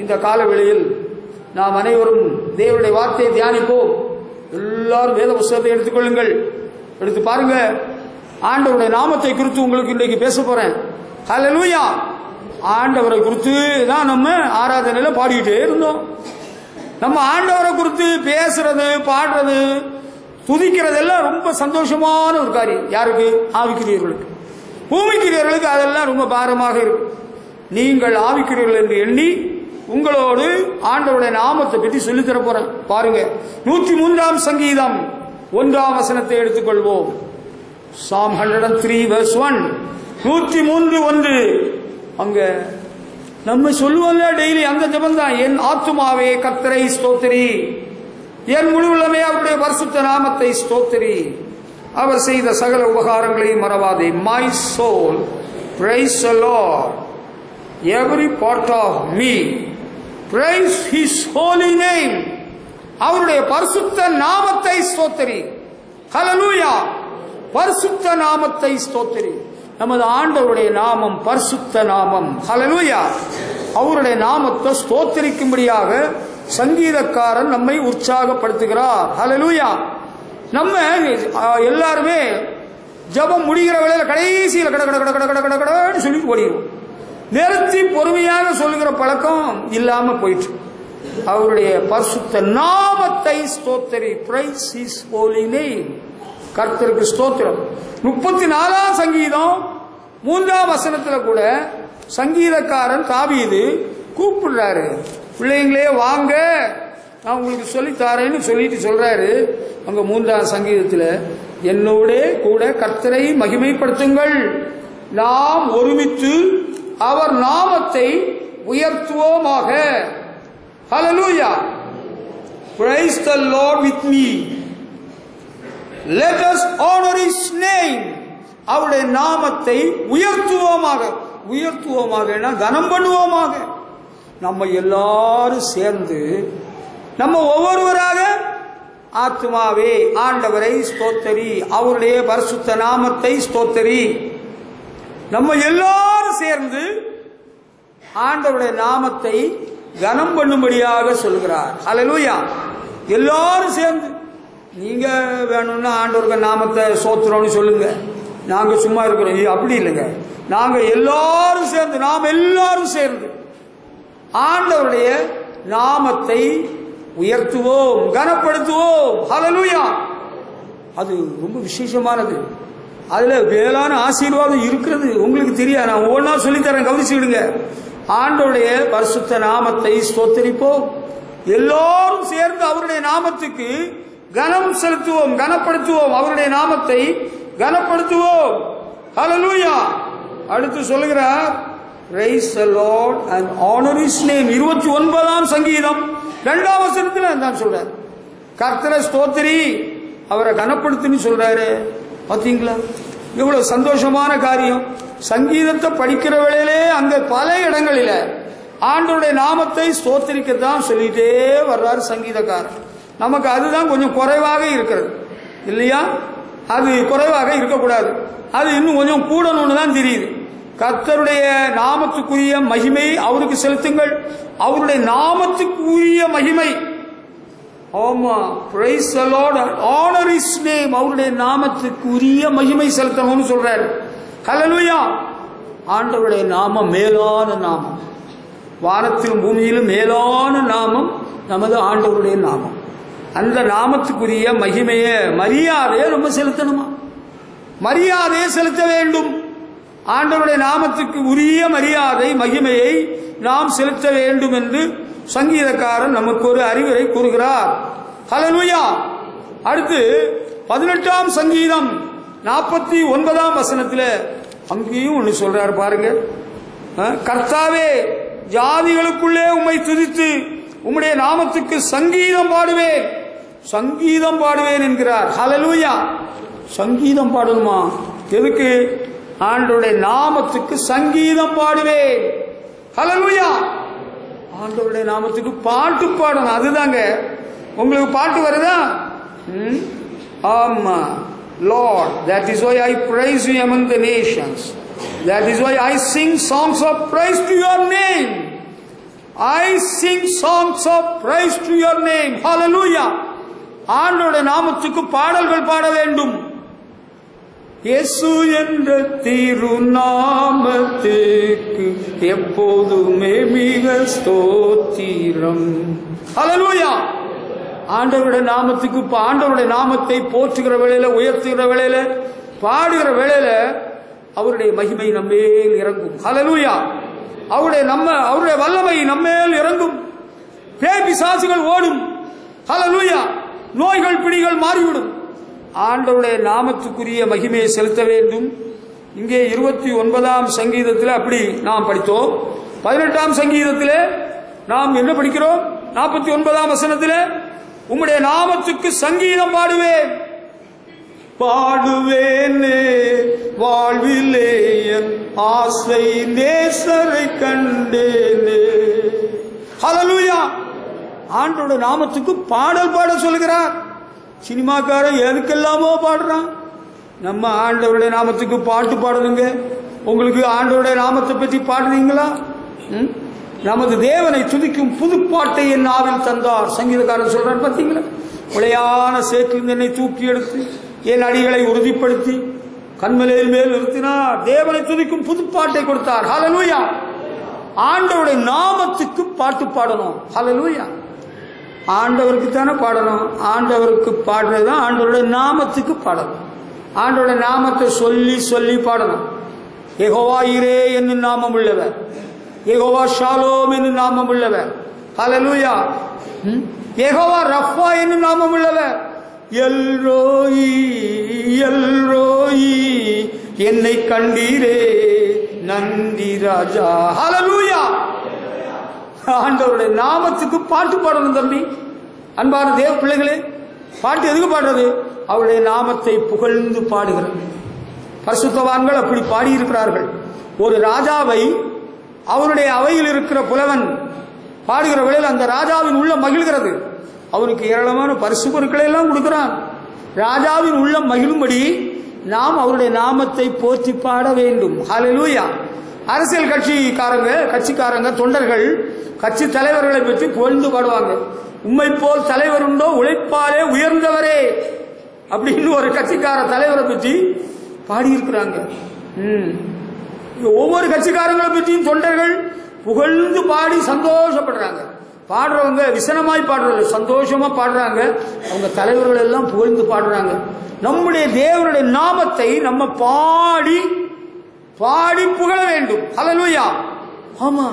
இந்த காலவெளியில் நாம் அனைவரும் தேவனுடைய வார்த்தையை தியானிப்போம். எல்லாரும் வேத புத்தகத்தை எடுத்துக்கொள்ளுங்கள். எடுத்து பாருங்க. ஆண்டவருடைய நாமத்தை குறித்து உங்களுக்கு இன்றைக்கு பேச போறேன். ஹல்லேலூயா. ஆண்டவரை குறித்து தான் நம்ம ஆராதனையில பாடிக்கிட்டே இருந்தோம். நம்ம ஆண்டவரை குறித்து பேசுறது, பாடுறது, துதிக்கிறதெல்லாம் ரொம்ப சந்தோஷமான ஒரு காரியம். யாருக்கு? ஆவிக்குரியவர்களுக்கு. பூமிக்குரியவர்களுக்கு அதெல்லாம் ரொம்ப பாரமாக இருக்கும். நீங்கள் ஆவிக்குரியவர்கள் என்று எண்ணி உங்களோடு ஆண்டவருடைய நாமத்தை பற்றி சொல்லித்தர போறேன். பாருங்க, 103ஆம் சங்கீதம் 1ஆம் வசனத்தை எடுத்துக்கொள்வோம். Psalm 103 verse 1. 103:1. அங்க நம்ம சொல்லுவோம்ல டெய்லி, அந்த ஜெபம் தான். என் ஆத்துமாவே கர்த்தரை ஸ்தோத்திரி, என் முழு உள்ளமே அவருடைய பரிசுத்த நாமத்தை ஸ்தோத்திரி, அவர் செய்த சகல உபகாரங்களையும் மறவாதே. My soul praise the Lord, every part of me praise his holy name. அவருடைய பரிசுத்த நாமத்தை ஸ்தோத்திரி. ஹல்லேலூயா. பரிசுத்த நாமத்தை ஸ்தோத்திரி. நமது ஆண்டவருடைய நாமம் பரிசுத்த நாமம். ஹல்லேலூயா. அவருடைய நாமத்தை ஸ்தோத்திரிக்கும்படியாக சங்கீதக்காரன் நம்மை உற்சாகப்படுத்துகிறார். ஹல்லேலூயா. நம்ம எல்லாருமே ஜெபம் முடிகிற வேளையில கடைசியில் கட கட கட கட கட கடன்னு சொல்லி ஓடிடுவோம். நிறுத்தி பொறுமையாக சொல்லுகிற பழக்கம் இல்லாம போயிட்டு அவருடைய பரிசுத்த நாமத்தை ஸ்தோத்திரி. Praise his holy name. கர்த்தருக்கு ஸ்தோத்திரம். 34ஆம் சங்கீதம் 3ஆம் வசனத்துல கூட சங்கீதக்காரன் தாவீது கூப்பிடுறாரு. பிள்ளைங்களே வாங்க, நான் உங்களுக்கு சொல்லித்தாரேன்னு சொல்லிட்டு சொல்றாரு. அங்க 3ஆம் சங்கீதத்துல என்னோட கூட கர்த்தரை மகிமைப்படுத்துங்கள், நாம் ஒருமித்து அவர் நாமத்தை உயர்த்துவோமாக. ஹல்லேலூயா. Praise the Lord with me. Let us honor his name. அவருடைய நாமத்தை உயர்த்துவோமாக. உயர்த்துவோமாக கனம் பண்ணுவோமாக. நம்ம எல்லாரும் சேர்ந்து நம்ம ஒவ்வொருவராக ஆத்துமாவே ஆண்டவரை ஸ்தோத்திரி, அவருடைய பரிசுத்த நாமத்தை ஸ்தோத்திரி. நம்ம எல்லாரும் சேர்ந்து ஆண்டவருடைய நாமத்தை கனம் பண்ணும்படியாக சொல்கிறார். ஹல்லேலூயா. எல்லாரும் சேர்ந்து. நீங்க வேணும்னா ஆண்டவருடைய நாமத்தை ஸ்தோத்திரம்னு சொல்லுங்க, நாங்க சும்மா இருக்கிறோம். அப்படி இல்லைங்க, நாங்க எல்லாரும் சேர்ந்து, நாம் எல்லாரும் சேர்ந்து ஆண்டவருடைய நாமத்தை உயர்த்துவோம், கனப்படுத்துவோம். ஹல்லேலூயா. அது ரொம்ப விசேஷமானது. அதுல வேளாண் ஆசீர்வாதம் இருக்கிறது. உங்களுக்கு தெரியாது, நான் ஒவ்வொன்றா சொல்லித்தரேன், கவனிச்சுடுங்க. ஆண்டவருடைய பரிசுத்த நாமத்தை ஸ்தோத்திரிப்போம். எல்லாரும் சேர்ந்து அவருடைய நாமத்துக்கு கனம் செலுத்துவோம், கனப்படுத்துவோம், அவருடைய நாமத்தை கனப்படுத்துவோம். ஹல்லேலூயா. அடுத்து சொல்லுகிறார், praise the Lord and honor his name. 29ஆம் சங்கீதம் 2ஆம் வசனத்தில் தான் சொல்றார். கர்த்தரை ஸ்தோத்திரி, அவரை கனப்படுத்துன்னு சொல்றாரு. பாத்தீங்களா எவ்வளவு சந்தோஷமான காரியம். சங்கீதத்தை படிக்கிற வேளையிலே அங்க பல இடங்களில ஆண்டவருடைய நாமத்தை ஸ்தோத்திரிக்கத்தான் சொல்லிட்டே வர்றாரு சங்கீதக்காரர். நமக்கு அதுதான் கொஞ்சம் குறைவாக இருக்கிறது இல்லையா? அது குறைவாக இருக்கக்கூடாது, அது இன்னும் கொஞ்சம் கூடணும்னு தான் தெரியுது. கர்த்தருடைய நாமத்துக்குரிய மகிமை அவருக்கு செலுத்துங்கள். அவருடைய நாமத்துக்குரிய மகிமை. ஆமா, praise the Lord, honor his name. அவருடைய நாமத்துக்குரிய மகிமை செலுத்தணும்னு சொல்றாரு. ஹல்லேலூயா. ஆண்டவருடைய நாமம் மேலான நாமம். வானத்திலும் பூமியிலும் மேலான நாமம் நமது ஆண்டவருடைய நாமம். அந்த நாமத்துக்குரிய மகிமையை, மரியாதையை நம்ம செலுத்தணுமா? மரியாதையை செலுத்த வேண்டும். ஆண்டவருடைய நாமத்துக்கு உரிய மரியாதை, மகிமையை நாம் செலுத்த வேண்டும் என்று சங்கீதக்காரன் நமக்கு ஒரு அறிவுரை கூறுகிறார். ஹல்லேலூயா. அடுத்து 18ஆம் சங்கீதம் 49ஆம் வசனத்தில் அங்கேயும் ஒன்று சொல்றாரு பாருங்க. கர்த்தாவே, ஜாதிகளுக்குள்ளே உம்மை துதித்து உம்முடைய நாமத்துக்கு சங்கீதம் பாடுவேன், சங்கீதம் பாடுவேன் என்கிறார். ஹல்லேலூயா. சங்கீதம் பாடணுமா? எதுக்கு? ஆண்டவருடைய நாமத்துக்கு சங்கீதம் பாடுவேன். ஹல்லேலூயா. ஆண்டவருடைய நாமத்துக்கு பாட்டு பாடணும். அதுதாங்க. உங்களுக்கு பாட்டு வருதா? ஆமா. Lord, that is why I praise you among the nations. That is why I sing songs of praise to your name. I sing songs of praise to your name. Hallelujah. ஆண்டவருடைய நாமத்துக்கு பாடல்கள் பாட வேண்டும். இயேசு என்ற திருநாமத்துக்கு எப்போதுமே மிக ஸ்தோத்திரம். ஹல்லேலூயா. ஆண்டவருடைய நாமத்துக்கு ஆண்டவருடைய நாமத்தை போற்றுகிற வேளையில, உயர்த்துகிற வேளையில, பாடுகிற வேளையில அவருடைய மகிமை நம்மேல் இறங்கும். ஹல்லேலூயா. அவருடைய வல்லமை நம்மேல் இறங்கும். பேய் பிசாசுகள் ஓடும். ஹல்லேலூயா. நோய்கள் பிடிகள் மாறிவிடும். ஆண்டவருடைய நாமத்துக்குரிய மகிமையை செலுத்த வேண்டும். இங்கே 29ஆம் சங்கீதத்தில் அப்படி நாம் படித்தோம். 18ஆம் சங்கீதத்தில் நாம் என்ன படிக்கிறோம்? 49ஆம் வசனத்தில் உம்முடைய நாமத்துக்கு சங்கீதம் பாடுவேன், பாடுவேனே வாழ்விலே என் ஆசை நேசரை கண்டேனே. ஹல்லேலூயா. ஆண்டவருடைய நாமத்துக்கு பாடல் பாட சொல்கிறார். சினிமாக்காரன் எதுக்கெல்லாமோ பாடுறான். நம்ம ஆண்டவருடைய நாமத்துக்கு பாட்டு பாடணுங்க. உங்களுக்கு ஆண்டவருடைய நாமத்தை பற்றி பாடுறீங்களா? நமது தேவனை துதிக்கும் புது பாட்டை என் நாவில் தந்தார். சங்கீதக்காரன் சொல்றார் பார்த்தீங்களா? உளையான சேற்றில் என்னை தூக்கி எடுத்து என் அடிகளை உறுதிப்படுத்தி கண்மலையில் மேல் நிறுத்தினார். தேவனை துதிக்கும் புது பாட்டை கொடுத்தார். ஹல்லேலூயா. ஆண்டவருடைய நாமத்துக்கு பாட்டு பாடணும். ஹல்லேலூயா. ஆண்டவருக்கு தானே பாடணும். ஆண்டவருக்கு பாடுறதுதான் ஆண்டவருடைய நாமத்துக்கு பாடணும். ஆண்டவருடைய நாமத்தை சொல்லி சொல்லி பாடணும். யெகோவா ஈரே என்னும் நாமம் உள்ளவர், யெகோவா ஷாலோம் என்னும் நாமம் உள்ளவர். ஹல்லேலூயா. யெகோவா ரஃபா என்னும் நாமம் உள்ளவர். எல்ரோயி எல்ரோயி என்னை கண்டீரே நன்றி ராஜா. ஹல்லேலூயா. ஆண்டவருடைய நாமத்துக்கு பாட்டு பாடணும் தம்பி. அன்பான தேவ பிள்ளைகளே, பாட்டு எதுக்கு பாடுறது? அவருடைய நாமத்தை புகழ்ந்து பாடுகிறது. பரிசுத்தவான்கள் அப்படி பாடியிருக்கிறார்கள். ஒரு ராஜாவை அவருடைய அவையில் இருக்கிற புலவன் பாடுகிற வேளையில் அந்த ராஜாவின் உள்ளம் மகிழ்கிறது. அவருக்கு ஏராளமான பரிசு பொருட்களை எல்லாம் கொடுக்கிறான். ராஜாவின் உள்ளம் மகிழும்படி நாம் அவருடைய நாமத்தை போற்றி பாட வேண்டும். ஹல்லேலூயா. அரசியல் கட்சிக்காரங்க தொண்டர்கள் கட்சி தலைவர்களை பற்றி புகழ்ந்து பாடுவாங்க. உம்மை போல் தலைவர் உண்டோ, உழைப்பாலே உயர்ந்தவரே அப்படின்னு ஒரு கட்சிக்கார தலைவரை பற்றி பாடியிருக்கிறாங்க. ஒவ்வொரு கட்சிக்காரங்களை பற்றியும் தொண்டர்கள் புகழ்ந்து பாடி சந்தோஷப்படுறாங்க. பாடுறவங்க விசனமாய் பாடுறது, சந்தோஷமா பாடுறாங்க. அவங்க தலைவர்கள் எல்லாம் புகழ்ந்து பாடுறாங்க. நம்முடைய தேவனுடைய நாமத்தை நம்ம பாடி பாடி புகழ வேண்டும். ஹல்லேலூயா. ஆமா,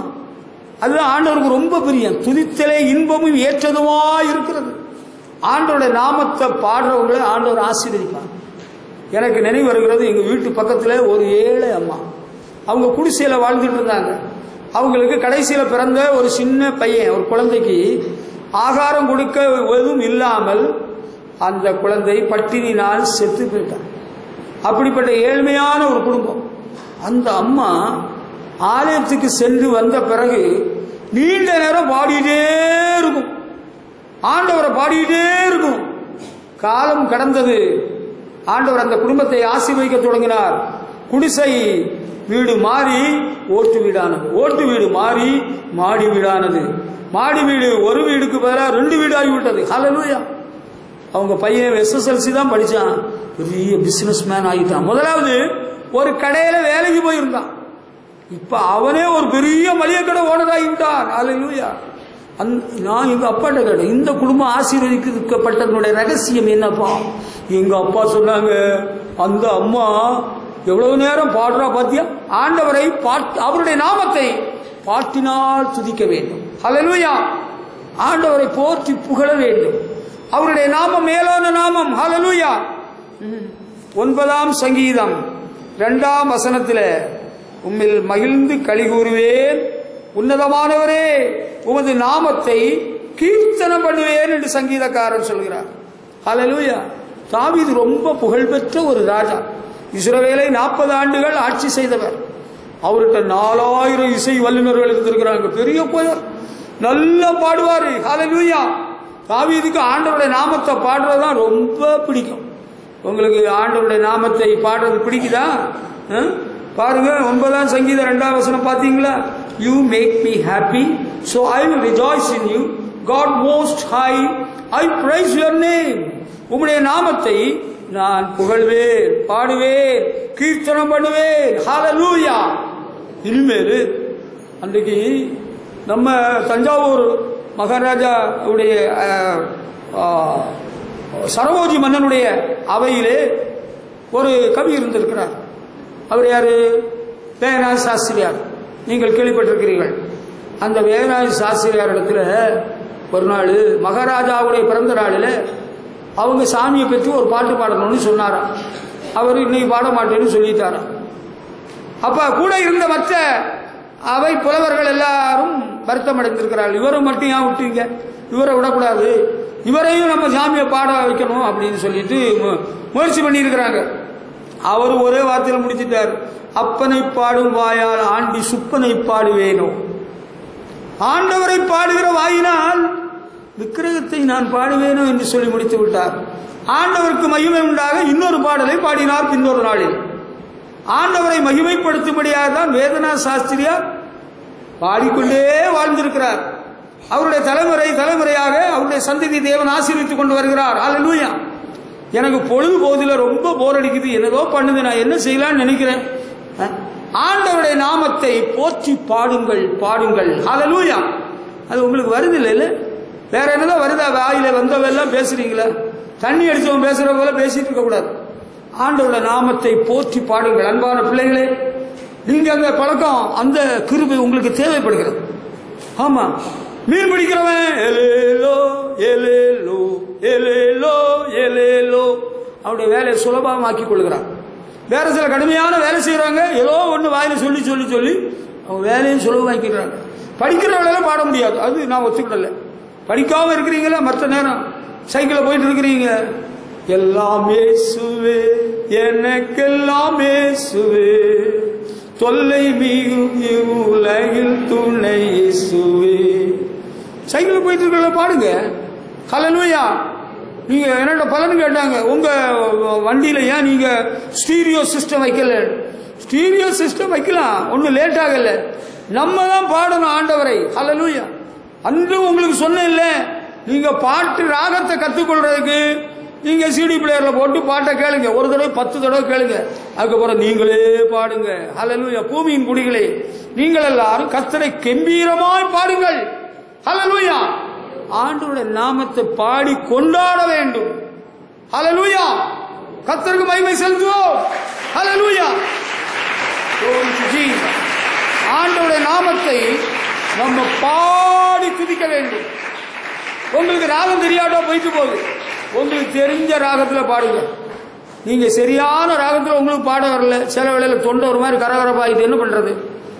அதுதான் ஆண்டவருக்கு ரொம்ப பிரியம். துதித்தலே இன்பமும் ஏற்றதுமா இருக்கிறது. ஆண்டவருடைய நாமத்தை பாடுறவங்களை ஆண்டவர் ஆசீர்வதிப்பார். எனக்கு நினைவு வருகிறது, எங்க வீட்டு பக்கத்துல ஒரு ஏழை அம்மா, அவங்க குடிசையில வாழ்ந்துட்டு இருந்தாங்க. அவங்களுக்கு கடைசியில பிறந்த ஒரு சின்ன பையன், ஒரு குழந்தைக்கு ஆகாரம் கொடுக்க எதுவும் இல்லாமல் அந்த குழந்தை பட்டினினால் செத்து போயிட்டான். அப்படிப்பட்ட ஏழ்மையான ஒரு குடும்பம். அந்த அம்மா ஆலயத்துக்கு சென்று வந்த பிறகு நீண்ட நேரம் பாடிட்டே இருக்கும், ஆண்டவரை பாடிட்டே இருக்கும். காலம் கடந்தது. ஆண்டவர் அந்த குடும்பத்தை ஆசீர்வதிக்க தொடங்கினார். குடிசை வீடு மாறி ஓட்டு வீடானது, ஓட்டு வீடு மாறி மாடி வீடானது, மாடி வீடு ஒரு வீடுக்கு பதிலாக 2 வீடு ஆகிவிட்டது. ஹல்லேலூயா. அவங்க பையன் SSLC தான் படிச்சான், பெரிய பிசினஸ் மேன் ஆகிட்டான். முதலாவது ஒரு கடையில வேலைக்கு போயிருந்தான், இப்ப அவனே ஒரு பெரிய மளிகை கடை ஓனர் ஆகிவிட்டான். ஹல்லேலூயா. நான் எங்க அப்பாட்ட கேட்டேன், இந்த குடும்பம் ஆசீர்வதிக்கப்பட்டதனுடைய ரகசியம் என்னப்பா? எங்க அப்பா சொன்னாங்க, அந்த அம்மா எவ்வளவு நேரம் பாடுறா பாத்தியா, ஆண்டவரை அவருடைய நாமத்தை பாட்டினால் துதிக்க வேண்டும். ஹல்லேலூயா. ஆண்டவரை போற்றி புகழ வேண்டும். அவருடைய நாமம் மேலான நாமம். ஹல்லேலூயா. 9ஆம் சங்கீதம் 2ஆம் வசனத்தில் உம்மில் மகிழ்ந்து களி கூறுவேன், உன்னதமானவரே உமது நாமத்தை கீர்த்தனம் பண்ணுவேன் என்று சங்கீதக்காரன் சொல்கிறார். ஹல்லேலூயா. தாவீது ரொம்ப புகழ்பெற்ற ஒரு ராஜா. இஸ்ரவேலை 40 ஆண்டுகள் ஆட்சி செய்தவர். அவர்கிட்ட 4000 இசை வல்லுநர்கள் இருந்திருக்கிறாங்க. பெரிய புயல், நல்லா பாடுவாரு. ஹல்லேலூயா. தாவீதுக்கு ஆண்டவருடைய நாமத்தை பாடுறதுதான் ரொம்ப பிடிக்கும். உங்களுக்கு ஆண்டவருடைய நாமத்தை பாடுறது பிடிக்குதா? பாருங்க 9ஆம் சங்கீதம் 2ஆம் வசனம் பாத்தீங்களா? You make me happy, so I will rejoice in you. God most high, I praise your name. உம்முடைய நாமத்தை நான் புகழ்வேன், பாடுவேன், கீர்த்தனம் பண்ணுவேன். ஹalleluya. இனிமேல் அன்றைக்கு நம்ம தஞ்சாவூர் மகாராஜா உடைய சரபோஜி மன்னனுடைய அவையிலே ஒரு கவி இருந்திருக்கிறார். அவர் யாரு? வேதநாத சாஸ்திரியார். நீங்கள் கேள்விப்பட்டிருக்கிறீர்கள். அந்த வேதநாத சாஸ்திரியார் இடத்துல ஒரு நாள் மகாராஜாவுடைய பிறந்த நாளில் அவங்க சாமியை பற்றி ஒரு பாட்டு பாடணும்னு சொன்னாராம். அவர் இன்னைக்கு பாட மாட்டேன்னு சொல்லிட்டாராம். அப்ப கூட இருந்த மற்ற அவை புலவர்கள் எல்லாரும் வருத்தம் அடைந்திருக்கிறார்கள். இவரை மட்டும் ஏன் விட்டீங்க, இவரை விடக்கூடாது, இவரையும் நம்ம சாமியை பாட வைக்கணும் அப்படின்னு சொல்லிட்டு முயற்சி பண்ணியிருக்கிறாங்க. அவர் ஒரே வார்த்தையில் முடிச்சிட்டார், அப்பனை பாடும் வாயால் ஆண்டி சுப்பனை பாடுவேனோ. ஆண்டவரை பாடுகிற வாயினால் விக்கிரகத்தை நான் பாடுவேனோ என்று சொல்லி முடித்து விட்டார். ஆண்டவருக்கு மகிமை உண்டாக இன்னொரு பாடலை பாடினார் பின்னொரு நாளில். ஆண்டவரை மகிமைப்படுத்தும்படியாக தான் வேதநாத சாஸ்திரியார் பாடிக்கொண்டே வாழ்ந்திருக்கிறார். அவருடைய தலைமுறையாக அவருடைய சந்ததி தேவன் ஆசீர்வித்துக் கொண்டு வருகிறார். ஹல்லேலூயா. எனக்கு பொழுது போதில ரொம்ப போர் அடிக்குது, என்னதோ பண்ணுது, நான் என்ன செய்யலாம்னு நினைக்கிறேன். ஆண்டவருடைய நாமத்தை போற்றி பாடுங்கள், பாடுங்கள். ஹல்லேலூயா. அது உங்களுக்கு வருது இல்ல? வேற என்னதான் வருதா? வாயில வந்தவெல்லாம் பேசுறீங்களா? தண்ணி அடிச்சவன் பேசுற போல பேசிட்டு இருக்க கூடாது. ஆண்டவருடைய நாமத்தை போற்றி பாடுங்கள். அன்பான பிள்ளைகளே, நீங்க அந்த பழக்கம், அந்த கிருபை உங்களுக்கு தேவைப்படுகிறது. ஆமா, மீன் பிடிக்கிறவன் எலேலோ எலேலோ எலேலோ எலேலோ அவருடைய வேலையை சுலபமாக்கி கொள்கிறான். வேற சில கடுமையான வேலை செய்யறாங்க, ஏதோ ஒன்று வாயில சொல்லி சொல்லி சொல்லி அவங்க வேலையும் சுலபமாக்கிடுறாங்க. படிக்கிற வேலையில பாட முடியாது, அது நான் ஒத்துக்கிடல. படிக்காம இருக்கிறீங்களா, மற்ற நேரம் சைக்கிள போயிட்டு இருக்கிறீங்க, எல்லாமே சுவே எனக்கெல்லாமே சுவே தொல்லை மிகும் உலகில் துணை சுவே. சைக்கிள் போயிட்டு இருக்கிற பாடுங்க. ஹல்லேலூயா. நீங்க என்னோட பலன் கேட்டாங்க, உங்க வண்டியில ஏன் நீங்க ஸ்டீரியோ சிஸ்டம் வைக்கல? ஸ்டீரியோ சிஸ்டம் வைக்கலாம், ஒன்னும் லேட் ஆகல. நம்ம தான் பாடணும் ஆண்டவரை. ஹல்லேலூயா. அன்று உங்களுக்கு சொன்ன, நீங்க பாட்டு ராகத்தை கத்துக்கொள்றதுக்கு நீங்க சிடி பிளேயர்ல போட்டு பாட்டை கேளுங்க, ஒரு தடவை 10 தடவை கேளுங்க, அதுக்கப்புறம் நீங்களே பாடுங்க. ஹல்லேலூயா. பூமியின் குடிகளே, நீங்கள் எல்லாரும் கர்த்தரை கம்பீரமாய் பாடுங்கள். ஹல்லேலூயா. ஆண்டவருடைய நாமத்தை பாடி கொண்டாட வேண்டும். ஹல்லேலூயா. கர்த்தருக்கு மகிமை செலுத்துவோம். ஹல்லேலூயா. ஆண்டவருடைய நாமத்தை நம்ம பாடி துதிக்க வேண்டும். உங்களுக்கு ராகம் தெரியாட்டோ போயிட்டு போகுது, உங்களுக்கு தெரிஞ்ச ராகத்துல பாடுங்க. நீங்க சரியான ராகத்துல உங்களுக்கு பாட வரல, சில வேளையில தொண்டை ஒரு மாதிரி கரகரப்பாயிட்டு என்ன பண்றது?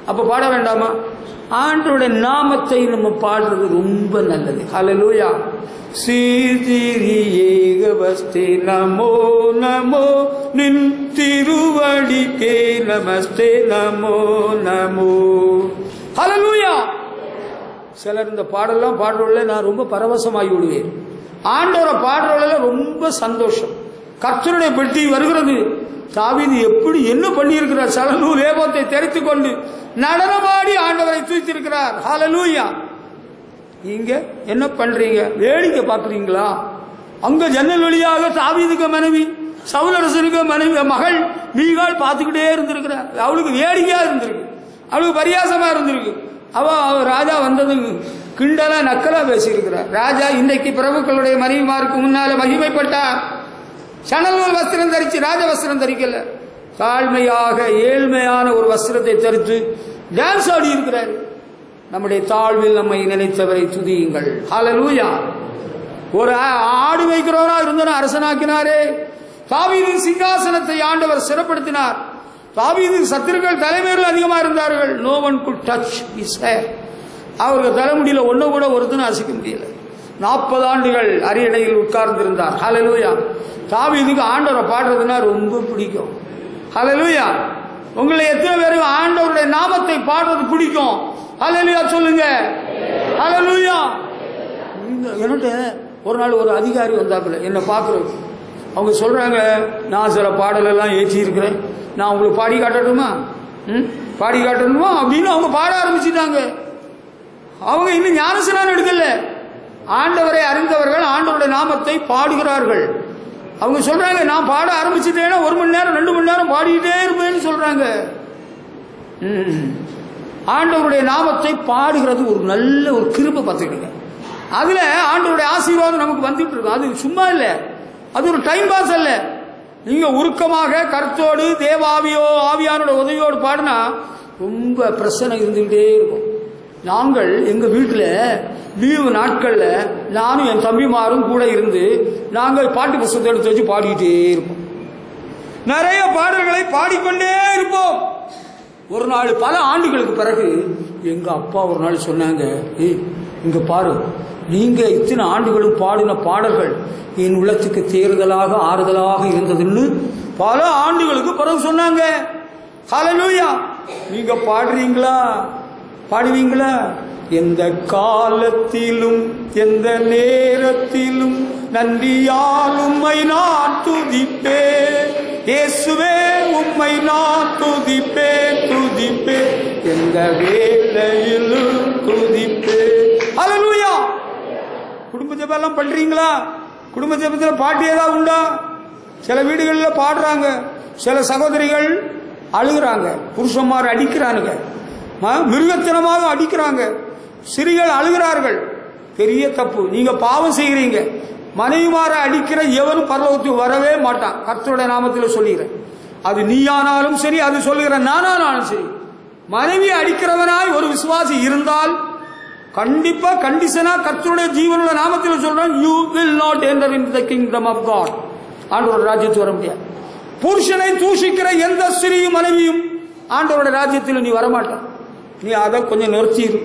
அப்ப பாட வேண்டாமா? ஆண்டவருடைய நாமத்தை நம்ம பாடுறது ரொம்ப நல்லது. ஹல்லேலூயா. ஸ்ரீதிரியேகவஸ்தே நமோ நமோ நின் திருவடிக்கே நமஸ்தே நமோ நமோ. ஹல்லேலூயா. சிலர் இந்த பாடலாம் பாடுறவங்கள நான் ரொம்ப பரவசமாகி விடுவேன். ஆண்டவரை பாடுறவங்கள ரொம்ப சந்தோஷம். கர்த்தருடைய பெட்டி வருகிறது. தாவீது எப்படி என்ன பண்ணியிருக்கிறார்? சலநூல் ஏபோத்தை தெரித்துக் கொண்டு நடனமாடி ஆண்டவரை தூய்த்திருக்கிறார். ஹல்லேலூயா. நீங்க என்ன பண்றீங்க? வேடிக்கை பார்க்குறீங்களா? அங்க ஜன்னல் வழியாக தாவீதுக்கு மனைவி, சவுலரசனுக்கு மனைவி மகள் மீகாள் பார்த்துக்கிட்டே இருந்திருக்கிறார். அவளுக்கு வேடிக்கையா இருந்திருக்கு, அவளுக்கு பரியாசமா இருந்திருக்கு. அவ ராஜா வந்தது கிண்டலா நக்கலா பேசியிருக்கிறார். ராஜா இன்றைக்கு பிரபுக்களுடைய மனைவிமாருக்கு முன்னால மகிமைப்பட்டார். சணல் வஸ்திரம் தரிச்சு ராஜ வஸ்திரம் தரிக்கல, தாழ்மையாக ஏழ்மையான ஒரு வஸ்திரத்தை தரித்து டான்ஸ் ஆடி இருக்கிறார். நம்முடைய தாழ்வில் நம்மை நினைத்தவரை துதியுங்கள். ஹல்லேலூயா. ஒரு ஆடு வைக்கிறவரா இருந்தன அரசனாக்கினாரே. தாவீது சிங்காசனத்தை ஆண்டவர் சிறப்படுத்தினார். தாவீது சத்துருக்கள் தலைமையில் அதிகமா இருந்தார்கள். No one good touch his hair. அவருக்கு தலைமுடியில ஒண்ணு கூட ஒருத்தனும் அசைக்க முடியல. 40 ஆண்டுகள் அரியணையில் உட்கார்ந்திருந்தார். ஹல்லேலூயா. தாவீதுக்கு ஆண்டவரை பாடுறதுன்னா ரொம்ப பிடிக்கும். ஹல்லேலூயா. உங்களை எத்தனை பேருக்கு ஆண்டவருடைய நாமத்தை பாடுறது பிடிக்கும்? ஹல்லேலூயா சொல்லுங்க. ஹல்லேலூயா. என்கிட்ட ஒரு நாள் ஒரு அதிகாரி வந்தாப்புல என்ன பார்க்கறது. அவங்க சொல்றாங்க, நான் சில பாடலெல்லாம் ஏற்றி இருக்கிறேன், நான் உங்களுக்கு பாடி காட்டட்டுமா? பாடி காட்டணுமா அப்படின்னு அவங்க பாட ஆரம்பிச்சுட்டாங்க. அவங்க இன்னும் ஞானஸ்நானம் எடுக்கல. ஆண்டவரை அறிந்தவர்கள் ஆண்டவருடைய நாமத்தை பாடுகிறார்கள். அவங்க சொல்றாங்க, நான் பாட ஆரம்பிச்சுட்டேன்னா 1 மணி நேரம் 2 மணி நேரம் பாடிக்கிட்டே இருப்பேன்னு சொல்றாங்க. ஆண்டவருடைய நாமத்தை பாடுகிறது ஒரு நல்ல ஒரு கிருபை பார்த்துக்கிடுங்க. அதுல ஆண்டவருடைய ஆசீர்வாதம் நமக்கு வந்துட்டு இருக்கும். அது சும்மா இல்லை, அது ஒரு டைம் பாஸ் அல்ல. நீங்க உருக்கமாக கருத்தோடு தேவாவியோ ஆவியானோட உதவியோடு பாடினா ரொம்ப பிரச்சனை இருந்துகிட்டே இருக்கும். நாங்கள் எங்க வீட்டில் லீவு நாட்கள்ல நானும் என் தம்பிமாரும் கூட இருந்து நாங்கள் பாட்டு புத்தகத்தை எடுத்து வச்சு பாடிக்கிட்டே இருப்போம். நிறைய பாடல்களை பாடிக்கொண்டே இருப்போம். ஒரு நாள் பல ஆண்டுகளுக்கு பிறகு எங்க அப்பா ஒரு நாள் சொன்னாங்க, இங்க பாரு, நீங்க இத்தனை ஆண்டுகளும் பாடின பாடல்கள் என் உள்ளத்துக்கு தேர்தலாக ஆறுதலாக இருந்ததுன்னு பல ஆண்டுகளுக்கு பிறகு சொன்னாங்க. ஹல்லேலூயா. நீங்க பாடுறீங்களா? பாடுவீங்களா? எந்த காலத்திலும் எந்த நேரத்திலும் நன்றியால் உம்மை நான் துதிப்பேன். இயேசுவே உம்மை நான் துதிப்பேன் துதிப்பேன், எந்த வேளையிலும் துதிப்பேன். ஹல்லேலூயா. குடும்ப ஜெபம் எல்லாம் பண்றீங்களா? குடும்ப ஜெபத்தில் பாட்டு ஏதாவது உண்டா? சில வீடுகளில் பாடுறாங்க, சில சகோதரிகள் அழுகிறாங்க, புருஷன்மார் அடிக்கிறானுங்க, மிருகத்தனமாக அடிக்கிறாங்க, சிறிகள் அழுகிறார்கள். பெரிய தப்பு. நீங்க பாவம் செய்கிறீங்க. மனைவிமார அடிக்கிற எவரும் பரலோகத்துக்கு வரவே மாட்டான். கர்த்தருடைய நாமத்தில் சொல்லுகிறேன். அது நீயானாலும் சரி, அது சொல்லுகிற நானானாலும் சரி, மனைவி அடிக்கிறவனாய் ஒரு விசுவாசி இருந்தால் கண்டிப்பா கண்டிஷனா கர்த்தருடைய ஜீவனுள்ள நாமத்தில் சொல்றேன், you will not enter into the kingdom of God. ஆண்டவருடைய ராஜ்யத்துக்கு வர முடியாது. புருஷனை தூஷிக்கிற எந்த ஸ்திரீயும் மனைவியும் ஆண்டவருடைய ராஜ்யத்தில் நீ வரமாட்டான். நீ அதை கொஞ்சம் நிறுத்திடு.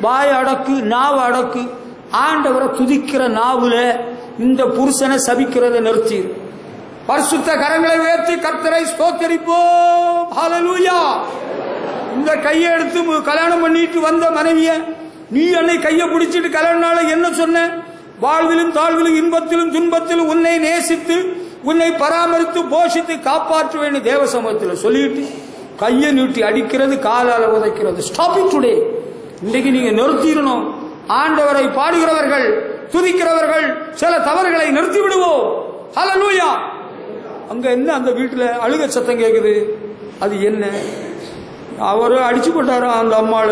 வாய் அடக்கு, நாவு அடக்கு. ஆண்டவரை துதிக்கிற நாவுல இந்த புருஷனை சபிக்கிறத நிறுத்திடு. பரிசுத்த கரங்களை உயர்த்தி கர்த்தரை ஸ்தோத்திரிப்போம். ஹல்லேலூயா. இந்த கையை எடுத்து கல்யாணம் பண்ணிட்டு வந்த மனைவிய நீ என்னை கையை பிடிச்சிட்டு கல்யாணனால என்ன சொன்ன? வாழ்விலும் தாழ்விலும் இன்பத்திலும் துன்பத்திலும் உன்னை நேசித்து உன்னை பராமரித்து போஷித்து காப்பாற்றுவேன்னு தேவ சமூகத்தில் சொல்லிட்டு கையை நீட்டி அடிக்கிறது, காலால உதைக்கிறது. Stop it today. இன்றைக்கு நீங்க நிறுத்திடணும். ஆண்டவரை பாடுகிறவர்கள் துதிக்கிறவர்கள் சில தவறுகளை நிறுத்தி விடுவோம். ஹல்லேலூயா. அங்க என்ன, அந்த வீட்டுல அழுக சத்தம் கேக்குது. அது என்ன? அவரு அடிச்சு போட்டாரா அந்த அம்மாள?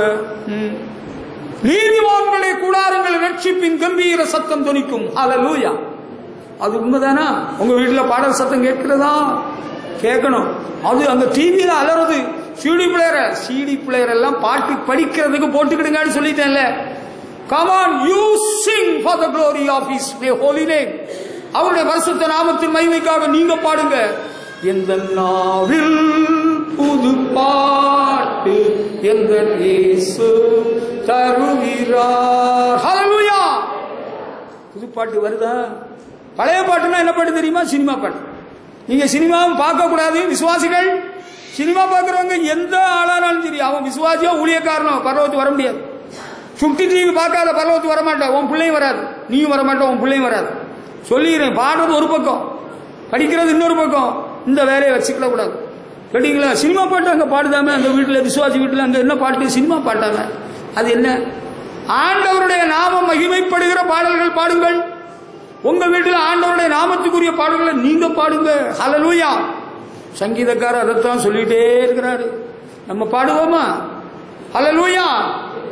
நீதிமான்களுடைய கூடாரங்கள் ரட்சிப்பின் கம்பீர சத்தம் துணிக்கும். ஹல்லேலூயா. அது உண்மைதானா? உங்க வீட்டுல பாடல் சத்தம் கேட்கிறதா? கேட்கணும். அது அந்த டிவியில அலறது. சிடி பிளேயர் எல்லாம் பாட்டு படிக்கிறதுக்கு போட்டுக்கிடுங்கன்னு சொல்லிட்டேன்ல. Come on, you sing for the glory of His holy name. அவருடைய பரிசுத்த நாமத்தின் மகிமைக்காக நீங்க பாடுங்க. எந்த நாவில் புது பாட்டு எந்த இயேசு தருகிறார். ஹல்லேலூயா. புது பாட்டு வருதா? பழைய பாட்டுனா என்ன பாட்டு தெரியுமா? சினிமா பாட்டு. நீங்க சினிமாவும் பார்க்க கூடாது. விசுவாசிகள் சினிமா பார்க்கிறவங்க எந்த ஆளானாலும் சரி, அவன் விசுவாசியோ ஊழியக்காரனோ பரலோகத்துக்கு வர முடியாது. 50 டிவி பார்க்காத பரலோகத்துக்கு வரமாட்டேன். உன் பிள்ளையும் வராது, நீயும் வரமாட்டேன், உன் பிள்ளையும் வராது. சொல்லிடுறேன். பாடுறது ஒரு பக்கம், படிக்கிறது இன்னொரு பக்கம். இந்த வேலையை வச்சுக்கிட கூடாது. கேட்டீங்களா? சினிமா பாட்டு அங்க பாடுதாம, அந்த வீட்டுல விசுவாசி வீட்டுல அங்க என்ன பாட்டு? சினிமா பாட்டாங்க. அது என்ன? ஆண்டவருடைய நாமம் மகிமைப்படுகிற பாடல்கள் பாடுங்கள். உங்க வீட்டில் ஆண்டவருடைய நாமத்துக்குரிய பாடல்களை நீங்க பாடுங்க. ஹல்லேலூயா. சங்கீதக்காரர் அதைத்தான் சொல்லிட்டே இருக்கிறாரு. நம்ம பாடுவோமா? ஹல்லேலூயா.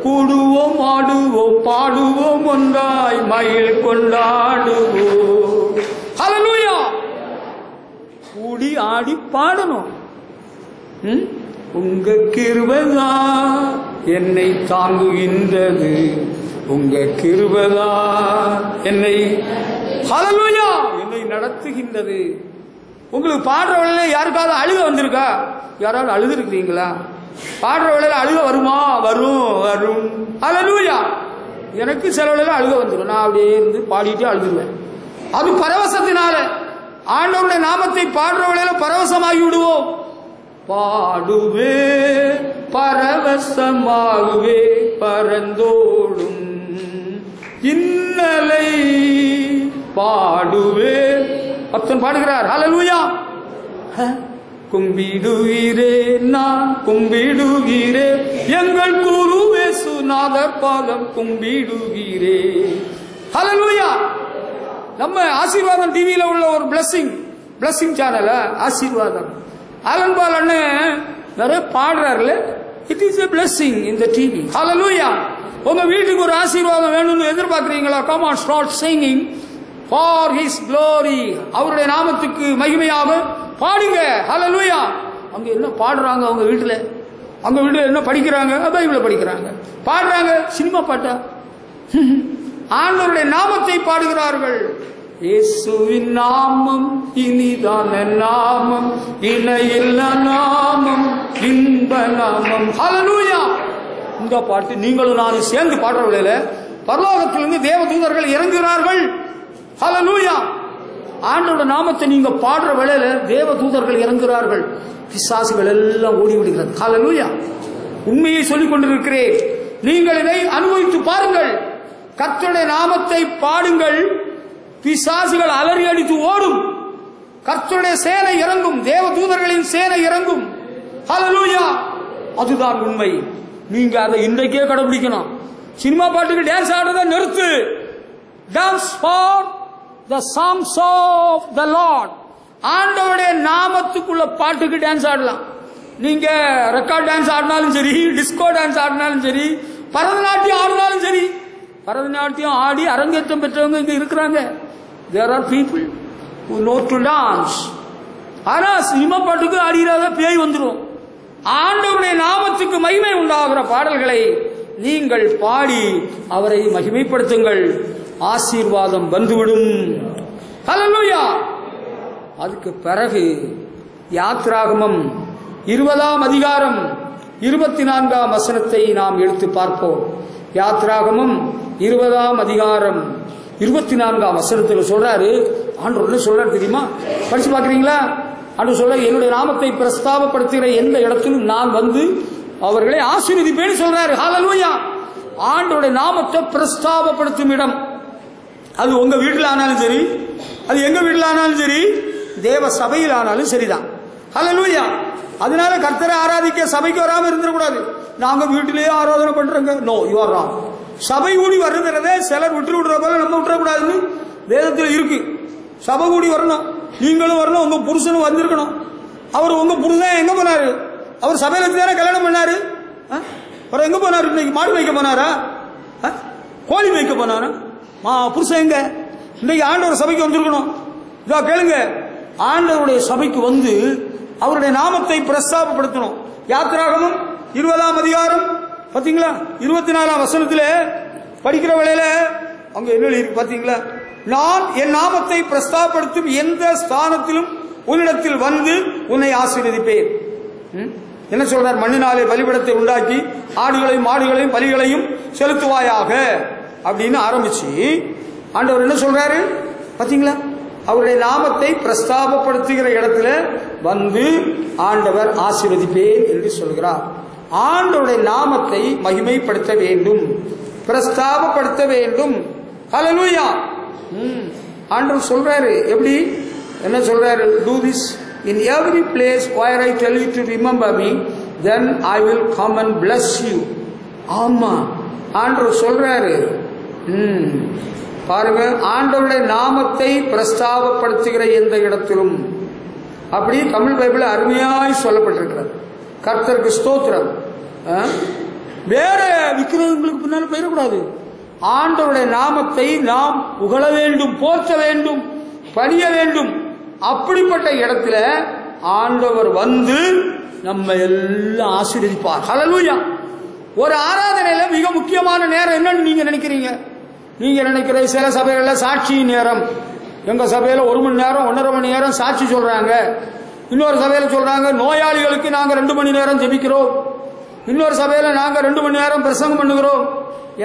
கூடுவோம், ஆடுவோம், பாடுவோம், ஒன்றாய் மகிழ் கொண்டாடுவோம். ஹல்லேலூயா. கூடி ஆடி பாடணும். உங்க கிருபைதா என்னை தாங்குகின்றது, உங்க கிருபைதா என்னை ஹல்லேலூயா என்னை நடத்துகின்றது. உங்களுக்கு பாடுற வேளையில யாருக்காவது அழுக வந்திருக்கா? யாராவது அழுது இருக்கிறீங்களா? பாடுற வேளையில அழுக வருமா? வரும் வரும். ஹல்லேலூயா. எனக்கு சில வேளையில அழுக வந்துடும். நான் அப்படியே இருந்து பாடிட்டே அழுதுருவேன். அது பரவசத்தினால. ஆண்டவருடைய நாமத்தை பாடுற வேளையில பரவசமாகி விடுவோம். பாடுவே பரவசமாகுவே பரந்தோடும் இன்னலை பாடுவே. பக்தன் பாடுகிறார். ஹல்லேலூயா. கும்பிடுகிறேன், நான் கும்பிடுகிறேன், எங்கள் குரு இயேசுநாதர் பாதம் கும்பிடுகிறேன். ஹல்லேலூயா. நம்ம ஆசீர்வாதம் டிவியில உள்ள ஒரு blessing channel Aasirvatham Alan Paul அண்ணன் நிறைய பாடுறாருல. It is a blessing in the TV. Hallelujah. உங்க வீட்டுக்கு ஒரு ஆசீர்வாதம் வேணும்னு எதிர்பார்க்கிறீங்களா? Come on, start singing for his glory. அவருடைய நாமத்துக்கு மகிமையாக பாடுங்க. Hallelujah. அங்க என்ன பாடுறாங்க? அவங்க வீட்டுல என்ன படிக்கிறாங்க? பைபிளை படிக்கிறாங்க, பாடுறாங்க. சினிமா பாட்டா? ஆண்டவருடைய நாமத்தை பாடுகிறார்கள். இயேசுவின் நாமம் இனிதான நாமம், இணையில்ல நாமம், இன்ப நாமம். ஹல்லேலூயா. இந்த பாட்டு நீங்களும் நானும் சேர்ந்து பாடுற வேளையில பரலோகத்திலிருந்து தேவதூதர்கள் இறங்குகிறார்கள். ஹல்லேலூயா. ஆண்டவருடைய நாமத்தை நீங்க பாடுற வேளையில தேவதூதர்கள் இறங்குகிறார்கள், பிசாசுகள் எல்லாம் ஓடிவிடுகிறது. ஹல்லேலூயா. உண்மையை சொல்லிக் கொண்டிருக்கிறேன், நீங்கள் இதை அனுபவித்து பாருங்கள். கர்த்தருடைய நாமத்தை பாடுங்கள், பிசாசுகள் அலறி அடித்து ஓடும். கர்த்தருடைய சேனை இறங்கும், தேவ தூதர்களின் சேனை இறங்கும். ஹல்லேலூயா. அதுதான் உண்மை. நீங்க அதை இன்றைக்கே கடைபிடிக்கணும். சினிமா பாட்டுக்கு டான்ஸ் ஆடுறத நிறுத்து. Dance for the songs of the lord. ஆண்டவருடைய நாமத்துக்குள்ள பாட்டுக்கு டான்ஸ் ஆடலாம். நீங்க ரெக்கார்ட் டான்ஸ் ஆடினாலும் சரி, டிஸ்கோ டான்ஸ் ஆடினாலும் சரி, பரதநாட்டியம் ஆடினாலும் சரி. பரதநாட்டியம் ஆடி அரங்கேற்றம் பெற்றவங்க இங்க இருக்கிறாங்க. There are people who know to dance. ஆனா சினிமா பாட்டுக்கு ஆடிராத பேய் வந்துடும். ஆண்டவருடைய நாமத்துக்கு மகிமை உண்டாகிற பாடல்களை நீங்கள் பாடி அவரை மகிமைப்படுத்துங்கள். ஆசீர்வாதம் வந்துவிடும். ஹல்லேலூயா. அதுக்கு பிறகு யாத்ராகமம் 20ஆம் அதிகாரம் 24ஆம் வசனத்தை நாம் எடுத்து பார்ப்போம். யாத்ராகமம் 20ஆம் அதிகாரம் 24ஆம் வசனத்தில் சொல்றாரு. ஆண்டவர் என்ன சொல்றாரு தெரியுமா? படிச்சு பாக்குறீங்களா? ஆண்டவர் சொல்ற, என்னுடைய நாமத்தை பிரஸ்தாபப்படுத்துகிற எந்த இடத்திலும் நான் வந்து அவர்களை ஆசீர்வதிப்பேன்னு சொல்றாரு. ஹல்லேலூயா. ஆண்டவருடைய நாமத்தை பிரஸ்தாபப்படுத்தும் இடம், அது உங்க வீட்டில் ஆனாலும் சரி, அது எங்க வீட்டில் ஆனாலும் சரி, தேவ சபையில் ஆனாலும் சரிதான். ஹல்லேலூயா. அதனால கர்த்தரை ஆராதிக்க சபைக்கு வராம இருந்துடக்கூடாது. நாங்க வீட்டிலேயே ஆராதனை பண்றோங்க. No, you are wrong. சபை கூடி வருகிறதே சிலர் விட்டுற போல நம்ம விட்டுறக்கூடாதுன்னு வேதத்தில் இருக்கு. சபை கூடி வரணும், நீங்களும் வரணும், உங்க புருஷனும் வந்திருக்கணும். அவர் உங்க புருஷன் எங்க போனாரு? அவர் சபையில தானே கல்யாணம் பண்ணாரு. அவர் எங்க போனாரு? இன்னைக்கு மாடு வைக்க போனாரா? கோழி வைக்க போனாரா? புருஷன் எங்க? இன்னைக்கு ஆண்டவர் சபைக்கு வந்திருக்கணும். இதோ கேளுங்க, ஆண்டவருடைய சபைக்கு வந்து அவருடைய நாமத்தை பிரஸ்தாபப்படுத்தணும். யாத்ராகமம் 20ஆம் அதிகாரம் பாத்தீங்களா? 24ஆம் வசனத்துல படிக்கிற வேளையில அங்க என்ன இருக்கு பாத்தீங்களா? நான் என் நாமத்தை பிரஸ்தாபப்படுத்தும் எந்த ஸ்தானத்திலும் உன்னிடத்தில் வந்து உன்னை ஆசீர்வதிப்பேன். என்ன சொல்றார்? மண்ணினாலே பலிபீடத்தை உண்டாக்கி ஆடுகளையும் மாடுகளையும் பலிகளையும் செலுத்துவாயாக அப்படின்னு ஆரம்பிச்சு ஆண்டவர் என்ன சொல்றாரு பாத்தீங்களா? அவருடைய நாமத்தை பிரஸ்தாபப்படுத்துகிற இடத்துல வந்து ஆண்டவர் ஆசீர்வதிப்பேன் என்று சொல்கிறார். ஆண்டவருடைய நாமத்தை மகிமைப்படுத்த வேண்டும், பிரஸ்தாபப்படுத்த வேண்டும். ஹல்லேலூயா. ஆண்டவர் சொல்றாரு. எப்படி? என்ன சொல்றாரு? do this in every place where I tell you to remember me, then I will come and bless you. ஆமா, ஆண்டவர் சொல்றாரு. பாருங்க, ஆண்டவருடைய நாமத்தை பிரஸ்தாபப்படுத்துகிற எந்த இடத்திலும், அப்படி தமிழ் பைபிள் அருமையாய் சொல்லப்பட்டிருக்கிறது. கர்த்தருக்கு ஸ்தோத்திரம். வேற விக்கிரகங்களுக்கு பின்னால் போயிடக்கூடாது. ஆண்டவருடைய நாமத்தை நாம் புகழ வேண்டும், போற்ற வேண்டும், பணிய வேண்டும். அப்படிப்பட்ட இடத்துல ஆண்டவர் வந்து நம்ம எல்லாம் ஆசீர்வதிப்பார். ஹல்லேலூயா. ஒரு ஆராதனையில மிக முக்கியமான நேரம் என்னன்னு நீங்க நினைக்கிறீங்க? நீங்க நினைக்கிற சில சபைகள்ல சாட்சி நேரம். எங்க சபையில 1 மணி நேரம் 1.5 மணி நேரம் சாட்சி சொல்றாங்க. இன்னொரு சபையில சொல்றாங்க நோயாளிகளுக்கு நாங்க 2 மணி நேரம் ஜெபிக்கிறோம். இன்னொரு சபையில நாங்க 2 மணி நேரம் பிரசங்கம் பண்ணுகிறோம்.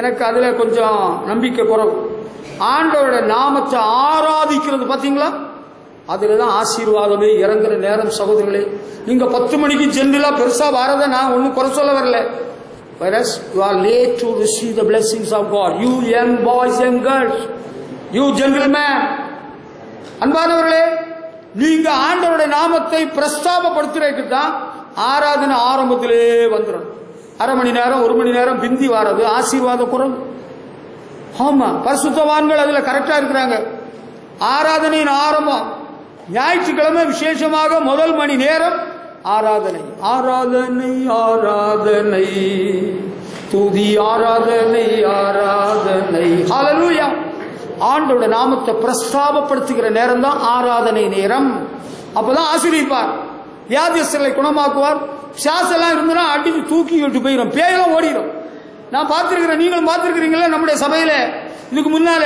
எனக்கு அதுல கொஞ்சம் நம்பிக்கை குறைவு. ஆண்டவருடைய நாமத்தை ஆராதிக்கிறது பாத்தீங்களா, அதுலதான் ஆசீர்வாதமே இறங்குற நேரம். சகோதரர்களே, நீங்க 10 மணிக்கு ஜென்ரலா பெருசா வரத நான் ஒன்னும் குறை சொல்ல வரல. Whereas you are late to receive the blessings of God. You young boys and girls, you gentlemen, அன்பானவர்களே, நீங்க ஆண்டவருடைய நாமத்தை பிரஸ்தாபப்படுத்துறதுக்கு தான் ஆராதனை ஆரம்பத்திலே வந்துடும். அரை மணி நேரம் 1 மணி நேரம் பிந்தி வாரது ஆசீர்வாத குரல். ஆமா, பரிசுத்தவான்கள் அதுல கரெக்டா இருக்கிறாங்க. ஆராதனையின் ஆரம்பம் ஞாயிற்றுக்கிழமை விசேஷமாக முதல் மணி நேரம் ஆராதனை, ஆராதனை ஆராதனை, துதி ஆராதனை ஆராதனை. ஹல்லேலூயா. ஆண்டவருடைய நாமத்தை பிரஸ்தாபப்படுத்துகிற நேரம் தான் ஆராதனை நேரம். அப்பதான் ஆசீர்வதிப்பார், வியாதியஸ்தர்களை குணமாக்குவார். சாசெல்லாம் இருந்தா அடிச்சு தூக்கி விட்டு போயிடும், பேயெல்லாம் ஓடிடும். நான் பார்த்திருக்கிறேன், நீங்களும் பார்த்திருக்கிறீங்களா? நம்முடைய சபையில இதுக்கு முன்னால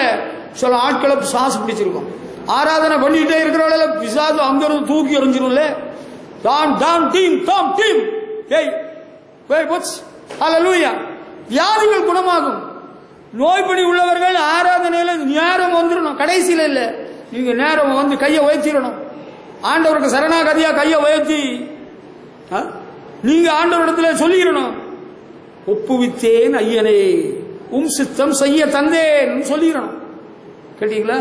சில ஆட்களை பிசாசு பிடிச்சிருக்கோம். ஆராதனை பண்ணிட்டே இருக்கிறவங்கள பிசாசு அங்கிருந்து தூக்கி எறிஞ்சிரும்ல. வியாதிகள் குணமாகும். நோய்படி உள்ளவர்கள் ஆராதனையில நேரம் வந்துடணும், கடைசியில இல்ல. நீங்க நேரம் வந்து கையை உயர்த்திடணும். ஆண்டவருக்கு சரணாகதியா கையை உயர்த்தி நீங்க ஆண்டவரிடத்துல சொல்லிடணும், ஒப்புவித்தேன் ஐயனே, சித்தம் செய்ய தந்தேன் சொல்லிடணும். கேட்டீங்களா?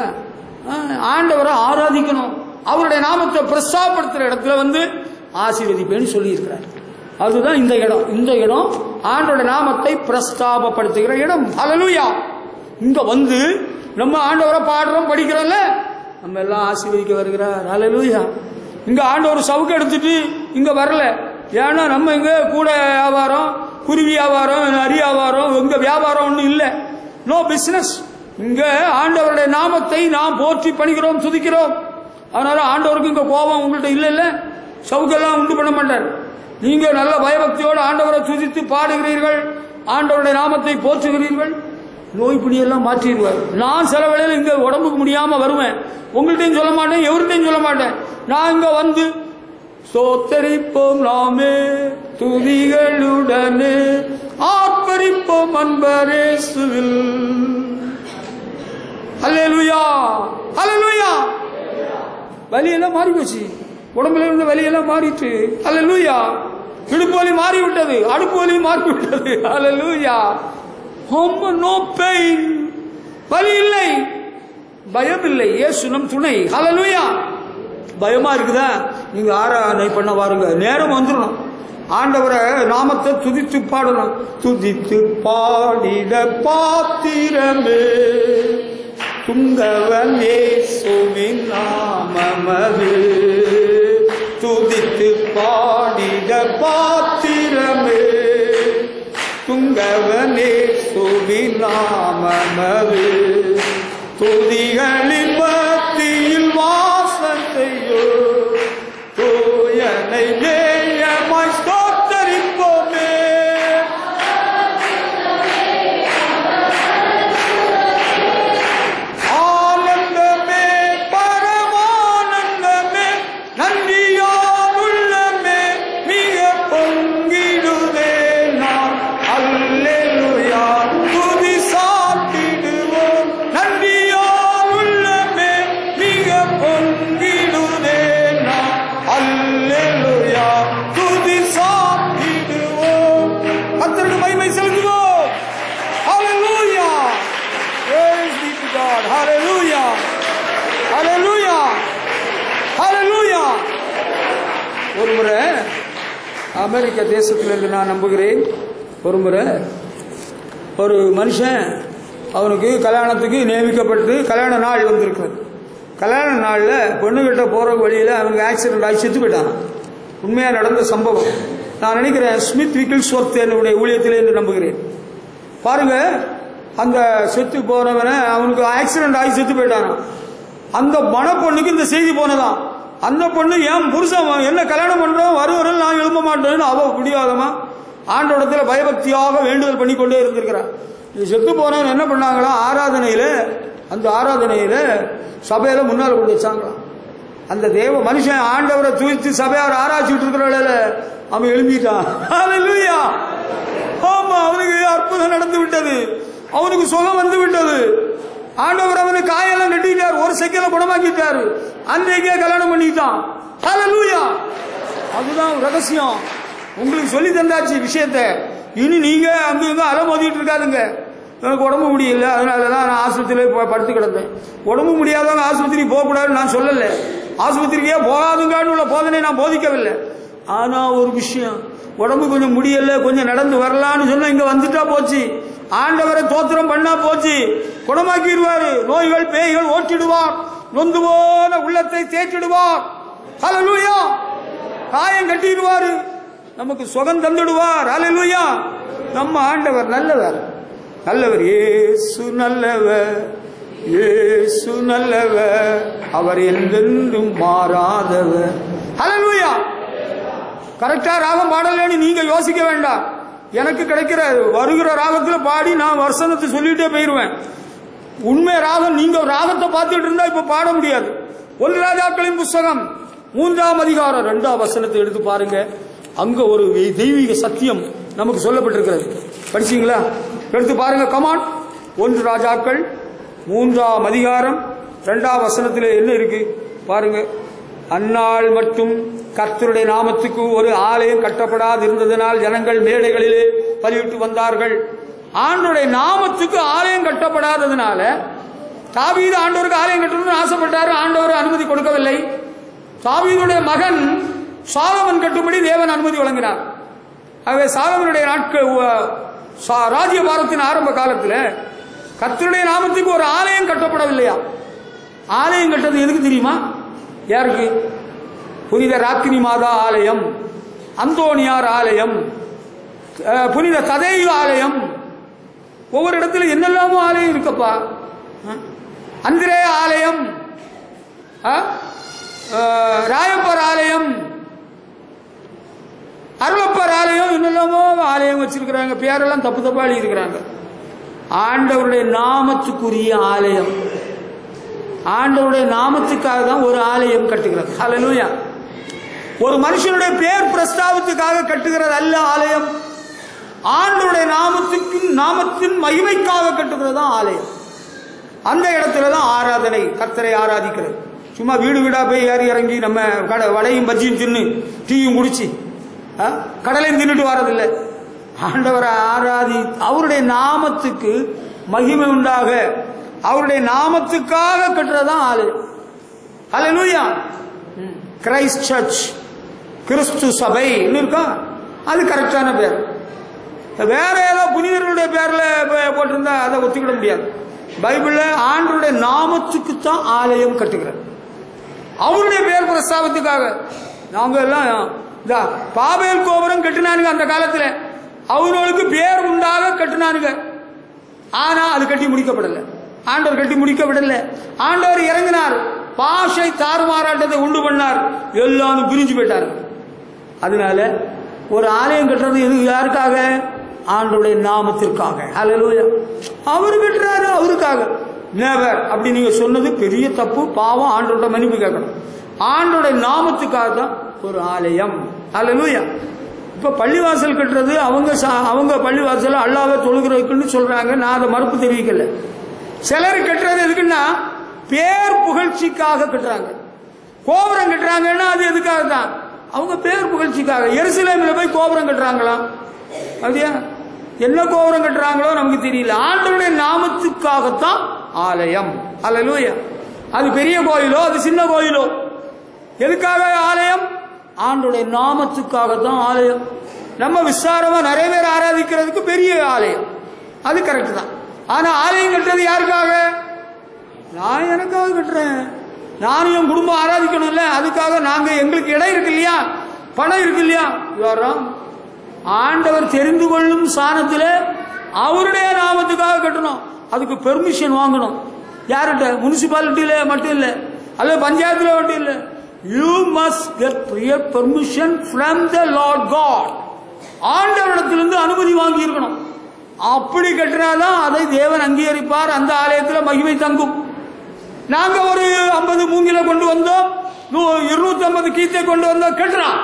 ஆண்டவரை ஆராதிக்கணும். அவருடைய நாமத்தை பிரஸ்தாபப்படுத்துற இடத்துல வந்து ஆசீர்வதிப்பேன்னு சொல்லி இருக்கிறார். அதுதான் இந்த இடம். இந்த இடம் ஆண்டவருடைய நாமத்தை பிரஸ்தாபப்படுத்துகிற இடம். ஹல்லேலூயா. இங்க வந்து நம்ம ஆண்டவரை பாடுறோம், படிக்கிறோம்ல, நம்ம எல்லாம் ஆசீர்வதிக்க வருகிறார். ஹல்லேலூயா. இங்க ஆண்டவர் சவுக்கு எடுத்துட்டு இங்க வரல. ஏன்னா நம்ம இங்க கூட வியாபாரம், குருவி வியாபாரம், அரி வியாபாரம், இங்க வியாபாரம் ஒன்றும் இல்லை. No business. இங்க ஆண்டவருடைய நாமத்தை நாம் போற்றி பணிகிறோம், துதிக்கிறோம். அதனால ஆண்டவருக்கு இங்க கோபம் உங்கள்கிட்ட இல்ல இல்ல, சவுக்கெல்லாம் உண்டு பண்ண மாட்டார். நீங்க நல்ல பயபக்தியோடு ஆண்டவரை துதித்து பாடுகிறீர்கள், ஆண்டவருடைய நாமத்தை போற்றுகிறீர்கள், நோய் பிடியெல்லாம் மாற்றிடுவார். நான் சில வேளையில் இங்க உடம்புக்கு முடியாம வருவேன், உங்கள்கிட்டையும் சொல்ல மாட்டேன், எவர்கிட்டையும் சொல்ல மாட்டேன். நான் இங்க வந்து சோத்தரிப்போம் நாமே துதிகளுடனே, ஆர்ப்பரிப்போம் அன்பரேசுவில். ஹல்லேலூயா, ஹல்லேலூயா. வலியெல்லாம் மாறி போச்சு, உடம்புல இருந்த வலியெல்லாம் மாறிட்டு. ஹல்லேலூயா. இடுப்பு வலி மாறிவிட்டது, அடுப்பு வலி மாறிவிட்டது. ஹல்லேலூயா. நோ பெயின், வலி இல்லை, பயம் இல்லை. இயேசு நம் துணை. ஹல்லேலூயா. பயமா இருக்குதா? நீங்க ஆராதனை பண்ண வாருங்க, நேரம் வந்துடணும். ஆண்டவரை நாமத்தை துதித்து பாடணும். துதித்து பாடிட பாத்திரமே துங்கவன் இயேசுவின் நாமமது, துதித்து பாடிட பாத்திரமே துங்கவன் இயேசுவின் நாமமது, துதிகளின் மத்தியில் வாசம் செய்யோ தூயனை நேயமாய் ஸ்தோத்தரிப்போமே. ஆனந்தமே பரமானந்தமே நன்றியால் உள்ளமே மிக பொங்கிடுதே நான். அல்லேலூயா. துதி சாத்திடுவோம், நன்றியால் உள்ளமே மிக பொங்கிடுதே நான். அல்லேலூயா. துதி சாத்திடுவோம், கர்த்தருக்கு மகிமை செலுத்துவோம். ஹல்லேலூயா. Praise be to God. Hallelujah. Hallelujah. Hallelujah. ஒரு முறை அமெரிக்க தேசத்திலிருந்து நான் நம்புகிறேன், ஒரு முறை ஒரு மனுஷன் அவனுக்கு கல்யாணத்துக்கு நியமிக்கப்பட்டு கல்யாண நாள் வந்திருக்கிறது. கல்யாண நாளில் பொண்ணுகிட்ட போகிற வழியில் அவனுக்கு ஆக்சிடென்ட் ஆகி செத்து போயிட்டான். உண்மையாக நடந்த சம்பவம். நான் நினைக்கிறேன் ஸ்மித் விக்கிள்ஸ்வொர்த் என்னுடைய ஊழியத்திலே என்று நம்புகிறேன். பாருங்க, அந்த செத்து போனவனை அவனுக்கு ஆக்சிடென்ட் ஆகி செத்து போயிட்டான். அந்த மணப்பொண்ணுக்கு இந்த செய்தி போனதான். அந்த பொண்ணு என் புருஷன் என்ன கல்யாணம் பண்றோம் வருவரில் நான் எழும்ப மாட்டேன்னு அவ முடியாதமா ஆண்டோடத்துல பயபக்தியாக வேண்டுதல் பண்ணி கொண்டே இருந்திருக்கிறான். இது செத்து போனவன் என்ன பண்ணாங்களா, ஆராதனையில, அந்த ஆராதனையில சபையில முன்னால் கொண்டு வச்சாங்களாம். அந்த தேவ மனுஷன் ஆண்டவரை தூய்த்து சபையார் ஆராய்ச்சிட்டு இருக்கிற அவன் எழும்பிட்டான். ஹல்லேலூயா. ஆமா, அவனுக்கு அற்புதம் நடந்து விட்டது, அவனுக்கு சுகம் வந்து விட்டது. ஆண்டவர் அவனுக்கு காயெல்லாம் கட்டிட்டார், ஒரு செகண்ட்ல குணமாக்கிட்டாரு. அன்றைக்கே கல்யாணம் பண்ணிட்டான். ஹல்லேலூயா. அதுதான் ரகசியம். உங்களுக்கு சொல்லி தந்தாச்சு விஷயத்த. இனி நீங்க அங்க அலமோதிட்டு இருக்காதுங்க. எனக்கு உடம்பு முடியல, அதனாலதான் நான் ஆஸ்பத்திரியில படுத்து கிடந்தேன். உடம்பு முடியாதவங்க ஆஸ்பத்திரி போகக்கூடாதுன்னு நான் சொல்லல, ஆஸ்பத்திரிக்கே போகாதுங்கன்னு உள்ள போதனை நான் போதிக்கவில்லை. ஆனா ஒரு விஷயம், உடம்பு கொஞ்சம் முடியல, கொஞ்சம் நடந்து வரலான்னு சொன்னா இங்க வந்துட்டா போச்சு, ஆண்டவரை தோத்திரம் பண்ணா போச்சு, குணமாக்கிடுவாரு. நோய்கள் பேய்கள் ஓட்டிடுவார், நொந்து போன உள்ளத்தை தேற்றிடுவார். ஹல்லேலூயா. காயம் கட்டிடுவாரு, நமக்கு சுகம் தந்துடுவார். ஹல்லேலூயா. நம்ம ஆண்டவர் நல்லவர், நல்லவர். இயேசு நல்லவர், இயேசு நல்லவர், அவர் என்றென்றும் மாறாதவர். ஹல்லேலூயா. கரெக்டா ராகம் பாடலன்னு நீங்க யோசிக்க வேண்டாம். எனக்கு கிடைக்கிற வருகிற ராகத்தில் பாடி நான் வசனத்தை சொல்லிட்டே போயிருவேன். உண்மை ராகம் நீங்க ராகத்தை பார்த்துட்டு இருந்தா இப்ப பாட முடியாது. 1 ராஜாக்களின் புஸ்தகம் 3ஆம் அதிகாரம் 2ஆம் வசனத்தை எடுத்து பாருங்க. அங்க ஒரு தெய்வீக சத்தியம் நமக்கு சொல்லப்பட்டிருக்கிறது. படிச்சீங்களா? எடுத்து பாருங்க. கமான். 1 ராஜாக்கள் 3ஆம் அதிகாரம் 2ஆம் வசனத்தில் என்ன இருக்கு பாருங்க. அந்நாள் மட்டும் கர்த்தருடைய நாமத்துக்கு ஒரு ஆலயம் கட்டப்படாது இருந்ததனால் ஜனங்கள் மேடைகளிலே பலியிட்டு வந்தார்கள். ஆண்டவருடைய நாமத்துக்கு ஆலயம் கட்டப்படாததுனால தாவீது ஆண்டவருக்கு ஆலயம் கட்டணும்னு ஆசைப்பட்டாரு. ஆண்டவர் அனுமதி கொடுக்கவில்லை. தாவீதுடைய மகன் சாலமன் கட்டும்படி தேவன் அனுமதி வழங்கினார். ஆகவே சாலமனுடைய நாட்கள் ராஜ்யபாரத்தின் ஆரம்ப காலத்தில் கர்த்தருடைய நாமத்துக்கு ஒரு ஆலயம் கட்டப்படவில்லையா? ஆலயம் கட்டது எதுக்கு தெரியுமா? யாருக்கு? புனித ராக்கினி மாதா ஆலயம், அந்தோனியார் ஆலயம், புனித ததேயு ஆலயம், ஒவ்வொரு இடத்துல என்னெல்லாமோ ஆலயம் இருக்கப்பா. அந்திரே ஆலயம், ராயப்பர் ஆலயம், அருளப்பர் ஆலயம், என்னெல்லாமோ ஆலயம் வச்சிருக்கிறாங்க. பேரெல்லாம் தப்பு தப்பா எழுதி இருக்கிறாங்க. ஆண்டவருடைய நாமத்துக்குரிய ஆலயம், ஆண்டவருடைய நாமத்துக்காக தான் ஒரு ஆலயம் கட்டுகிறது. ஹல்லேலூயா. ஒரு மனுஷனுடைய பேர் பிரஸ்தாபத்துக்காக கட்டுகிறது அல்ல ஆலயம். ஆண்டவருடைய நாமத்தின் மகிமைக்காக கட்டுகிறது தான் ஆலயம். அந்த இடத்துல தான் ஆராதனை, கர்த்தரை ஆராதிக்கிறது. சும்மா வீடு வீடா போய் ஏறி இறங்கி நம்ம வடையும் பஜ்ஜியும் தின்னு டீயும் குடிச்சு கடலையும் தின்னுட்டு வரதில்லை. ஆண்டவரை ஆராதி அவருடைய நாமத்துக்கு மகிமை உண்டாக அவருடைய நாமத்துக்காக கட்டுறதுதான் ஆலயம். ஹல்லேலூயா. கிரைஸ்ட் சர்ச், கிறிஸ்து சபை இருக்கா, அது கரெக்டான பேர். வேற ஏதோ புனிதர்களுடைய பேர்ல போட்டிருந்தா அதை ஒத்துக்கிட முடியாது. பைபிள்ல ஆண்டவருடைய நாமத்துக்கு தான் ஆலயம் கட்டுகிறார், அவருடைய பேர் பிரஸ்தாபத்துக்காக. நாங்க எல்லாம் பாபேல் கோபுரம் கட்டினானுங்க அந்த காலத்துல, அவர்களுக்கு பேர் உண்டாக கட்டினானுங்க. ஆனா அது கட்டி முடிக்கப்படல. ஆண்டவர் கட்டி முடிக்கப்படல. ஆண்டவர் இறங்கினார், பாஷை தாறுமாறாட்டத்தை உண்டு பண்ணார், எல்லாரும் பிரிஞ்சு போயிட்டாரு. அதனால ஒரு ஆலயம் கட்டுறது எது? யாருக்காக? ஆண்டவருடைய நாமத்திற்காக. ஹல்லேலூயா. அவரு கட்டுறாரு, அவருக்காக. நேவர் அப்படி நீங்க சொன்னது பெரிய தப்பு, பாவம். ஆண்டவரோட மன்னிப்பு கேட்கணும். ஆண்டவருடைய நாமத்துக்காக தான் ஒரு ஆலயம். ஹல்லேலூயா. இப்ப பள்ளிவாசல் கட்டுறது அவங்க பள்ளிவாசல் அல்லாஹ்வை தொழுகிறதுக்குன்னு சொல்றாங்க. நான் அதை மறுப்பு தெரிவிக்கல. சிலர் கட்டுறது எதுக்குன்னா பேர் புகழ்ச்சிக்காக கட்டுறாங்க. கோபுரம் கட்டுறாங்கன்னா அது எதுக்காக தான்? அவங்க பேர் புகழ்ச்சிக்காக. எருசலேமில் போய் கோபுரம் கட்டுறாங்களா? அப்படியா? என்ன கோபுரம் கட்டுறாங்களோ நமக்கு தெரியல. ஆண்டவருடைய நாமத்துக்காகத்தான் ஆலயம். ஹல்லேலூயா. அது பெரிய கோயிலோ அது சின்ன கோயிலோ, எதுக்காக ஆலயம்? ஆண்டவருடைய நாமத்துக்காகத்தான் ஆலயம். நம்ம விசாரமா நிறைய பேர் ஆராதிக்கிறதுக்கு பெரிய ஆலயம், அது கரெக்ட் தான். ஆனா ஆலயம் கட்டுறது யாருக்காக? நான் எனக்காக கட்டுறேன், நானும் என் குடும்பம் ஆராதிக்கணும்ல, அதுக்காக நாங்க எங்களுக்கு இடம் இருக்கு இல்லையா, பணம் இருக்கு இல்லையா. ஆண்டவர் தெரிந்து கொள்ளும் ஸ்தானத்தில் அவருடைய நாமத்துக்காக கட்டணும். அதுக்கு பெர்மிஷன் வாங்கணும். யார்கிட்ட? முனிசிபாலிட்டியில மட்டும் இல்ல, அல்ல பஞ்சாயத்துல மட்டும் இல்ல. You must get prior permission from the Lord God. ஆண்டவரிடத்திலிருந்து அனுமதி வாங்கி இருக்கணும். அப்படி கட்டினாதான் அதை தேவன் அங்கீகரிப்பார், அந்த ஆலயத்தில் மகிமை தங்கும். நாங்க ஒரு 50 மூங்கில கொண்டு வந்தோம், 250 கீத்தை கொண்டு வந்தோம், கட்டுறான்.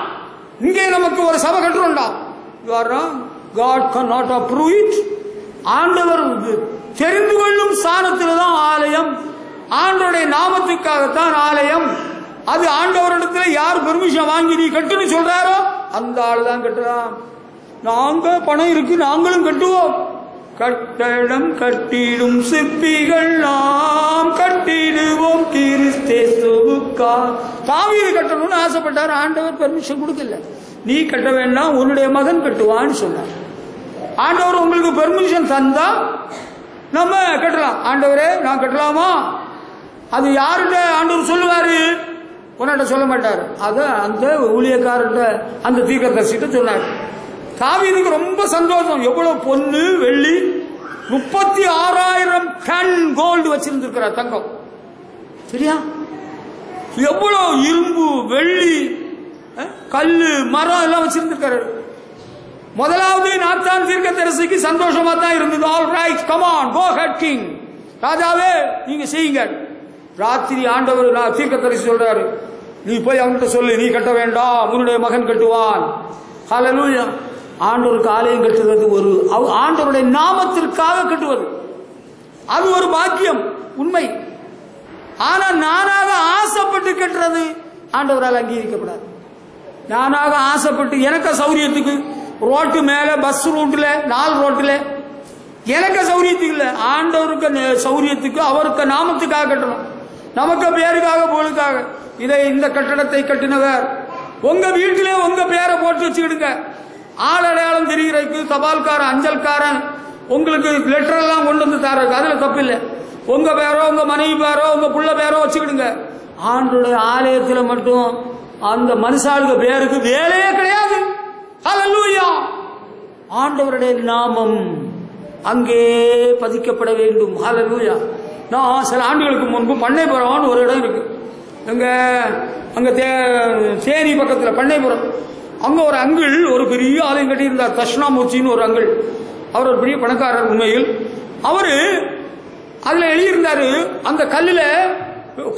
இங்கே நமக்கு ஒரு சபை கட்டுறோம்டா. God cannot approve it. ஆண்டவர் தெரிந்து கொள்ளும் ஸ்தானத்தில் தான் ஆலயம். ஆண்டவருடைய நாமத்துக்காகத்தான் ஆலயம். அது ஆண்டவரிடத்தில் யார் பெர்மிஷன் வாங்கி நீ கட்டுன்னு சொல்றாரோ அந்த ஆள் தான் கட்டுறான். நாங்க பணம் இருக்கு, நாங்களும் கட்டுவோம். கட்டடம் கட்டிடும் சிற்பிகள் நாம் கட்டிடுவோம் கிறிஸ்தேசுவுக்கா. தாவீது கட்டணும்னு ஆசைப்பட்டார். ஆண்டவர் பெர்மிஷன் கொடுக்கல. நீ கட்ட வேண்டாம், உன்னுடைய மகன் கட்டுவான்னு சொன்னார். ஆண்டவர் உங்களுக்கு பெர்மிஷன் தந்தா நம்ம கட்டலாம். ஆண்டவரே நான் கட்டலாமா? அது யாருகிட்ட ஆண்டவர் சொல்லுவாரு? உன்னிட்ட சொல்ல மாட்டார். அத அந்த ஊழியக்காரர்கிட்ட, அந்த தீர்க்கதரிசிட்ட சொன்னார். தாவீதுக்கு ரொம்ப சந்தோஷம். எவ்வளவு பொண்ணு வெள்ளி, 36,000 டன் கோல்டு வச்சிருந்திருக்கிறார், தங்கம். சரியா? எவ்வளவு இரும்பு, வெள்ளி, கல்லு, மரம் எல்லாம் வச்சிருந்திருக்காரு. முதலாவது நாத்தான் தீர்க்கதரிசிக்கு சந்தோஷமா தான் இருந்தது. All right, come on, go head king. ராஜாவே நீங்க செய்யுங்க. ராத்திரி ஆண்டவர் தீர்க்கதரிசி சொல்றாரு, நீ போய் அவன்கிட்ட சொல்லு, நீ கட்ட வேண்டாம், உன்னுடைய மகன் கட்டுவான். ஹல்லேலூயா. ஆண்டவருக்கு ஆலயம் கட்டுவது ஒரு ஆண்டவருடைய நாமத்திற்காக கட்டுவது, அது ஒரு பாக்கியம், உண்மை. ஆனா நானாக ஆசைப்பட்டு கட்டுறது ஆண்டவரால் அங்கீகரிக்கப்படாது. நானாக ஆசைப்பட்டு எனக்கு சௌரியத்துக்கு ரோட்டு மேல, பஸ் ரூட்ல, 4 ரோட்டுல எனக்கு சௌரியத்துக்கு இல்ல, ஆண்டவருக்கு சௌரியத்துக்கு, அவருக்கு நாமத்துக்காக கட்டணும். நமக்கு பேருக்காக, போலுக்காக. இதை இந்த கட்டடத்தை கட்டினவர் உங்க வீட்டிலே உங்க பேரை போட்டு வச்சுக்கிடுங்க. ஆள் அடையாளம் தெரிகிறதுக்கு தபால்காரன், அஞ்சல்காரன் உங்களுக்கு லெட்டர் எல்லாம் கொண்டு வந்து தர்றது, அதுல தப்பு இல்லை. உங்க பேரோ, உங்க மனைவி பேரோ, உங்க புள்ள பேரோ வச்சுக்கிடுங்க. ஆண்டவருடைய ஆலயத்தில் மட்டும் அந்த மனுஷாளுக்கு பேருக்கு வேலையே கிடையாது. ஹல்லேலூயா. ஆண்டவருடைய நாமம் அங்கே பதிக்கப்பட வேண்டும். ஹல்லேலூயா. நான் சில ஆண்டுகளுக்கு முன்பு பண்ணைபுரம்னு ஒரு இடம் இருக்கு. அங்க தேனி பக்கத்தில் பண்ணைபுரம். அங்க ஒரு அங்கிள் ஒரு பெரிய ஆலயம் கட்டியிருந்தார். தட்சிணாமூர்த்தின்னு ஒரு அங்கிள். அவர் ஒரு பெரிய பணக்காரர். உண்மையில் அவரு அதுல எழுதியிருந்தாரு, அந்த கல்லுல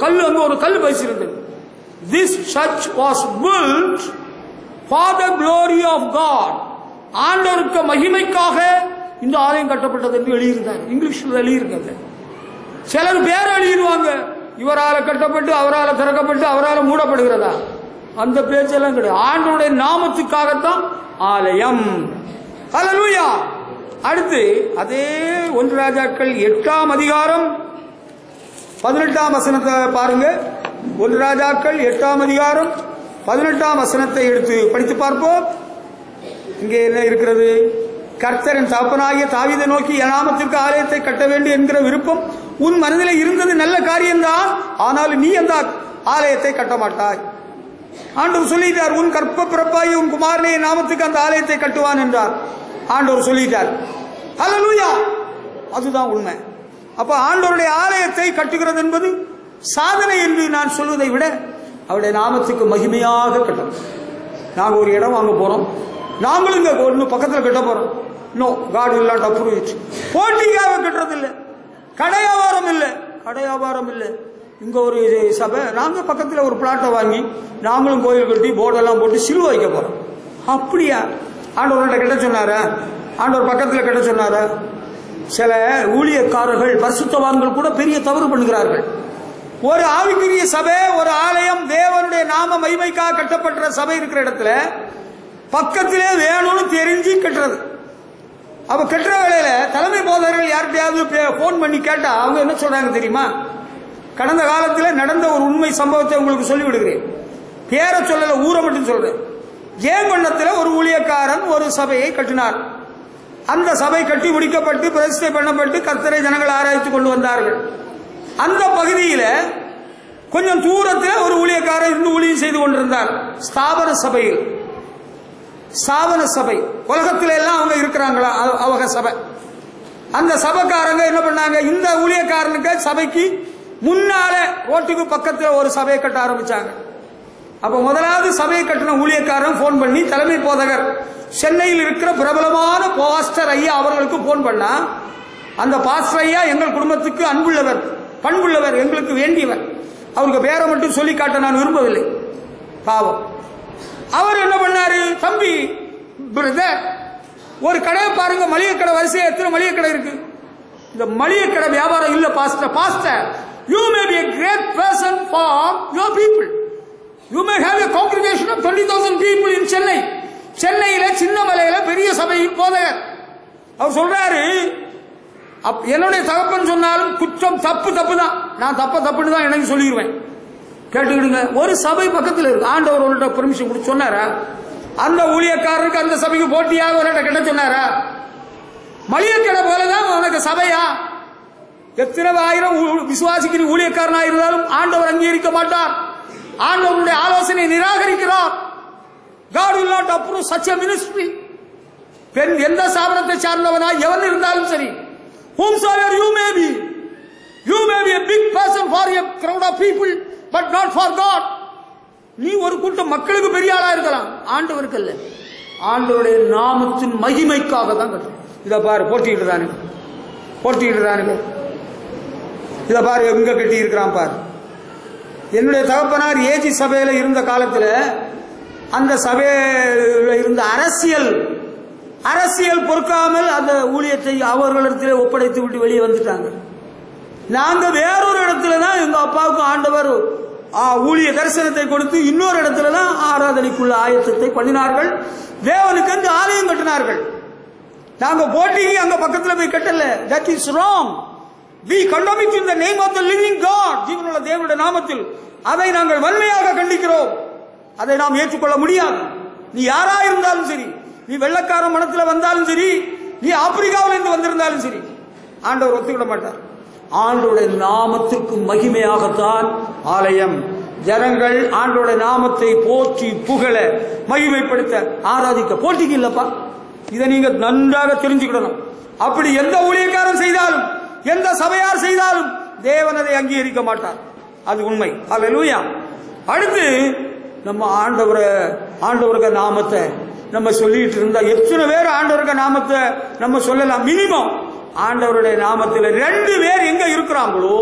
அங்க ஒரு கல் பேசியிருந்தது. This church was built for the glory of God. ஆண்டவருக்கு மகிமைக்காக இந்த ஆலயம் கட்டப்பட்டது என்று எழுதியிருந்தார். இங்கிலீஷ்ல எழுதியிருக்காங்க. சிலர் பேர் எழுதிடுவாங்க, இவரால் கட்டப்பட்டு, அவரால் திறக்கப்பட்டு, அவரால் மூடப்படுகிறதா? அந்த பேச்செல்லாம் கிடையாது. ஆண்டவருடைய நாமத்துக்காகத்தான் ஆலயம். ஹல்லேலூயா. அடுத்து அதே 1 ராஜாக்கள் 8ஆம் அதிகாரம் 18ஆம் வசனத்தை பாருங்க. 1 ராஜாக்கள் 8ஆம் அதிகாரம் 18ஆம் வசனத்தை எடுத்து படித்து பார்ப்போம். இங்கே என்ன இருக்கிறது? கர்த்தரின் தகப்பனாகிய தாவீதை நோக்கி, என் நாமத்திற்கு ஆலயத்தை கட்ட வேண்டும் என்கிற விருப்பம் உன் மனதில் இருந்தது நல்ல காரியம்தான், ஆனால் நீ அந்த ஆலயத்தை கட்ட மாட்டாய். ஆண்டவர் சொல்லிட்டார், உன் கற்ப பிறப்பாய் உன் குமாரனே நாமத்துக்கு அந்த ஆலயத்தை கட்டுவான் என்றார். ஆண்டவர் சொல்லிட்டார். ஹல்லேலூயா. அதுதான் உண்மை. அப்ப ஆண்டவருடைய ஆலயத்தை கட்டுகிறது என்பது சாதனை என்று நான் சொல்வதை விட அவருடைய நாமத்துக்கு மகிமையாக கட்டணும். நாங்க ஒரு இடம் வாங்க போறோம், நாங்களும் இங்க ஒண்ணு பக்கத்தில் கட்ட போறோம். No, God will not approve it. போட்டிக்காக கட்டுறது இல்லை, கடையாவாரம் இல்லை, கடையாவாரம் இல்லை. இங்க ஒரு சபை, நாங்க பக்கத்தில் ஒரு பிளாட்டை வாங்கி நாங்களும் கோயில் கட்டி போர்டெல்லாம் போட்டு சிலுவை வைக்க போறோம். அப்படியா? ஆண்டவர்கிட்ட கட்ட சொன்னார? ஆண்டவர் பக்கத்தில் கட்ட சொன்னார? சில ஊழியக்காரர்கள், பரிசுத்தவான்கள் கூட பெரிய தவறு பண்ணுகிறார்கள். ஒரு ஆவிக்குரிய சபை, ஒரு ஆலயம், தேவனுடைய நாம மகிமைக்காக கட்டப்பட்ட சபை இருக்கிற இடத்துல பக்கத்திலே வேணும்னு தெரிஞ்சு கட்டுறது. அப்ப கட்டுற வேளையில தலைமை போதகர்கள் யார்கிட்டயாவது போன் பண்ணி கேட்டா அவங்க என்ன சொல்றாங்க தெரியுமா? கடந்த காலத்தில் நடந்த ஒரு உண்மை சம்பவத்தை உங்களுக்கு சொல்லிவிடுகிறேன். பேரை சொல்லல, ஊரை மட்டும் சொல்றேன். ஜெயங்கொண்டத்தில் ஒரு ஊழியக்காரன் ஒரு சபையை கட்டினார். அந்த சபை கட்டி முடிக்கப்பட்டு பிரதிஷ்டை பண்ணப்பட்டு கர்த்தரை ஜனங்கள் ஆராய்ச்சி கொண்டு வந்தார்கள். அந்த பகுதியில கொஞ்சம் தூரத்தில் ஒரு ஊழியக்காரர் இருந்து ஊழியம் செய்து கொண்டிருந்தார். ஸ்தாபன சபையில், ஸ்தாபன சபை உலகத்தில எல்லாம் அவங்க இருக்கிறாங்களா அவங்க சபை. அந்த சபைக்காரங்க என்ன பண்ணாங்க, இந்த ஊழியக்காரனுக்கு சபைக்கு முன்னால ரோட்டுக்கு பக்கத்தில் ஒரு சபையை கட்ட ஆரம்பிச்சாங்க. அப்ப முதலாவது சபையை கட்டின ஊழியக்காரன் போன் பண்ணி தலைமை போதகர் சென்னையில் இருக்கிற பிரபலமான பாஸ்டர் ஐயா அவர்களுக்கு போன் பண்ணா, அந்த பாஸ்டர் ஐயா எங்கள் குடும்பத்துக்கு அன்புள்ளவர், பண்புள்ளவர், எங்களுக்கு வேண்டியவர். அவருக்கு பேரை மட்டும் சொல்லி காட்ட நான் விரும்பவில்லை, பாவம். அவர் என்ன பண்ணாரு, தம்பி பிரதர் ஒரு கடையை பாருங்க, மளிகை கடை வரிசையா எத்தனை மளிகை கடை இருக்கு. இந்த மளிகை கடை வியாபாரம் இல்ல pastor. Pastor, you may be a great person for your people. You may have a congregation of 20,000 people in Chennai. சென்னையில சின்ன மலையில பெரிய சபையில் போதகர். அவர் சொல்றாரு, என்னுடைய தகப்பன் சொன்னாலும் குற்றம் தப்பு தான், நான் தப்புன்னு தான் எனக்கு சொல்லிடுவேன். கேட்டுக்கிடுங்க. ஒரு சபை பக்கத்தில் இருக்கு. ஆண்டவர் உங்கள்ட்ட பெர்மிஷன் கொடுத்து சொன்னாரா? அந்த ஊழியக்காரருக்கு அந்த சபைக்கு போட்டியாக ஒரு கிட்ட சொன்னாரா? மளிகை கடை போலதான் உனக்கு சபையா? எத்தனை ஆயிரம் விசுவாசிக்கிற ஊழியக்காரனா இருந்தாலும் ஆண்டவர் அங்கீகரிக்க மாட்டார். ஆண்டவருடைய ஆலோசனை நிராகரிக்கிறார். God will not approve such a ministry. பெண் எந்த ஸ்தாபனத்தை சார்ந்தவனா எவன் இருந்தாலும் சரி, whomsoever you may be a big person for a crowd of people, but not for God. நீ ஒரு கூட்டம் மக்களுக்கு பெரிய ஆளா இருக்கலாம், ஆண்டவருக்கு அல்ல. ஆண்டவருடைய நாமத்தின் மகிமைக்காக தான் கட்டணும். இதை பாரு, போட்டிக்கிட்டு இதை பாரு எங்க கட்டி இருக்கிறான் பாரு. என்னுடைய தகப்பனார் ஏஜி சபையில இருந்த காலத்தில் அந்த சபையில் இருந்த அரசியல் பொறுக்காமல் அந்த ஊழியத்தை அவர்களிடத்திலே ஒப்படைத்து விட்டு வெளியே வந்துட்டாங்க. நாங்க வேறொரு இடத்துல தான் எங்க அப்பாவுக்கு ஆண்டவர் ஊழிய தரிசனத்தை கொடுத்து இன்னொரு இடத்துல தான் ஆராதனைக்குள்ள ஆயத்தத்தை பண்ணினார்கள். தேவனுக்கு அந்த ஆலயம் கட்டினார்கள். நாங்க போட்டிக்கு அங்க பக்கத்துல போய் கட்டல. That is wrong. We condemn it in the name of the living God. ஜீவனுள்ள தேவனுடைய நாமத்தில் அதை நாங்கள் வன்மையாக கண்டிக்கிறோம். அதை நாம் ஏற்றுக்கொள்ள முடியாது. நீ யாரா இருந்தாலும் சரி, நீ வெள்ளக்கார மனத்தில் வந்தாலும் சரி, நீ ஆப்பிரிக்காவில் இருந்து வந்திருந்தாலும் சரி, ஆண்டவர் ஒத்துக்கிட மாட்டார். ஆண்டவருடைய நாமத்திற்கு மகிமையாகத்தான் ஆலயம். ஜனங்கள் ஆண்டவருடைய நாமத்தை போற்றி புகழ மகிமைப்படுத்த ஆராதிக்க, போட்டிக்கு இல்லப்பா. இதை நீங்க நன்றாக தெரிஞ்சுக்கிடணும். அப்படி எந்த ஊழியக்காரன் செய்தாலும், எந்த சபையார் செய்தாலும் தேவன் அதை அங்கீகரிக்க மாட்டார். அது உண்மை. அல்லேலூயா. அடுத்து நம்ம ஆண்டவருக்கு நாமத்தை நம்ம சொல்லிட்டு இருந்தா எத்தனை பேர் ஆண்டவருக்கு நாமத்தை நம்ம சொல்லலாம்? மினிமம் ஆண்டவருடைய நாமத்தில் 2 பேர் எங்க இருக்கிறாங்களோ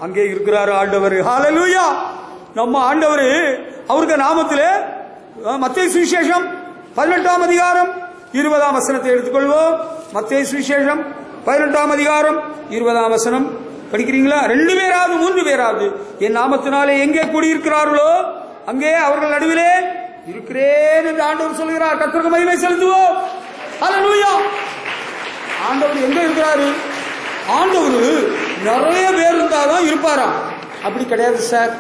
அங்கே இருக்கிறாரு ஆண்டவர். ஹல்லேலூயா. நம்ம ஆண்டவர் அவருக்கு நாமத்தில் மத்தேயு சுவிசேஷம் 18ஆம் அதிகாரம் 20ஆம் வசனத்தை எடுத்துக்கொள்வோம். மத்தேயு சுவிசேஷம் 18ஆம் அதிகாரம் 20ஆம் வசனம் படிக்கிறீங்களா? 2 பேராவது 3 பேராவது என் நாமத்தினாலே எங்கே கூடியிருக்கிறார்களோ அங்கே அவர்கள் நடுவிலே இருக்கிறேன் என்று ஆண்டவர் சொல்கிறார். கர்த்தருக்கு மகிமை செலுத்துவோம். ஹல்லேலூயா. ஆண்டவர் எங்க இருக்கிறாரு? ஆண்டவர் நிறைய பேர் இருந்தாலும் இருப்பாராம். அப்படி கிடையாது சார்.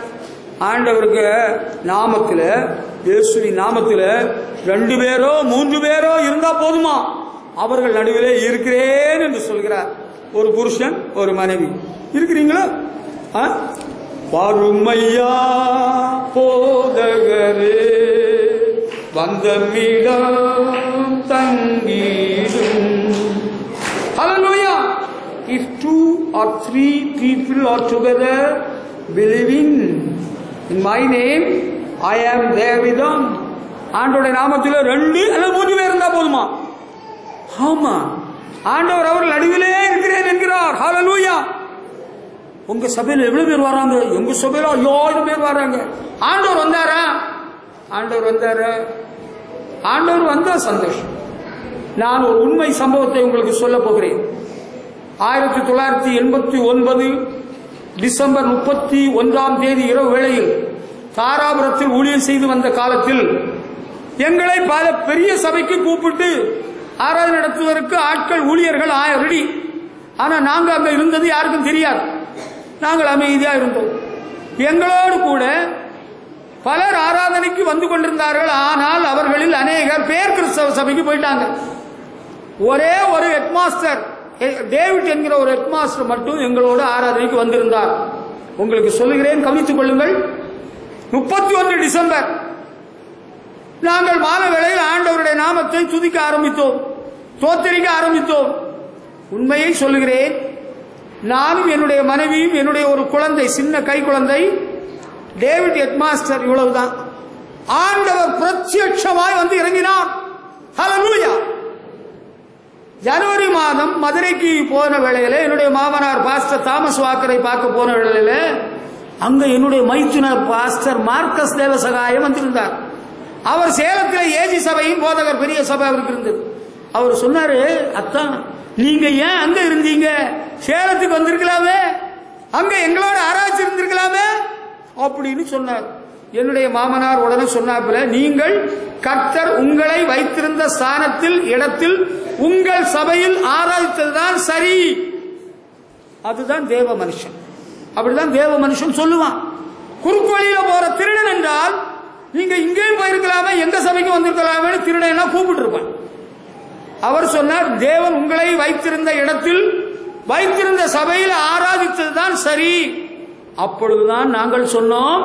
ஆண்டவருக்கு நாமத்தில், இயேசுவின் நாமத்தில் 2 பேரோ 3 பேரோ இருந்தா போதுமா? அவர்கள் நடுவிலே இருக்கிறேன் என்று சொல்கிறார். ஒரு புருஷன் ஒரு மனைவி இருக்கிறீங்களா? பருமையா போதகரே வந்தமிடம் தங்கீரும். Hallelujah. If 2 or 3 people are together believing in my name, I am there with them. ஆண்டவருடைய நாமத்தில் 2 அல்லது 3 பேர் இருந்தா போதுமா? ஆமா, ஆண்டவர் அவர்கள் நடுவிலே இருக்கிறேன் என்கிறார். ஹல்லேலூயா. உங்க சபையில் எவ்வளவு பேர் வராங்க? எங்க சபையில 5000 பேர் வராங்க. ஆண்டவர் வந்தாரா? ஆண்டவர் வந்தா சந்தோஷம். நான் ஒரு உண்மை சம்பவத்தை உங்களுக்கு சொல்ல போகிறேன். 1989 டிசம்பர் 31ஆம் தேதி இரவு வேளையில் தாராபுரத்தில் ஊழியம் செய்து வந்த காலத்தில் எங்களை பல பெரிய சபைக்கு கூப்பிட்டு ஆராதனை நடத்துவதற்கு ஆட்கள் ஊழியர்கள் ரெடி. ஆனா நாங்க அங்க இருந்தது யாருக்கும் தெரியாது. நாங்கள் அமைதியா இருந்தோம். எங்களோடு கூட பலர் ஆராதனைக்கு வந்து கொண்டிருந்தார்கள். ஆனால் அவர்களில் அநேகர் பேர் கிறிஸ்தவ சபைக்கு போயிட்டாங்க. ஒரே ஒரு ஹெட்மாஸ்டர், டேவிட் என்கிற ஒரு ஹெட்மாஸ்டர் மட்டும் எங்களோட ஆராதனைக்கு வந்திருந்தார். உங்களுக்கு சொல்லுகிறேன், கவனித்துக் கொள்ளுங்கள். 31 டிசம்பர் நாங்கள் மாலை வேளையில் ஆண்டவருடைய நாமத்தை துதிக்க ஆரம்பித்தோம், தோத்தரிக்க ஆரம்பித்தோம். உண்மையை சொல்லுகிறேன், நானும் என்னுடைய மனைவியும் என்னுடைய ஒரு குழந்தை, சின்ன கை குழந்தை, டேவிட் ஹெட்மாஸ்டர், இவ்வளவுதான். ஆண்டவர் பிரத்யட்சமாய் வந்து இறங்கினார். ஹல்லேலூயா. ஜனவரி மாதம் மதுரைக்கு போன வேளையில என்னுடைய மாமனார் பாஸ்டர் தாமஸ் வாக்கரை பார்க்க போன வேளையில அங்க என்னுடைய மைத்துனர் பாஸ்டர் மார்க்கஸ் தேவசகாயம் வந்திருந்தார். அவர் சேலத்தில் ஏஜி சபையின் போதகர், பெரிய சபை அவருக்கு இருந்தது. அவர் சொன்னாரு, அத்தான் நீங்க ஏன் அங்க இருந்தீங்க? சேலத்துக்கு வந்திருக்கலாமே, அங்க எங்களோட ஆராய்ச்சி இருந்திருக்கலாமே அப்படின்னு சொன்னார். என்னுடைய மாமனார் உடனே சொன்னாப்புல, நீங்கள் கர்த்தர் உங்களை வைத்திருந்த ஸ்தானத்தில், இடத்தில் உங்கள் சபையில் ஆராதித்ததுதான் சரி. அதுதான் தேவ மனுஷன். அப்படிதான் தேவ மனுஷன் சொல்லுவான். குறுக்கு வழியில போற திருடன் என்றால் நீங்க இங்கேயும் போயிருக்கலாமே, எங்க சபைக்கு வந்திருக்கலாமே திருடனா கூப்பிட்டு இருப்பான். அவர் சொன்னார், தேவன் உங்களை வைத்திருந்த இடத்தில் வைத்திருந்த சபையில் ஆராதித்ததுதான் சரி. அப்பொழுதுதான் நாங்கள் சொன்னோம்,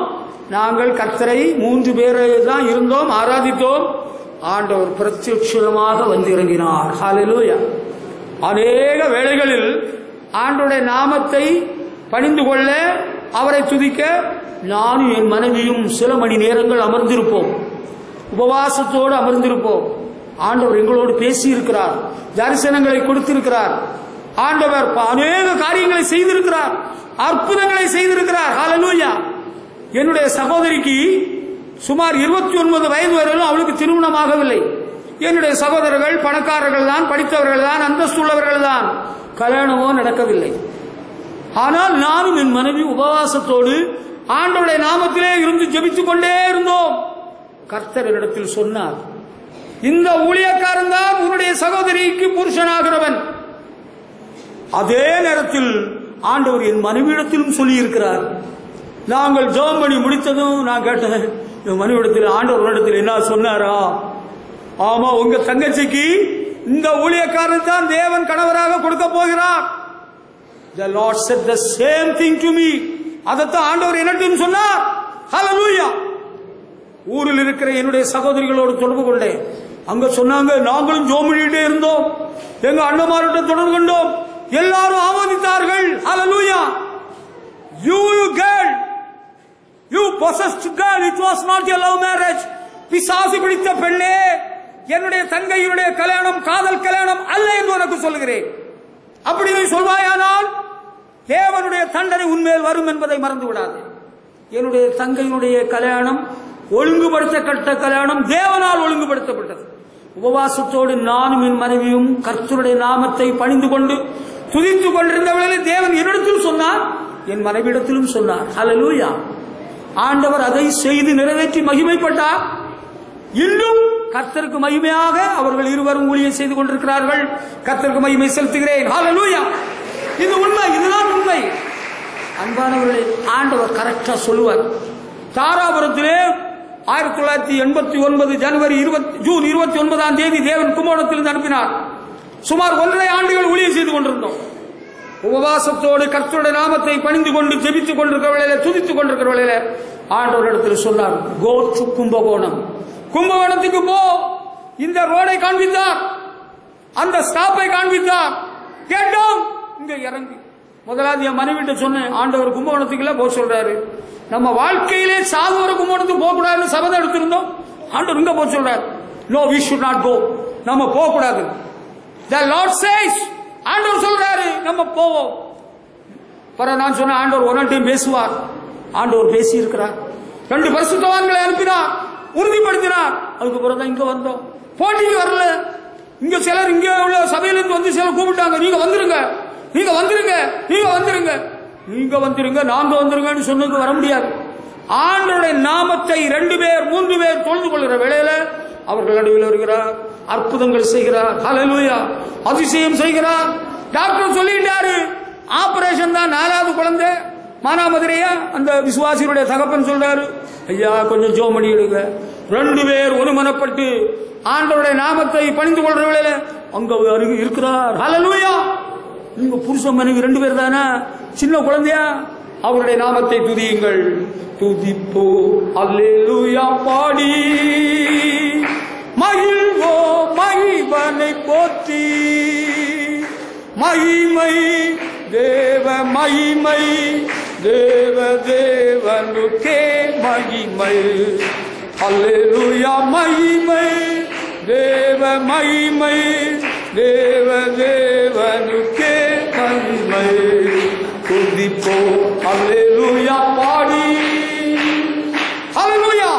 நாங்கள் கர்த்தரை 3 பேர் தான் இருந்தோம், ஆராதித்தோம். ஆண்டவர் பிரத்யட்சமாக வந்து இறங்கினார். ஹல்லேலூயா. அநேக வேளைகளில் ஆண்டவருடைய நாமத்தை பணிந்து கொள்ள, அவரை துதிக்க நானும் என் மனைவியும் சில மணி நேரங்கள் அமர்ந்திருப்போம், உபவாசத்தோடு அமர்ந்திருப்போம். ஆண்டவர் எங்களோடு பேசி இருக்கிறார், தரிசனங்களை கொடுத்திருக்கிறார். ஆண்டவர் அநேக காரியங்களை செய்திருக்கிறார், அற்புதங்களை செய்திருக்கிறார். ஹல்லேலூயா. என்னுடைய சகோதரிக்கு சுமார் 29 வயது வரையிலும் அவளுக்கு திருமணமாகவில்லை. என்னுடைய சகோதரர்கள் பணக்காரர்கள் தான், படித்தவர்கள் தான், அந்தஸ்துள்ளவர்கள் தான், கல்யாணமோ நடக்கவில்லை. ஆனால் நானும் என் மனைவி உபவாசத்தோடு ஆண்டவருடைய நாமத்திலே இருந்து ஜெபித்துக் கொண்டே இருந்தோம். கர்த்தர் என்னிடத்தில் சொன்னார், இந்த ஊழியக்காரன் தான் உன்னுடைய சகோதரிக்கு புருஷனாகிறவன். அதே நேரத்தில் ஆண்டவர் என் மனைவியிடத்திலும் சொல்லி இருக்கிறார். நாங்கள் ஜெபம் பண்ணி முடித்ததும் நான் கேட்டேன், என் மனைவியிடத்தில் ஆண்டவர் உன்னிடத்தில் என்ன சொன்னாரா? ஆமா, உங்க தங்கச்சிக்கு இந்த ஊழியக்காரன் தான் தேவன் கணவராக கொடுக்க போகிறார். The Lord said the same thing to me. அதத்தான் ஆண்டவர் என்னட்டும் சொன்னார். ஹல்லேலூயா. ஊரில் இருக்கிற என்னுடைய சகோதரிகளோடு தொடர்பு கொண்டேன். அங்க சொன்னாங்க, நாங்களும் ஜெபம் பண்ணிட்டே இருந்தோம், எங்க அண்ணமார்கிட்ட தொடர்பு கொண்டோம், எல்லாரும் ஆமோதித்தார்கள். ஹல்லேலூயா. You girl, you possessed girl, it was not a love marriage. பிசாசு பிடித்த பெண்ணே, என்னுடைய தங்கையினுடைய கல்யாணம் காதல் கல்யாணம் அல்ல என்று உனக்கு சொல்கிறேன். அப்படி நீ சொல்வாயானால் தேவனுடைய தண்டனை உன்மேல் வரும் என்பதை மறந்து விடாது. என்னுடைய தங்கையினுடைய கல்யாணம் ஒழுங்குபடுத்தப்பட்ட கல்யாணம், தேவனால் ஒழுங்குபடுத்தப்பட்டது. உபவாசத்தோடு நானும் என் மனைவியும் கர்த்தருடைய நாமத்தை பணிந்து கொண்டு துதித்துக் கொண்டிருந்த வேளையில் தேவன் என்னிடத்தில் சொன்னார், என் மனைவியிடத்திலும் சொன்னார். ஹல்லேலூயா. ஆண்டவர் அதை செய்து நிறைவேற்றி மகிமைப்பட்டார். இன்னும் கர்த்தருக்கு மகிமையாக அவர்கள் இருவரும் ஊழியம் செய்து கொண்டிருக்கிறார்கள். கர்த்தருக்கு மகிமை செலுத்துகிறேன். ஹல்லேலூயா. இது உண்மை, இதுதான் உண்மை. அன்பானவர்களே, ஆண்டவர் கரெக்டா சொல்லுவார். தாராபுரத்திலே 1989 ஜூன் 29 தேவன் கும்போணத்திலிருந்து அனுப்பினார். சுமார் 1.5 ஆண்டுகள் ஊழியம் செய்து கொண்டிருந்தோம். உபவாசத்தோடு கர்த்தருடைய நாமத்தை பணிந்து கொண்டு ஜெபித்துக் கொண்டிருக்கிற வேளையில, துதித்துக் கொண்டிருக்கிற வேளையில ஆண்டவரிடத்தில் சொன்னார், கோ டு கும்பகோணம், கும்பகோணத்துக்கு போ. இந்த ரோடை காண்பித்தார், அந்த ஸ்டாப்பை காண்பித்தார். கேட்டோம், இங்க இறங்கி முதலாவது என் மனைவிட்ட சொன்னேன், ஆண்டவர் கும்பகோணத்துக்குள்ள போக சொல்றாரு. நம்ம வாழ்க்கையிலே சாகுவர கும்பகோணத்துக்கு போக கூடாதுன்னு சபதம் எடுத்திருந்தோம். ஆண்டவர் இங்க போக சொல்றாரு. No, we should not go. நம்ம போக கூடாது. The Lord says, ஆண்டவர் சொல்றாரு, நம்ம போவோம். நான் சொன்ன, ஆண்டவர் ஒரு டைம் பேசுவார். ஆண்டவர் பேசி இருக்கிறார். 2 பரிசுத்தவான்களை அனுப்பினார், உறுதிப்படுத்தினார். அதுக்கு பிறகுதான் இங்க வந்தோம். போட்டிக்கு வரல. இங்க சிலர், இங்க உள்ள சபையிலிருந்து வந்து சிலர் கூப்பிட்டாங்க, நீங்க வந்துருங்க, நீங்க வந்துருங்க, நீங்க வந்துருங்க, நீங்க வந்துருங்க, நாங்க வந்துருங்கன்னு சொன்னதுக்கு வர முடியாது. ஆண்டவருடைய நாமத்தை 2 பேர் 3 பேர் தொழுது கொள்கிற வேளையில அவர்கள் நடுவில் வருகிறார், அற்புதங்கள் செய்கிறார். ஹல்லேலூயா. அதிசயம் செய்கிறார். டாக்டர் சொல்லிட்டாரு, ஆபரேஷன் தான், 4வது குழந்தை, மானாமதுரையா. அந்த விசுவாசியுடைய தகப்பன் சொல்றாரு, ஐயா கொஞ்சம் ஜெபம் பண்ணி எடுங்க. 2 பேர் ஒருமனப்பட்டு ஆண்டவருடைய நாமத்தை பணிந்து கொள்ற வேளையில அங்க இருக்கிறார். ஹல்லேலூயா. நீங்க புருஷன் மனைவி 2 பேர் தானே, சின்ன குழந்தையா? அவருடைய நாமத்தை துதியுங்கள். துதிப்போ அல்லேலூயா பாடி மகிழ்வோ மகிழ்வனை போற்றி. மகிமை தேவ மகிமை, தேவ தேவனுக்கே மகிமை. அல்லேலூயா. மகிமை தேவ மகிமை, தேவ தேவனுக்கே மகிமை. துதிப்போ அல்லேலூயா பாடி. அல்லேலூயா.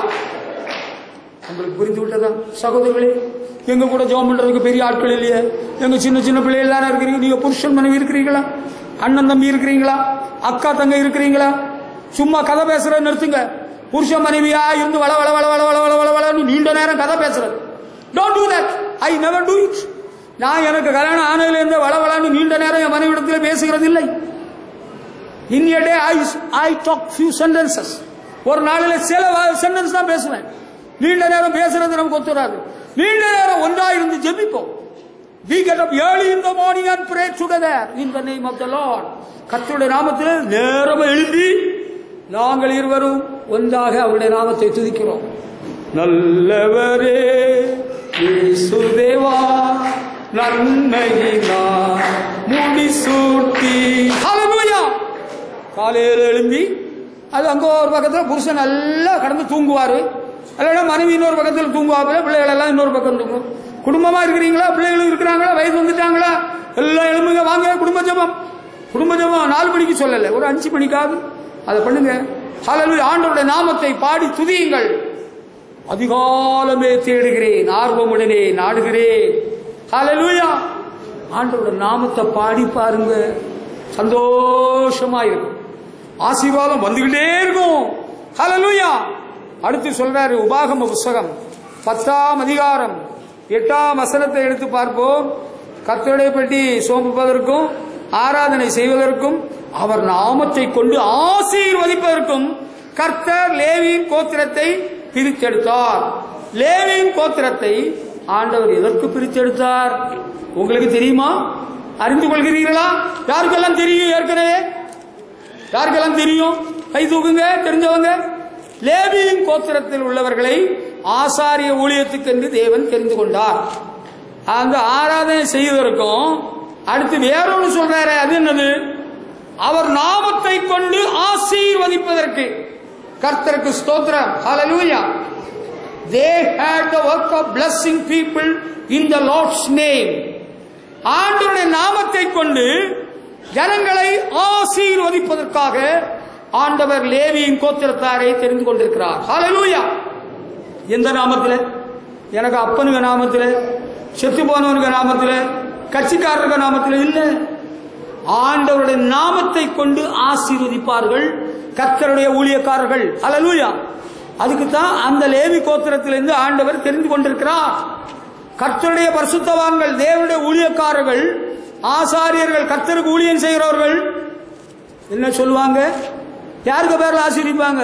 உங்களுக்கு புரிந்து விட்டதா சகோதரர்களே? எங்க கூட ஜெபம் பண்றதுக்கு பெரிய ஆட்கள் இல்லையே, எங்க சின்ன சின்ன பிள்ளைகள் தானே இருக்கிறீங்க. நீங்க புருஷன் மனைவி இருக்கிறீங்களா? அண்ணன் தம்பி இருக்கிறீங்களா? அக்கா தங்க இருக்கிறீங்களா? சும்மா கதை பேசுறத நிறுத்துங்க. புருஷன் மனைவியா இருந்து வள வள வள வள வள வள வள வள நீண்ட நேரம் கதை பேசுறது. Don't do that. I never do it. நான் எனக்கு கல்யாணம் ஆனதுலேருந்து வளவளான்னு நீண்ட நேரம் என் மனைவிடத்தில் பேசுகிறது இல்லை. In a day I talk few sentences. ஒரு நாளில் சில சென்டென்ஸ் தான் பேசுவேன். நீண்ட நேரம் பேசுறது நமக்கு ஒத்துறாது. நீண்ட நேரம் ஒன்றாக இருந்து ஜெபிப்போம். We get up early in the morning and pray together in the name of the Lord. கர்த்தருடைய நாமத்தில் நேரம் எழுதி நாங்கள் இருவரும் ஒன்றாக அவருடைய நாமத்தை துதிக்கிறோம். நல்லவரே இயேசுதேவா நன்மையினால் முடிசூட்டி. ஹல்லேலூயா. காலையில் எழும்பி அது அங்கே ஒரு பக்கத்தில் புருஷன் நல்லா கடந்து தூங்குவார், இல்லைன்னா மனைவி இன்னொரு பக்கத்தில் தூங்குவாங்க, பிள்ளைகள் எல்லாம் இன்னொரு பக்கம் தூங்கும். குடும்பமா இருக்கிறீங்களா, பிள்ளைகளும் இருக்கிறாங்களா, வயசு வந்துட்டாங்களா, எல்லாம் எழும்புங்க வாங்க குடும்ப ஜெபம். குடும்ப ஜெபம் 4 மணிக்கு சொல்லலை, ஒரு 5 மணிக்காவது அதை பண்ணுங்க. ஹல்லேலூயா. ஆண்டவருடைய நாமத்தை பாடி துதியுங்கள். அதிகாலமே தேடுகிறேன், ஆர்வமுடனே நாடுகிறேன். ஹல்லேலூயா. ஆண்டவருடைய நாமத்தை பாடி பாருங்க, சந்தோஷமா இருக்கும், ஆசீர்வாதம் வந்துகிட்டே இருக்கும். ஹல்லேலூயா. அடுத்து சொல்றாரு உபாகம புஸ்தகம் 10ஆம் அதிகாரம் 8ஆம் வசனத்தை எடுத்து பார்ப்போம். கர்த்தருடைய பெட்டி சுமப்பதற்கும் ஆராதனை செய்வதற்கும் அவர் நாமத்தை கொண்டு ஆசீர்வதிப்பதற்கும் கர்த்தர் லேவியின் கோத்திரத்தை பிரித்தெடுத்தார். லேவியின் கோத்திரத்தை ஆண்டவர் எதற்கு பிரித்தெடுத்தார் உங்களுக்கு தெரியுமா? அறிந்து கொள்கிறீர்களா? யாருக்கெல்லாம் தெரியும்? ஏற்கனவே யாருக்கெல்லாம் தெரியும்? கை தூக்குங்க தெரிஞ்சவங்க. லேவியின் கோத்திரத்தில் உள்ளவர்களை ஆசாரிய ஊழியத்துக்கு என்று தேவன் தெரிந்து கொண்டார். அந்த ஆராதனை செய்வதற்கும் அடுத்து வேறொன்று சொல்றாரு, அது என்னது? அவர் நாமத்தை கொண்டு ஆசீர்வதிப்பதற்கு. கர்த்தருக்கு ஸ்தோத்திரம். ஹல்லேலூயா. They had the work of blessing people in the Lord's name. ஆண்டவருடைய நாமத்தை கொண்டு ஜனங்களை ஆசீர்வதிப்பதற்காக ஆண்டவர் லேவியின் கோத்திரத்தாரை தெரிந்து கொண்டிருக்கிறார். ஹல்லேலூயா. எந்த நாமத்தில்? எனக்கு அப்பனுங்க நாமத்தில், செத்து போனவனுங்க நாமத்தில், கட்சிக்காரருங்க நாமத்தில் இல்லை. ஆண்டவருடைய நாமத்தை கொண்டு ஆசீர்வதிப்பார்கள் கர்த்தருடைய ஊழியக்காரர்கள். ஹல்லேலூயா. அதுக்கு தான் அந்த லேவி கோத்திரத்திலிருந்து ஆண்டவர் தெரிந்து கொண்டிருக்கிறார். கர்த்தருடைய பரிசுத்தவான்கள், தேவனுடைய ஊழியக்காரர்கள், ஆசாரியர்கள், கர்த்தருக்கு ஊழியம் செய்கிறவர்கள் என்ன சொல்லுவாங்க? யாருக்கு பேர்ல ஆசீர்விப்பாங்க?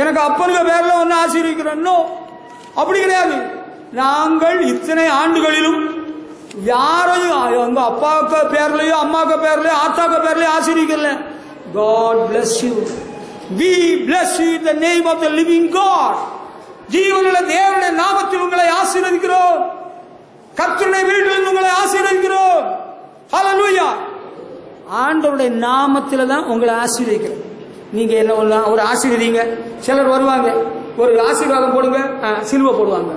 எனக்கு அப்பனுக்கு பேர்ல ஒன்னு ஆசீர்விக்கிறோம், அப்படி கிடையாது. நாங்கள் இத்தனை ஆண்டுகளிலும் யாரையும் உங்க அப்பாவுக்கு பேர்லயோ அம்மாவுக்கு பேர்லயோ ஆத்தாக்கு பேர்லயோ ஆசீர்விக்கல. God bless you. We bless you in the name of the living God. ஜீவனுள்ள தேவனுடைய நாமத்தில் உங்களை ஆசீர்வதிக்கிறோம். கர்த்தருடைய வீட்டில் உங்களை ஆசீர்வதிக்கிறோம். ஹல்லேலூயா. ஆண்டவருடைய நாமத்தில் தான் உங்களை ஆசீர்வதிக்கிறோம். நீங்க என்ன பண்ணலாம்? ஒரு ஆசீர்வதிங்க. சிலர் வருவாங்க, ஒரு ஆசீர்வாதம் போடுங்க, சிலுவை போடுவாங்க.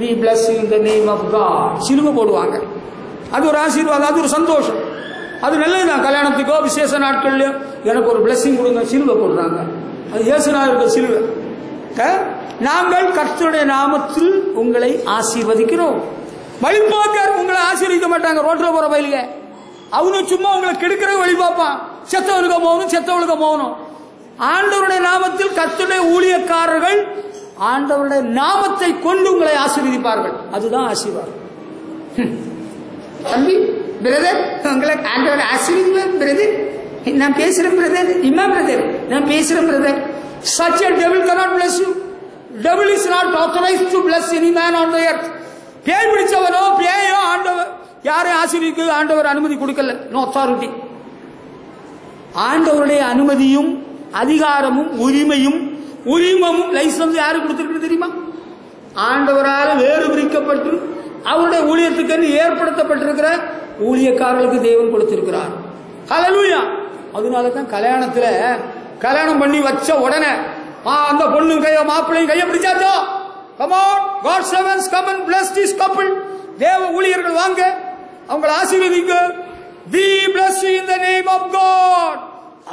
We bless you in the name of God. சிலுவை போடுவாங்க. அது ஒரு ஆசீர்வாதம், அது ஒரு சந்தோஷம், அது நல்லதுதான். கல்யாணத்துக்கோ விசேஷ நாட்கள்லயோ எனக்கு ஒரு பிளஸிங் கொடுங்க, சிலுவை போடுறாங்க. அது இயேசுநாதருக்கு சிலுவை. நாங்கள் கர்த்தருடைய நாமத்தில் உங்களை ஆசீர்வதிக்கிறோம். வழிபாக்கர் உங்களை ஆசீர்வதிக்க மாட்டாங்க. ரோட்ல போற பயிலுங்க அவனு சும்மா உங்களை கெடுக்கிற வழி பார்ப்பான். செத்தவனுக்கு போகணும், செத்தவனுக்கு போகணும். ஆண்டவருடைய நாமத்தில் கர்த்தருடைய ஊழியக்காரர்கள் ஆண்டவருடைய நாமத்தை கொண்டு உங்களை ஆசீர்வதிப்பார்கள். அதுதான் ஆசீர்வாதம். தம்பி, பிரதர், உங்களை ஆண்டவர் ஆசீர்வதிப்பார். பிரதர், நான் பேசுறேன் பிரதர். இம்மா பிரதர், நான் பேசுறேன் brother. Such a devil cannot bless you. Devil is not authorized to bless any man on the earth. பேய் பிடிச்சவனோ பேயோ ஆண்டவர் யாரை ஆசீர்வதிக்க ஆண்டவர் அனுமதி கொடுக்கல. No authority. ஆண்டவருடைய அனுமதியும் அதிகாரமும் உரிமமும் லைசன்ஸ் யாரு கொடுத்திருக்கு தெரியுமா? ஆண்டவரால் வேறு பிரிக்கப்பட்டு அவருடைய ஊழியத்துக்கு ஏற்படுத்தப்பட்டிருக்கிற ஊழியக்காரர்களுக்கு தேவன் கொடுத்திருக்கிறார். ஹல்லேலூயா. அதனால தான் கல்யாணத்துல கல்யாணம் பண்ணி வச்ச உடனே அந்த பொண்ணு மாப்பிள்ளையும் கையை பிடிச்சாச்சோ, come on, God's servants come and bless this couple. தேவ ஊழியர்கள் வாங்க, அவங்களை ஆசீர்வதிங்க. We bless you in the name of God.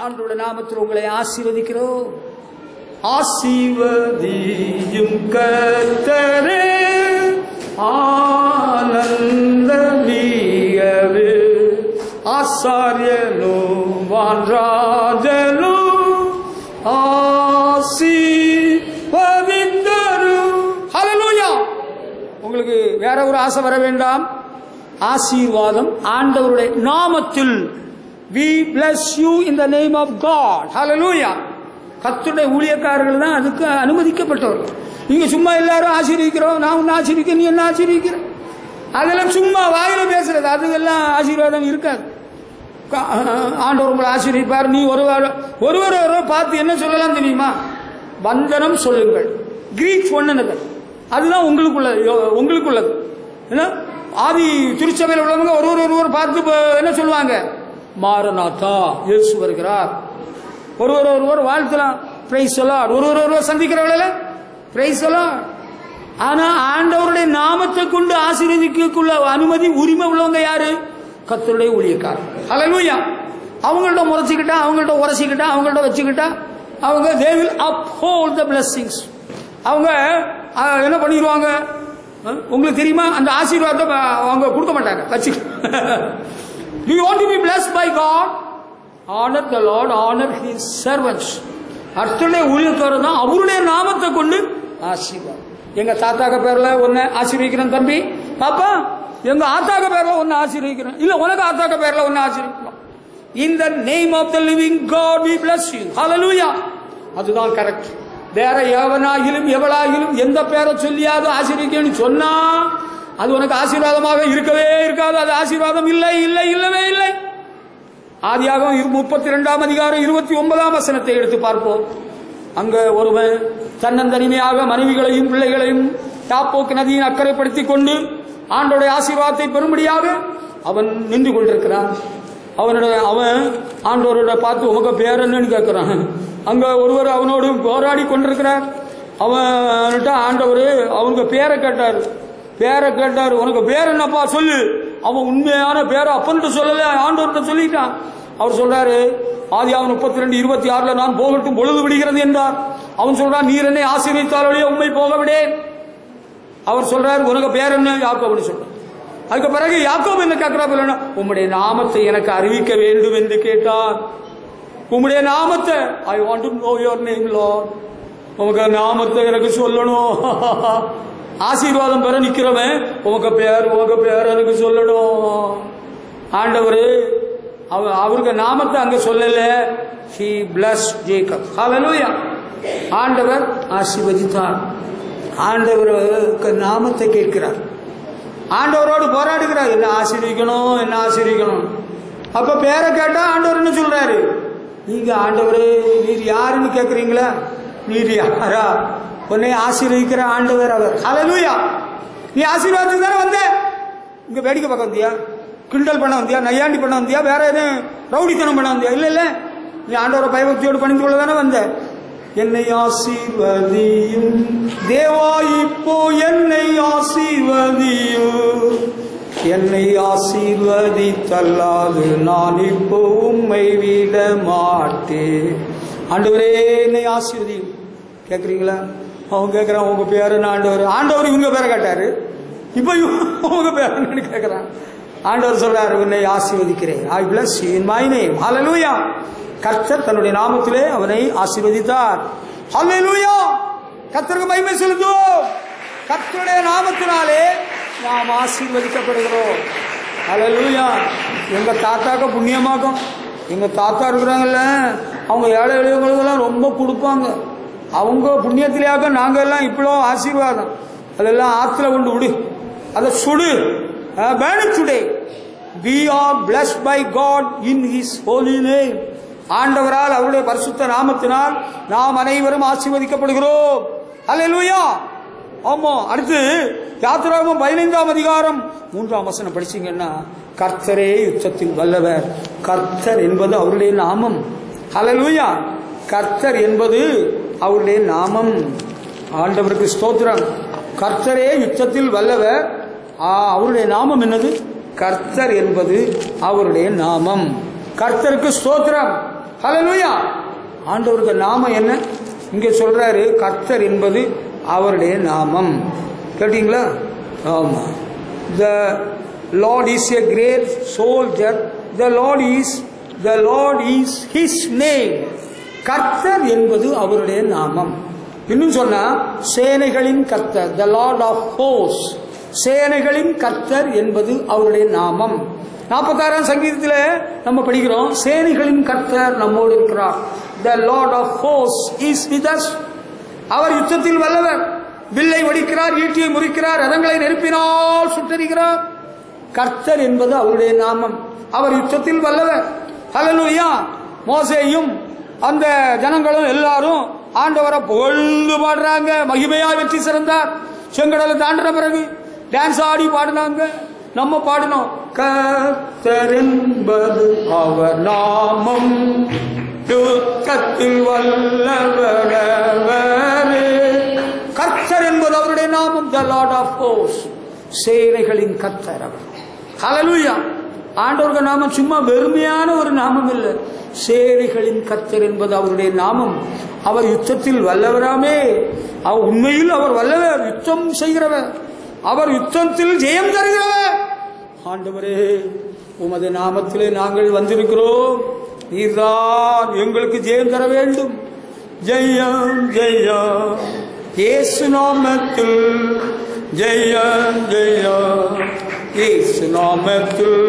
ஆண்டவருடைய நாமத்தில் உங்களை ஆசீர்வதிக்கிறோம். ஆசீர்வதியும் கர்த்தரே ஆனந்தமிகவே ஆசாரியனும் வான்ராஜனும் ஆசீர்வதித்தரும். ஹல்லேலூயா. உங்களுக்கு வேற ஒரு ஆசை வர வேண்டாம். ஆசீர்வாதம் ஆண்டவருடைய நாமத்தில். we bless you in the name of God. hallelujah. கர்த்தருடைய ஊழியக்காரர்கள் தான் அதுக்கு அனுமதிக்கப்பட்டவர்கள். நீங்க சும்மா எல்லாரும் ஆசீர்வதிக்கிறோம், நான் உன்னை ஆசீர்வதிக்க, நீ என்ன ஆசீர்வதிக்கிற, அதெல்லாம் சும்மா வாயில பேசுறது, அதுக்கெல்லாம் ஆசீர்வாதம் இருக்காது. ஆண்டவர் உங்களை ஆசீர்வதிப்பார். நீ ஒருவர் பார்த்து என்ன சொல்லலாம் தெரியுமா? வந்தனம் சொல்லுங்கள். Greet one another. அதுதான் உங்களுக்குள்ளது. ஆதி திருச்சபையில் உள்ளவங்க ஒருவர் பார்த்து என்ன சொல்லுவாங்க? மாரநாதா, இயேசு வருகிறார். ஒருவர் வாழ்த்தலாம், பிரைஸ் தி லார்ட். ஒருவர் சந்திக்கிறவங்கள பிரைஸ் தி லார்ட். ஆனா ஆண்டவருடைய நாமத்தை கொண்டு ஆசீர்வதிக்குள்ள அனுமதி உரிமை உள்ளவங்க யாரு? கர்த்தருடைய ஊழியக்காரர். ஹல்லேலூயா. அவங்கள்ட்ட முறைச்சிக்கிட்டா, அவங்கள்ட்ட உரசிக்கிட்டா, அவங்கள்ட்ட வச்சுக்கிட்டா அவங்க they will uphold the blessings. அவங்க என்ன பண்ணிடுவாங்க உங்களுக்கு தெரியுமா? அந்த ஆசீர்வாதத்தை அவங்க கொடுக்க மாட்டாங்க, வச்சு. Do you want to be blessed by God? Honor the Lord, honor His servants. கர்த்தருடைய ஊழியக்காரர் தான் அவருடைய நாமத்தை கொண்டு ஆசீர்வாதம். எங்க தாத்தாக்க பேர்ல ஒன்னு ஆசீர்வதிக்கிறேன் தம்பி, பாப்பா. எங்க ஆத்தாக்க பேர்ல ஒன்னு ஆசீர்வதிக்கிறேன், இல்ல உனக்கு ஆத்தாக்க பேர்ல ஒன்னு ஆசீர்வதிக்கிறோம். In the name of the living God we bless you. Hallelujah. அதுதான் கரெக்ட். வேற எவனாகிலும் எவளாகிலும் எந்த பேரை சொல்லியாவது ஆசீர்வதிக்கணும்னு சொன்னா அது உனக்கு ஆசீர்வாதமாக இருக்கவே இருக்காது. அது ஆசீர்வாதம் இல்லை, இல்லை, இல்லவே இல்லை. ஆதியாகமம் 32ஆம் அதிகாரம் 29ஆம் வசனத்தை எடுத்து பார்ப்போம். அங்க ஒருவன் தன்னந்தனிமையாக மனைவிகளையும் பிள்ளைகளையும் யாப்போக்கு நதியின் அக்கறைப்படுத்திக் கொண்டு ஆண்டோடைய ஆசீர்வாதத்தை பெறும்படியாக அவன் நின்று கொண்டிருக்கிறான். அவன் ஆண்டவரோட பார்த்து உமக்கு பேர் என்னன்னு கேட்கிறான். அங்க ஒருவர் அவனோடு போராடி கொண்டிருக்கிறார். அவன்கிட்ட ஆண்டவர் அவங்க பேரை கேட்டாரு. உனக்கு பேர் என்னப்பா சொல்லு. அவன் உண்மையான பேரை அப்பன்ட்டு சொல்லல, ஆண்டவர்கிட்ட சொல்லிட்டான். அவர் சொல்றாரு, ஆதியாகமம் 32:26 நான் போகட்டும், பொழுது விடுகிறது என்றார். அவன் சொல்றான், நீர் என்னை ஆசீர்வதித்தாலே உண்மை போக விடேன். அவர் சொல்றாரு, உனக்கு பேர் என்ன? யாக்கோபுன்னு சொல்றார். அதுக்கு பிறகு யாக்கோபு என்ன கேட்கிறார்? உம்முடைய நாமத்தை எனக்கு அறிவிக்க வேண்டும் என்று கேட்டார். உம்முடைய நாமத்தை, I want to know your name Lord. உமக்கு நாமத்தை எனக்கு சொல்லணும். ஆசீர்வாதம் பெற நிக்கிறவன் உமக்கு பேர் எனக்கு சொல்லணும். ஆண்டவர் அவருக்கு நாமத்தை அங்க சொல்லல. He blessed Jacob. Hallelujah. ஆண்டவர் ஆசீர்வதித்தார். ஆண்டவருக்கு நாமத்தை கேட்கிறார். ஆண்டவரோடு போராடுகிறார், என்ன ஆசீர்வதிக்கணும். அப்ப பேரை கேட்டா ஆண்டவர் என்ன சொல்றாரு? நீங்க ஆண்டவரே நீர் யாருன்னு கேக்குறீங்களா? நீர் யாரா? உன்னை ஆசீர்வதிக்கிற ஆண்டவர் அவர். ஹல்லேலூயா. நீ ஆசீர்வாதத்துக்கு தானே வந்த? இங்க வேடிக்கை பார்க்க வந்தியா? கிண்டல் பண்ண வந்தியா? நையாண்டி பண்ண வந்தியா? வேற எதுவும் ரவுடித்தனம் பண்ண வந்தியா? இல்ல நீ ஆண்டவரை பயபக்தியோடு பணிந்து கொள்ள தானே வந்த. என்னை ஆசீர்வதியும் தேவா, இப்போ என்னை ஆசீர்வதியும். என்னை ஆசீர்வதித்தல்லாது நான் இப்போ உம்மை விட மாட்டேன். ஆண்டவரே என்னை ஆசீர்வதியும். கேக்குறீங்களா? அவங்க கேட்கிறான், உங்க பேரு ஆண்டவர் இவங்க பேரை கேட்டாரு. இப்ப உங்க பேரு கேட்கிறான். ஆண்டவர் சொல்றாரு, உன்னை ஆசீர்வதிக்கிறேன். I bless you in my name. Hallelujah. கர்த்தர் தன்னுடைய நாமத்திலே அவனை ஆசீர்வதித்தார். ஹல்லேலூயா. கர்த்தருக்கு மகிமை செலுத்துவோம். கர்த்தருடைய நாமத்தினாலே நாம் ஆசீர்வதிக்கப்படுகிறோம். ஹல்லேலூயா. எங்க தாத்தாக்க புண்ணியமாக்கும். எங்க தாத்தா இருக்கிறாங்கல்ல, அவங்க ஏழை எளியவங்களுக்கெல்லாம் ரொம்ப கொடுப்பாங்க. அவங்க புண்ணியத்திலேயாக்க நாங்க எல்லாம் இவ்வளோ ஆசீர்வாதம். அதெல்லாம் ஆத்துல கொண்டு விடு, அதை சுடு. burn it today. We are blessed by God in His holy name. ஆண்டவரால் அவருடைய பரிசுத்த நாமத்தினால் நாம் அனைவரும் ஆசீர்வதிக்கப்படுகிறோம். ஹல்லேலூயா. ஆமா. அடுத்து யாத்திராகமம் 15ஆம் அதிகாரம் 3ஆம் வசனம் படிச்சீங்கன்னா, கர்த்தரே யுத்தத்தில் வல்லவர். கர்த்தர் என்பது அவருடைய நாமம். ஹல்லேலூயா. கர்த்தர் என்பது அவருடைய நாமம். ஆண்டவருக்கு ஸ்தோத்திரம். கர்த்தரே யுத்தத்தில் வல்லவர். அவருடைய நாமம் என்னது? கர்த்தர் என்பது அவருடைய நாமம். கர்த்தருக்கு ஸ்தோத்திரம். ஹல்லேலூயா. ஆண்டவருக்கு நாமம் என்ன? இங்க சொல்றாரு, கர்த்தர் என்பது அவருடைய நாமம். கேட்டீங்களா? ஆமா. The Lord is a great soldier. The Lord is His name. கர்த்தர் என்பது அவருடைய நாமம். இன்னும் சொன்னா, சேனைகளின் கர்த்தர், the Lord of hosts. சேனைகளின் கர்த்தர் என்பது அவருடைய நாமம். 46ஆம் சங்கீதத்தில் நம்ம படிக்கிறோம், சேனைகளின் கர்த்தர் நம்மோடு இருக்கிறார். The Lord of hosts is with us. அவர் யுத்தத்தில் வல்லவர். வில்லை ஒடிக்கிறார், ஈட்டியை முறிக்கிறார், ரதங்களை நெருப்பினால் சுட்டரிக்கிறார். கர்த்தர் என்பது அவருடைய நாமம். அவர் யுத்தத்தில் வல்லவர். ஹல்லேலூயா. மோசேயும் அந்த ஜனங்களும் எல்லாரும் ஆண்டவரை புகழ்ந்து பாடுறாங்க. மகிமையா வெற்றி சிறந்தார். செங்கடலை தாண்டின பிறகு டான்ஸ் ஆடி பாடினாங்க. நம்ம பாடினோம், கர்த்தர் என்பது அவர் நாமம், யுத்தத்தில் வல்லவர். கர்த்தர் என்பது அவருடைய நாமம். The Lord of hosts, சேனைகளின் கர்த்தர் அவர். ஹல்லேலூயா. ஆண்டவருக்கு நாமம் சும்மா வெறுமையான ஒரு நாமம் இல்லை. சேனைகளின் கர்த்தர் என்பது அவருடைய நாமம். அவர் யுத்தத்தில் வல்லவராமே. அவர் உண்மையில் அவர் வல்லவர், யுத்தம் செய்கிறவர். அவர் யுத்தத்தில் ஜெயம் தருகிறவர். ஆண்டவரே, உமது நாமத்திலே நாங்கள் வந்திருக்கிறோம். நீர்தான் எங்களுக்கு ஜெயம் தர வேண்டும். ஜெயம் ஜெயம் இயேசு நாமத்தில், ஜெயம் ஜெயம் இயேசு நாமத்தில்,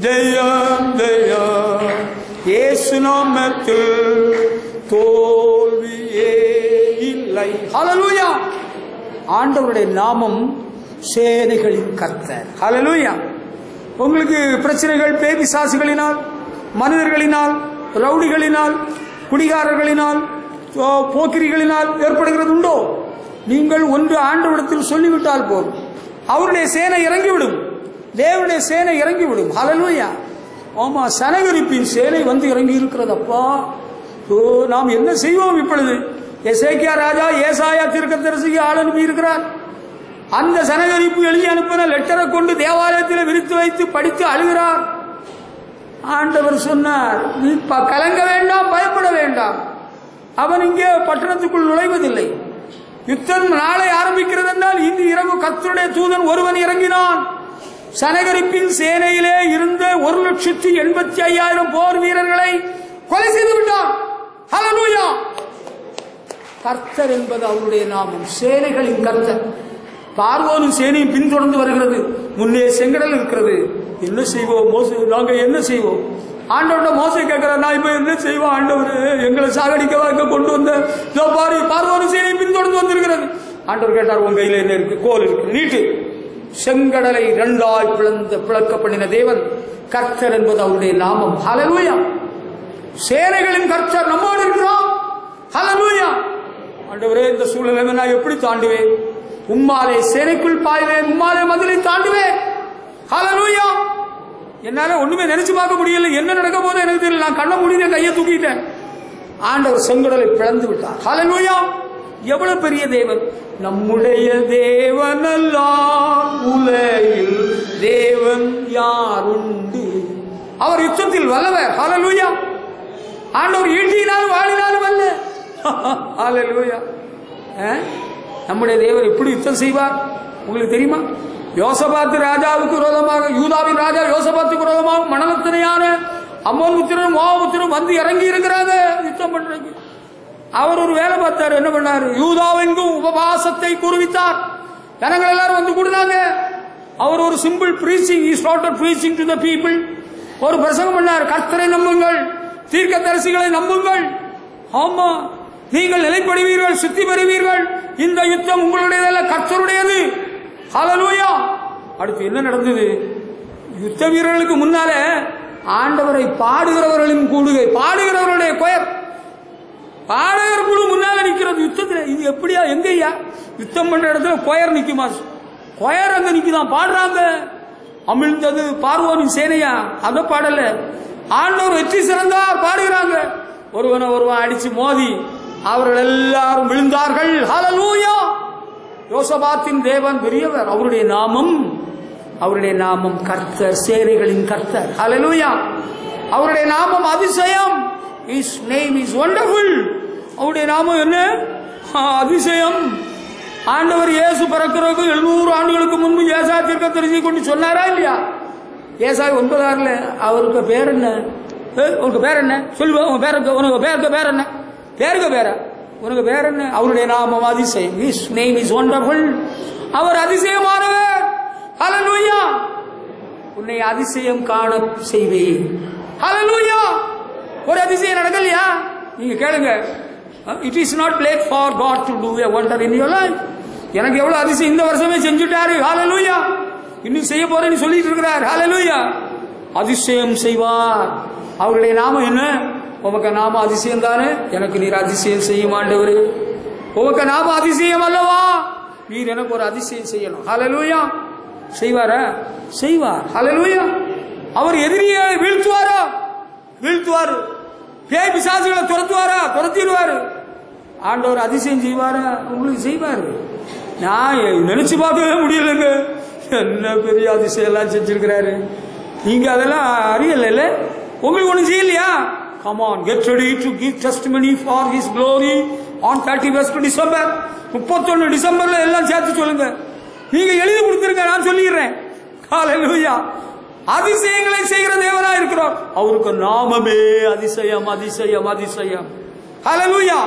ஜெயம் ஜெயம் இயேசு நாமத்தில், தோல்வியே இல்லை. ஹல்லேலூயா. ஆண்டவருடைய நாமம் சேனைகளின் கர்த்தர். ஹல்லேலூயா. உங்களுக்கு பிரச்சனைகள் பேபிசாசுகளினால், மனிதர்களினால், ரவுடிகளினால், குடிகாரர்களினால், போக்கிரிகளினால் ஏற்படுகிறது உண்டோ? நீங்கள் ஒன்று ஆண்டவரிடத்தில் சொல்லிவிட்டால் போதும், அவருடைய சேனை இறங்கிவிடும். தேவனுடைய சேனை இறங்கிவிடும். ஹல்லேலூயா. ஆமா, சனகரிப்பின் சேனை வந்து இறங்கி இருக்கிறதப்பா. நாம் என்ன செய்வோம் இப்பொழுது? எசேக்கியா ராஜா ஏசாயா தீர்க்கதரிசிக்கு ஆள் அனுப்பி இருக்கிறார். அந்த சனகரிப்பு எழுதி அனுப்பின லெட்டரை கொண்டு தேவாலயத்தில் விரித்து வைத்து படித்து அழுகிறார். ஆண்டவர் சொன்னார், நீ கலங்க வேண்டாம், பயப்பட வேண்டாம். அவன் இங்கே பட்டணத்துக்குள் நுழைவதில்லை. யுத்தம் நாளை ஆரம்பிக்கிறது என்றால் இன்று இரவு கர்த்தருடைய தூதன் ஒருவன் இறங்கினான். சனகரிப்பின் சேனையிலே இருந்த 1,85,000 போர் வீரர்களை கொலை செய்து விட்டான். ஹல்லேலூயா. கர்த்தர் என்பது அவருடைய நாமம், சேனைகளின் கர்த்தர். பார்வோனும் சேனையும் பின்தொடர்ந்து வருகிறது. முன்னே செங்கடல் இருக்கிறது. என்ன செய்வோம் மோசே? நாங்க என்ன செய்வோம்? ஆண்டவர்கிட்ட மோசே கேட்கிறார், நான் இப்ப என்ன செய்வோம் ஆண்டவர்? எங்களை சாகடிக்கவா இங்க கொண்டு வந்த? பார்வோனும் சேனையும் பின்தொடர்ந்து வந்திருக்கிறது. ஆண்டவர் கேட்டார், உங்க கையில என்ன இருக்கு? கோல் இருக்கு, நீட்டு. செங்கடலை 2ஆய் பிளக்க பண்ணின தேவன் கர்த்தர் என்பது அவருடைய நாமம். ஹல்லேலூயா. சேனைகளின் கர்த்தர் நம்மோடு இருக்கிறோம். ஹல்லேலூயா. ஆண்டவரே, இந்த சூழ்நிலை நான் எப்படி தாண்டுவேன்? உம்மாலே சேனைக்குள் பாய்வேன், உம்மாலே மதிலை தாண்டுவேன். ஹல்லேலூயா. என்னால ஒண்ணுமே நினைச்சு பார்க்க முடியல. என்ன நடக்க போது எனக்கு தெரியல. நான் கண்ண மூடி கையை தூக்கிட்டேன். ஆண்டவர் செங்கடலை பிளந்து விட்டார். ஹல்லேலூயா. எவ்வளவு பெரிய தேவன்! நம்முடைய தேவன் அல்லால் உலகில் தேவன் யாருண்டு? அவர் யுத்தத்தில் வல்லவர். ஹல்லேலூயா. ஆண்டவர் ஈட்டினாலும் வாழினாலும் அல்ல. ஹல்லேலூயா. நம்முடைய தேவர் எப்படி யுத்தம் செய்வார் உங்களுக்கு தெரியுமா? யோசபாத்து ராஜாவுக்கு விரோதமாக, யூதாவின் ராஜா யோசபாத்துக்கு விரோதமாக மனவத்தனையான அம்மோன் புத்திரனும் மோவாப் புத்திரனும் வந்து இறங்கி இருக்கிறாங்க யுத்தம் பண்றதுக்கு. அவர் ஒரு வேலை பார்த்தார். என்ன பண்ணாரு? யூதாவெங்கும் உபவாசத்தை கூறுவித்தார். ஜனங்கள் எல்லாரும் வந்து கூடுனாங்க. அவர் ஒரு simple breaching, he started preaching to the people. ஒரு பிரசங்கம் பண்ணார். கர்த்தரை நம்புங்கள், தீர்க்கதரிசிகளை நம்புங்கள். ஆமா, நீங்கள் நிலைப்படுவீர்கள், சித்தி பெறுவீர்கள். இந்த யுத்தம் உங்களுடையதல்ல, கர்த்தருடையது. ஹல்லேலூயா. அடுத்து என்ன நடந்தது? யுத்த வீரர்களுக்கு முன்னால ஆண்டவரை பாடுகிறவர்களின் கூடுகை, பாடுகிறவர்களுடைய கொயர், பாடகர் குழு முன்னால நிக்கிறது யுத்தத்தில். இது எப்படியா? எங்கய்யா யுத்தம் பண்ற இடத்துல கொயர் நிக்குமா? கொயர் அங்க நிக்குதான், பாடுறாங்க. அமிழ்ந்தது பார்வோனின் சேனையா? அத பாடல. ஆண்டவர் வெற்றி சிறந்தார் பாடுகிறாங்க. ஒருவன் அடிச்சு மோதி அவர்கள் எல்லாரும் விழுந்தார்கள். ஹல்லேலூயா. யோசபாத்தின் தேவன் பெரியவர். அவருடைய நாமம் கர்த்தர், சேனைகளின் கர்த்தர். ஹல்லேலூயா. அவருடைய நாமம் அதிசயம். His name is wonderful. அவருடைய நாமம் என்ன? அதிசயம். ஆண்டவர் இயேசு பிறக்கிறதுக்கு 700 ஆண்டுகளுக்கு முன்பு ஏசாயா தீர்க்கதரிசி கொண்டு சொன்னாரா இல்லையா? ஏசாயா 9:6 அவருக்கு பேர் என்ன? உனக்கு பேர் என்ன? சொல்லுவா. உங்க பேருக்கு, உனக்கு பேருக்கு பேர் என்ன? பேருக்கு பேர உனக்கு பேர் என்ன? அவருடைய நாமம் அதிசயம். His name is wonderful. அவர் அதிசயமானவர். ஹல்லேலூயா. உன்னை அதிசயம் காண செய்வேன். ஹல்லேலூயா. ஒரு அதிசயம் நடக்கலையா? நீங்க கேளுங்க. It is not late for God to do a wonder in your life. எனக்கு எவ்வளவு அதிசயம் இந்த வருஷமே செஞ்சுட்டாரு. ஹல்லேலூயா. இன்னும் செய்ய போறேன்னு சொல்லிட்டு இருக்கிறார். ஹல்லேலூயா. அதிசயம் செய்வார். அவருடைய நாமம் என்ன? உமக்கு நாம அதிசயம் தானே, எனக்கு நீர் அதிசயம் செய்யும் ஆண்டவரே. உமக்கு நாம அதிசயம் அல்லவா, நீர் எனக்கு ஒரு அதிசயம் செய்யணும். ஹல்லேலூயா. செய்வாரா? செய்வார். ஹல்லேலூயா. அவர் எதிரியை வீழ்த்துவாரா? வீழ்த்துவாரு. பேய் பிசாசுகளை துரத்துவாரா? துரத்திடுவாரு. ஆண்டவர் அதிசயம் செய்வாரா? உங்களுக்கு செய்வாரு. நான் நினைச்சு பார்க்கவே முடியலங்க. என்ன பெரிய அதிசயம் எல்லாம் செஞ்சிருக்கிறாரு. நீங்க அதெல்லாம் அறியல. உங்களுக்கு ஒண்ணு செய்யலையா? Come on, get ready to give testimony for His glory on 31st December. 31 டிசம்பர்ல எல்லாம் சேர்த்து சொல்லுங்க. நீங்க எழுதி கொடுத்துருங்க, நான் சொல்லிடுறேன். ஹல்லேலூயா. அதிசயங்களை செய்கிற தேவனா இருக்கிறோம். அவருக்கு நாமமே அதிசயம், அதிசயம், அதிசயம். ஹல்லேலூயா.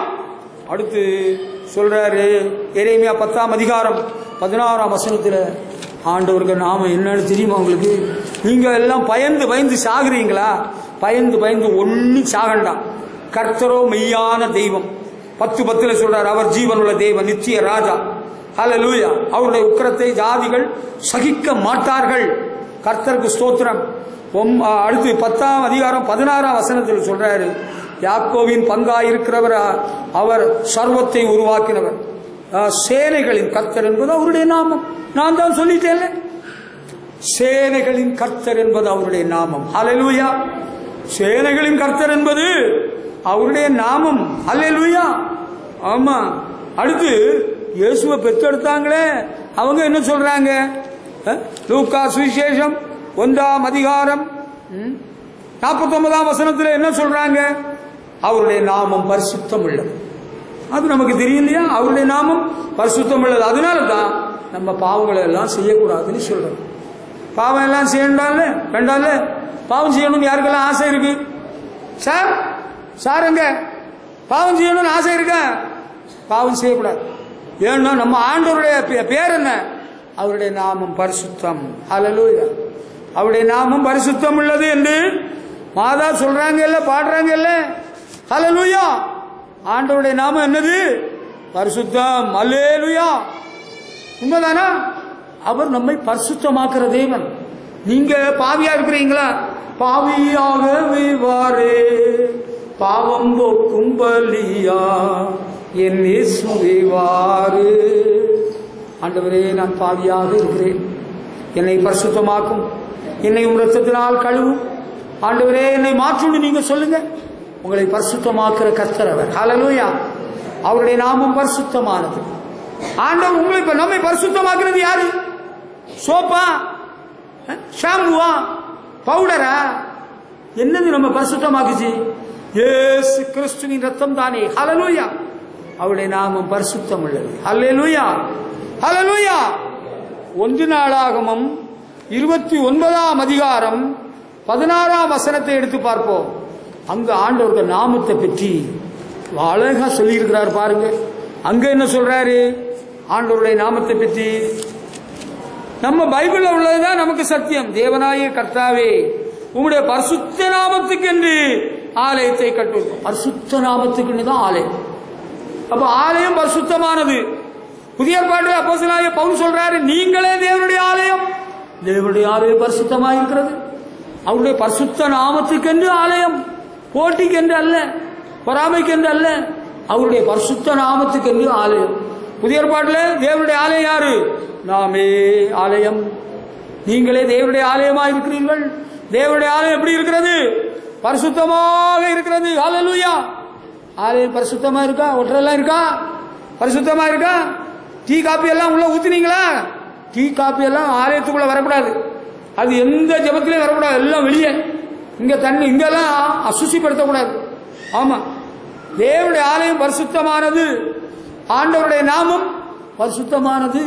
அடுத்து சொல்றாரு எரேமியா 10ஆம் அதிகாரம் 16ஆம் வசனத்துல, ஆண்டவருக்கு நாம என்னன்னு தெரியுமா உங்களுக்கு? நீங்க எல்லாம் பயந்து பயந்து சாகுறீங்களா? பயந்து பயந்து ஒண்ணு சாகண்டாம். கர்த்தரோ மெய்யான தெய்வம். 10:10 சொல்றாரு, அவர் ஜீவனுள்ள தெய்வம், நித்திய ராஜா. ஹல்லேலூயா. அவருடைய உக்கிரத்தை ஜாதிகள் சகிக்க மாட்டார்கள். கர்த்தருக்கு ஸ்தோத்திரம். அடுத்து 10ஆம் அதிகாரம் 16ஆம் வசனத்தில் சொல்றாரு, யாக்கோவின் பங்காயிருக்கிறவர், அவர் சர்வத்தை உருவாக்கினவர், சேனைகளின் கர்த்தர் என்பது அவருடைய நாமம். நான் தான் சொல்லிட்டேன், சேனைகளின் கர்த்தர் என்பது அவருடைய நாமம். ஹல்லேலூயா. சேனைகளின் கர்த்தர் என்பது அவருடைய நாமம். ஹல்லேலூயா. ஆமா. அடுத்து இயேசுவை பெற்றெடுத்தாங்களே, அவங்க என்ன சொல்றாங்க? லூக்கா சுவிசேஷம் 1ஆம் அதிகாரம் 49ஆம் வசனத்தில் என்ன சொல்றாங்க? அவருடைய நாமம் பரிசுத்தம் உள்ளது. அது நமக்கு தெரியலையா? அவருடைய நாமம் பரிசுத்தம் உள்ளது. அதனால தான் நம்ம பாவங்களை எல்லாம் செய்யக்கூடாதுன்னு சொல்றோம். பாவம் எல்லாம் செய்யண்டால வேண்டால. பாவம் செய்யணும்னு யாருக்கெல்லாம் ஆசை இருக்கு? சார் சாருங்க பாவம் செய்யணும்னு ஆசை இருக்கா? பாவம் செய்யக்கூடாது. ஏன்னா நம்ம ஆண்டவருடைய பேர் என்ன? அவருடைய நாமம் பரிசுத்தம். ஹல்லேலூயா. அவருடைய நாமம் பரிசுத்தம் உள்ளது என்று மாதா சொல்றாங்க இல்ல, பாடுறாங்க இல்ல. ஹல்லேலூயா. ஆண்டவருடைய நாமம் என்னது? பரிசுத்தம். ஹல்லேலூயா. உண்மைதானா? அவர் நம்மை பரிசுத்தமாக்குற தேவன். நீங்க பாவியா இருக்கிறீங்களா? பாவியாக விவாரே பாவம் போக்கும் பலியா என் இயேசுவே வாரு. ஆண்டவரே, நான் பாவியாக இருக்கிறேன், என்னை பரிசுத்தமாக்கும், என்னை உம் இரத்தத்தினால் கழுவும். ஆண்டவரே, என்னை மாற்றுன்னு நீங்க சொல்லுங்க. உங்களை பரிசுத்தமாக்குற கர்த்தர் அவர். ஹல்லேலூயா. அவருடைய நாமம் பரிசுத்தமானது. ஆண்டவர் உங்களை நம்மை பரிசுத்தமாக்குறது யாரு? சோப்பா, ஷாம்புவா, பவுடரா? என்னது நம்ம பரிசுத்தமாக்குச்சு? இயேசு கிறிஸ்துவின் ரத்தம் தானே. ஹல்லேலூயா. அவருடைய நாமம் பரிசுத்தம் உள்ளது. ஹல்லேலூயா. ஹல்லேலூயா. 1 நாளாகமம் 29ஆம் அதிகாரம் 16ஆம் வசனத்தை எடுத்து பார்ப்போம். அங்க ஆண்டவருடைய நாமத்தை பற்றி அழகா சொல்லி இருக்கிறார் பாருங்க. அங்க என்ன சொல்றாரு? ஆண்டவருடைய நாமத்தை பற்றி நம்ம பைபிள்ல உள்ளதுதான் நமக்கு சத்தியம். தேவனாய கர்த்தாவே, உங்களுடைய பரிசுத்த நாமத்துக்கு என்று ஆலயத்தை கட்டுவோம். பரிசுத்த நாமத்துக்கு தான் ஆலயம். அப்ப ஆலயம் பரிசுத்தமானது. புதிய ஏற்பாட்டில் அப்போஸ்தலனாகிய பவுல் சொல்றாரு, நீங்களே தேவனுடைய ஆலயம். தேவனுடைய ஆலயம் பரிசுத்தமாக இருக்கிறது. அவருடைய பரிசுத்த நாமத்துக்கு என்று ஆலயம், போட்டிக்கு என்று அல்ல, பொறாமைக்கு என்று அல்ல, அவருடைய பரிசுத்த நாமத்துக்கு என்று ஆலயம். புதிய ஏற்பாட்டில் தேவனுடைய ஆலயம் யாரு? நாமே ஆலயம். நீங்களே தேவனுடைய ஆலயமாக இருக்கிறீர்கள். தேவனுடைய ஆலயம் எப்படி இருக்கிறது? பரிசுத்தமாக இருக்கிறது. ஹல்லேலூயா. ஆலயம் பரிசுத்தமா இருக்கா? ஒற்றெல்லாம் இருக்கா? பரிசுத்தமா இருக்கா? டீ காப்பி எல்லாம் உள்ள ஊத்துனீங்களா? டீ காப்பி எல்லாம் ஆலயத்துக்குள்ள வரக்கூடாது. அது எந்த ஜபத்திலையும் வரக்கூடாது. எல்லாம் வெளியே. இங்க தண்ணி இங்கெல்லாம் அசுசிப்படுத்தக்கூடாது. ஆமா, தேவனுடைய ஆலயம் பரிசுத்தமானது. ஆண்டவருடைய நாமம் பரிசுத்தமானது.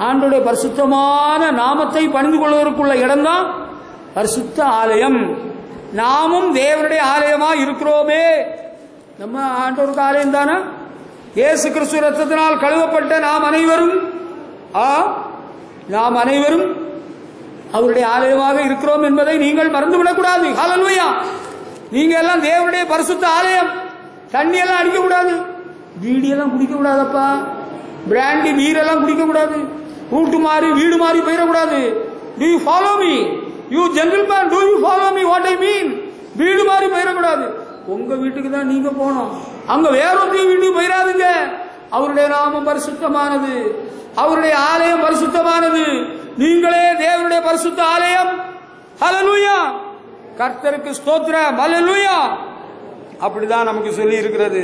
ஆண்டவருடைய பரிசுத்தமான நாமத்தை பணிந்து கொள்வதற்குள்ள இடம்தான் பரிசுத்த ஆலயம். நாமும் தேவனுடைய ஆலயமா இருக்கிறோமே. நம்ம ஆண்டவருக்கு ஆலயம் தானே. இயேசு கிறிஸ்து ரத்தத்தினால் கழுவப்பட்ட நாம் அனைவரும் அவருடைய ஆலயமாக இருக்கிறோம் என்பதை நீங்கள் மறந்துவிடக்கூடாது. ஹல்லேலூயா. நீங்க எல்லாம் தேவனுடைய பரிசுத்த ஆலயம். தண்ணி எல்லாம் அடிக்க கூடாது, வீடியெல்லாம் குடிக்க கூடாதப்பா, பிராண்டி பீரெல்லாம் குடிக்க கூடாது, ரூட்டு மாறி வீடு மாறி போயிடக்கூடாது. Do you follow me? You gentleman, do you follow me what I mean? வீடு மாறி போயிடக்கூடாது. உங்க வீட்டுக்கு தான் நீங்க போனோம், அங்க வேறொரு வீட்டுக்கு போயிடாதுங்க. அவருடைய நாமம் பரிசுத்தமானது, அவருடைய ஆலயம் பரிசுத்தமானது. நீங்களே தேவனுடைய பரிசுத்த ஆலயம். ஹல்லேலூயா. கர்த்தருக்கு ஸ்தோத்திரம். ஹல்லேலூயா. அப்படிதான் நமக்கு சொல்லி இருக்கிறது.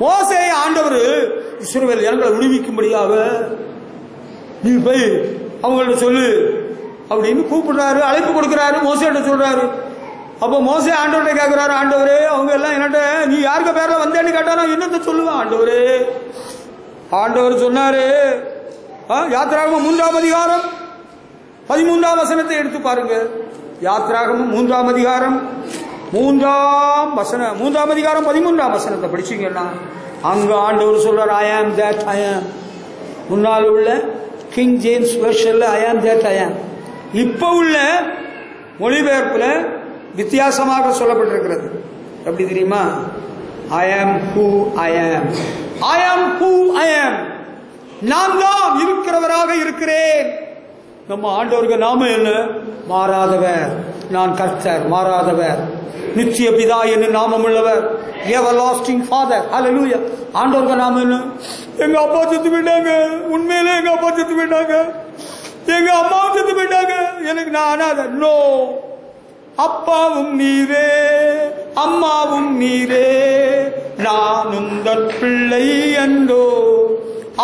மோசே ஆண்டவர் இஸ்ரவேல் ஜனங்களை விடுவிக்கும்படியாக நீ போய் அவங்கள்ட்ட சொல்லு அப்படின்னு கூப்பிடுறாரு, அழைப்பு கொடுக்கிறாரு, மோசேட்ட சொல்றாரு. அப்ப மோசே ஆண்டவர்கிட்ட கேட்கிறாரு, ஆண்டவரே அவங்க எல்லாம் என்னட்ட நீ யாருக்கு பேர்ல வந்தேன்னு கேட்டாரா, என்னத்த சொல்லுவேன் ஆண்டவரே. ஆண்டவர் சொன்னாரு, யாத்திராகமம் 3ஆம் அதிகாரம் 13ஆம் வசனத்தை எடுத்து பாருங்க. யாத்திராகமம் 3ஆம் அதிகாரம் 3ஆம் அதிகாரம் 13ஆம் வசனத்தை படிச்சீங்கன்னா அங்க ஆண்டவர் சொல்றார், ஐ ஆம் தட் ஐ ஆம். முன்னால் உள்ள கிங் ஜேம்ஸ் வெர்ஷன்ல ஐ ஆம் தட் ஐ ஆம். இப்ப உள்ள மொழிபெயர்ப்புல வித்தியாசமாக சொல்லப்பட்டிருக்கிறது. எப்படி தெரியுமா? ஐ ஆம் ஹூ ஐ ஆம். ஐ ஆம் ஹூ ஐ ஆம். நான் தான் இருக்கிறவராக இருக்கிறேன். நம்ம ஆண்டவருக்கு நாம என்ன? மாறாதவர். நான் கர்த்தர், மாறாதவர். நித்திய பிதா என்ன நாமம் உள்ளவர், எவர்லாஸ்டிங் ஃபாதர். ஹல்லேலூயா. ஆண்டவருக்கு நாம என்ன? எங்க அப்பா செத்து போயிட்டாங்க, உண்மையிலே எங்க அப்பா செத்து போயிட்டாங்க, எங்க அம்மாவும் செத்து போயிட்டாங்க, எனக்கு நான் அனாதை. நோ, அப்பாவும் நீரே அம்மாவும் நீரே, நான் உங்கள் பிள்ளை என்றோ.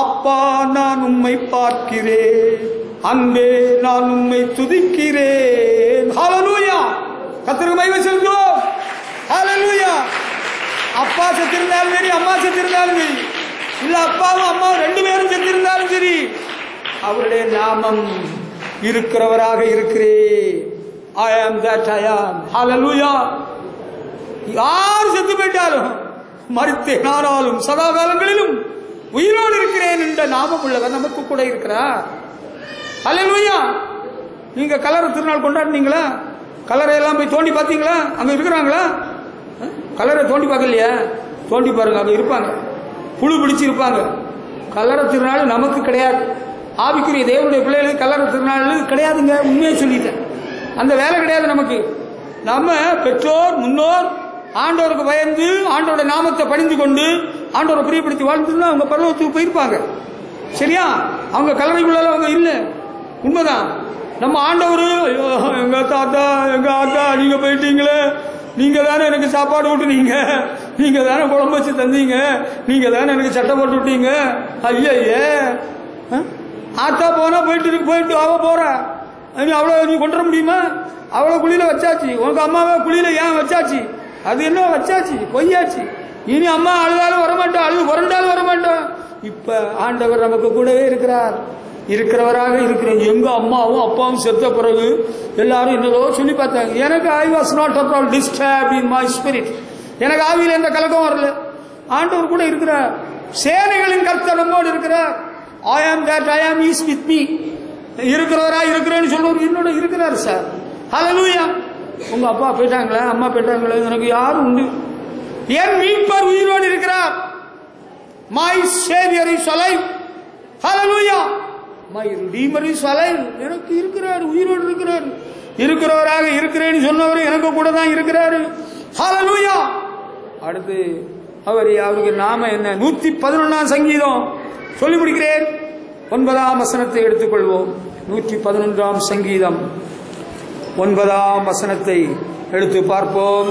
அப்பா நான் உம்மை பார்க்கிறேன், அன்பே நான் உம்மை துதிக்கிறேன். ஹல்லேலூயா. கர்த்தருக்கு மகிமை செலுத்துவோம். ஹல்லேலூயா. அப்பா செத்திருந்தாலும் சரி, அம்மா செத்திருந்தாலும் சரி, இல்ல அப்பாவும் அம்மாவும் 2 பேரும் செத்திருந்தாலும் சரி, அவருடைய நாமம் இருக்கிறவராக இருக்கிறேன். I am that I am. ஹல்லேலூயா. யார் செத்து போயிட்டாலும் மரித்தேனாலும் சதா காலங்களிலும் உயிரோடு இருக்கிறேன் என்ற நாமம் உள்ளவர் நமக்கு கூட இருக்கிறார். ஹல்லேலூயா. நீங்க கலர திருநாள் கொண்டாடுனீங்களா? கலரை எல்லாம் போய் தோண்டி பார்த்தீங்களா? அங்க இருக்கிறாங்களா? கலரை தோண்டி பார்க்கலையா? தோண்டி பாருங்க, அங்க இருப்பாங்க, புழு பிடிச்சு இருப்பாங்க. கலர திருநாள் நமக்கு கிடையாது. ஆவிக்குரிய தேவனுடைய பிள்ளைகளுக்கு கலர திருநாள் கிடையாதுங்க. உண்மையை சொல்லிட்டேன், அந்த வேலை கிடையாது நமக்கு. நம்ம பெற்றோர் முன்னோர் ஆண்டவருக்கு பயந்து ஆண்டவருடைய நாமத்தை பணிந்து கொண்டு ஆண்டவரை பிரியப்படுத்தி வாழ்ந்துருந்தா அவங்க பரலோகத்துக்கு போயிருப்பாங்க. சரியா? அவங்க கல்லறைக்குள்ள அவங்க இல்லை. உண்மைதான். நம்ம ஆண்டவர் எங்க தாத்தா எங்க ஆத்தா நீங்க போயிட்டீங்களே, நீங்க தானே எனக்கு சாப்பாடு விட்டுனீங்க, நீங்க தானே குழம்பு வச்சு தந்தீங்க, நீங்க தானே எனக்கு சட்டை போட்டு விட்டீங்க. ஐயே, ஆத்தா போனா போயிட்டு அவ போற, அவ்வளவு நீ கொண்டு வர முடியுமா? அவ்வளவு குழியில வச்சாச்சு. உங்க அம்மாவை குழியில ஏன் வச்சாச்சு? அது என்ன வச்சாச்சு, பொய்யாச்சு. இனி அம்மா அழுதாலும் வரமாட்டோம், அழுது புரண்டாலும் வரமாட்டோம். இப்ப ஆண்டவர் நமக்கு கூடவே இருக்கிறார், இருக்கிறவராக இருக்கிறேன். எங்க அம்மாவும் அப்பாவும் செத்த பிறகு எல்லாரும் என்னதோ சொல்லி பார்த்தாங்க. எனக்கு I was not at all disturbed in my spirit. எனக்கு ஆவியில் எந்த கலக்கம் வரல. ஆண்டவர் கூட இருக்கிறார். சேனைகளின் கர்த்தர் நம்மோடு இருக்கிறார். ஐ ஆம் that I am is with me. இருக்கிறவரா இருக்கிறேன்னு சொல்றவர் என்னோட இருக்கிறார் சார். ஹல்லேலூயா. உங்க அப்பா போயிட்டாங்களா, அம்மா போயிட்டாங்களா, எனக்கு யாரும் உண்டு. என் மீட்பர் உயிரோடு இருக்கிறார். My Xavier is alive. Hallelujah. My redeemer is alive. எனக்கு இருக்கிறார், உயிரோடு இருக்கிறார். இருக்கிறவராக இருக்கிறேன்னு சொன்னவர் எனக்கு கூட தான் இருக்கிறாரு. ஹல்லேலூயா. அடுத்து அவருக்கு நாம என்ன? 111ஆம் சங்கீதம் சொல்லி முடிக்கிறேன். 9ஆம் வசனத்தை எடுத்துக்கொள்வோம். 111ஆம் சங்கீதம் 9ஆம் வசனத்தை எடுத்து பார்ப்போம்.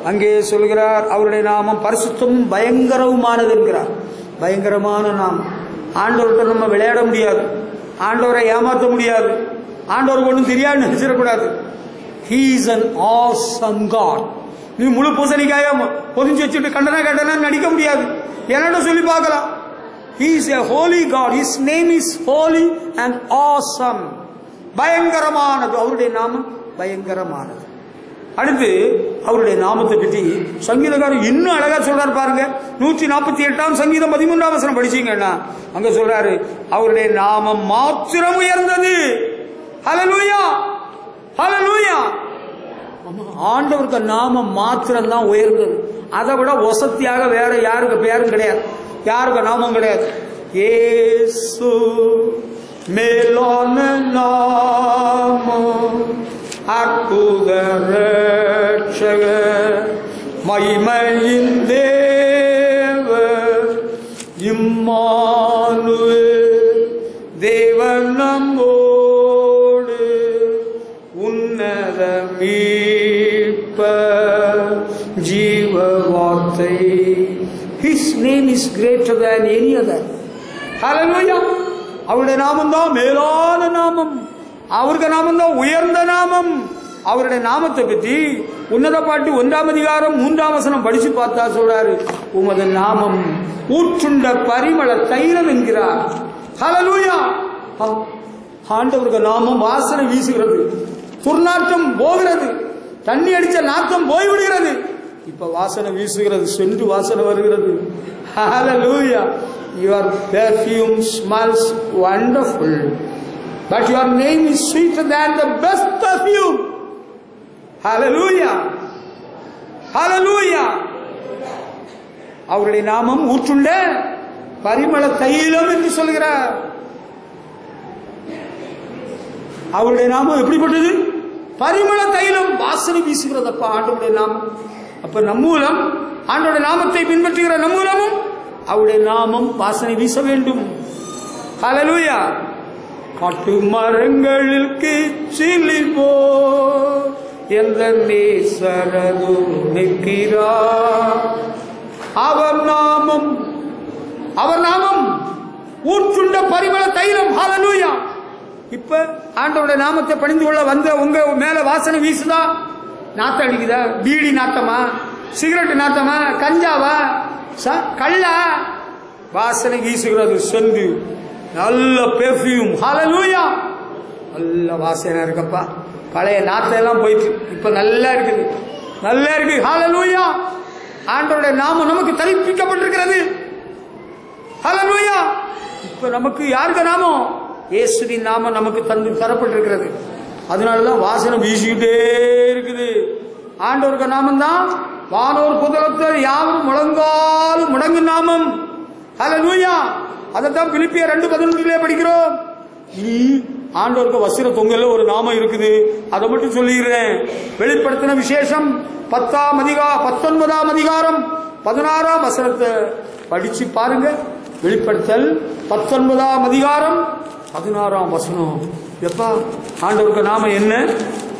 அங்கே சொல்கிறார், அவருடைய நாமம் பரிசுத்தமும் பயங்கரவுமானது என்கிறார். பயங்கரமான நாமம். ஆண்டவர்கிட்ட நம்ம விளையாட முடியாது, ஆண்டவரை ஏமாற்ற முடியாது, ஆண்டவருக்கு ஒன்றும் தெரியாது நினைச்சிடக்கூடாது. He is an awesome God. நீ முழு பூசணிக்காய பொதிஞ்சு வச்சுட்டு கண்டனா நடிக்க முடியாது. என்னோட சொல்லி பார்க்கலாம். He is a holy God. His name is holy and awesome. பயங்கரமானது. அவருடைய நாமம் பயங்கரமானது. அடுத்து அவருடைய நாமத்தை பற்றி சங்கீதக்காரர் இன்னும் அழகா சொல்றாரு பாருங்க. 148ஆம் சங்கீதம் 13ஆம் வசனம் படிச்சீங்கன்னா அங்க சொல்றாரு, அவருடைய நாமம் மாத்திரம் உயர்ந்தது. ஹல்லேலூயா. ஹல்லேலூயா. ஆண்டவருக்கு நாமம் மாத்திரம் தான் உயர்ந்தது. அதை விட வசதியாக வேற யாருக்கு பேரும் கிடையாது, யாருக்கு நாமம் கிடையாது. இயேசு மேலான நாமம், அற்புத ரட்சகர், மகிமையின் தேவர், இம்மானுவேல், தேவன் நம்மோடு, உன்னத மீட்பர், ஜீவ வார்த்தை. His name is greater than any other. Hallelujah. அவருடைய நாமம் தான் மேலான நாமம், அவருடைய நாமம் தான் உயர்ந்த நாமம். அவருடைய நாமத்தை பற்றி உன்னத பாட்டு 1ஆம் அதிகாரம் 3ஆம் வசனம் படிச்சு பார்த்தா சொல்றாரு, உமது நாமம் ஊற்றுண்ட பரிமள தைலம் என்கிறார். ஹல்லேலூயா. ஆண்டவருக்கு நாமம் வாசனை வீசுகிறது, துர்நாற்றம் போகிறது, தண்ணி அடிச்ச நாற்றம் போய்விடுகிறது. இப்ப வாசனை வீசுகிறது, சென்று வாசனை வருகிறது. ஹல்லேலூயா. Your perfume smells wonderful, but your name is sweeter than the best perfume. Hallelujah. Hallelujah. அவருடைய நாமம் ஊற்றுள்ள பரிமள தைலம் என்று சொல்கிறார். அவருடைய நாமம் எப்படிப்பட்டது? பரிமள தைலம், வாசனை வீசுகிறதப்பா ஆண்டவருடைய நாமம். அப்ப நம் மூலம் ஆண்டவருடைய நாமத்தை பின்பற்றுகிற நம் மூலமும் அவருடைய நாமம் வாசனை வீச வேண்டும். ஹல்லேலூயா. காட்டு மரங்களில் கிச்சிலிபோ எந்த நேசரது நிற்கிறார். அவர் நாமம் ஊற்றுண்ட பரிமள தைலம். ஹல்லேலூயா. இப்ப ஆண்டவருடைய நாமத்தை பணிந்து கொள்ள வந்த உங்க மேல வாசனை வீசுதா? நாத்தம் அடிக்குதா? பீடி நாத்தமா, சிகரெட் நாத்தமா, கஞ்சாவா, கள்ளா? வாசனை வீசுகிறது, சென்று நல்ல பெர்ஃபியூம். ஹல்லேலூயா. நல்ல வாசனை இருக்கப்பா. பழைய நாத்தம் எல்லாம் போயிட்டு இப்ப நல்லா இருக்குது, நல்லா இருக்கு. ஹல்லேலூயா. ஆண்டவருடைய நாமம் நமக்கு தரிப்பிக்கப்பட்டிருக்கிறது. ஹல்லேலூயா. இப்ப நமக்கு யாருக்கு நாமம்? இயேசுவின் நாமம் நமக்கு தரப்பட்டிருக்கிறது. அதனாலதான் வாசனை வீசிக்கிட்டே இருக்குது. ஆண்டவருக்கு நாமம் தான் வானோர் புதலத்தர் யாரும் முழங்காலும் முடங்கும் நாமம். ஹல்லேலூயா. அதைத்தான் பிலிப்பியர் 2:11 படிக்கிறோம். இனி ஆண்டவருக்கு வஸ்திர தொங்கல்ல ஒரு நாமம் இருக்குது, அதை மட்டும் சொல்லிடுறேன். வெளிப்படுத்தின விசேஷம் 19ஆம் அதிகாரம் 16ஆம் வசனத்தை படிச்சு பாருங்க. வெளிப்படுத்தல் 19ஆம் அதிகாரம் 16ஆம் வசனம். எப்பா ஆண்டவருக்கு நாம என்ன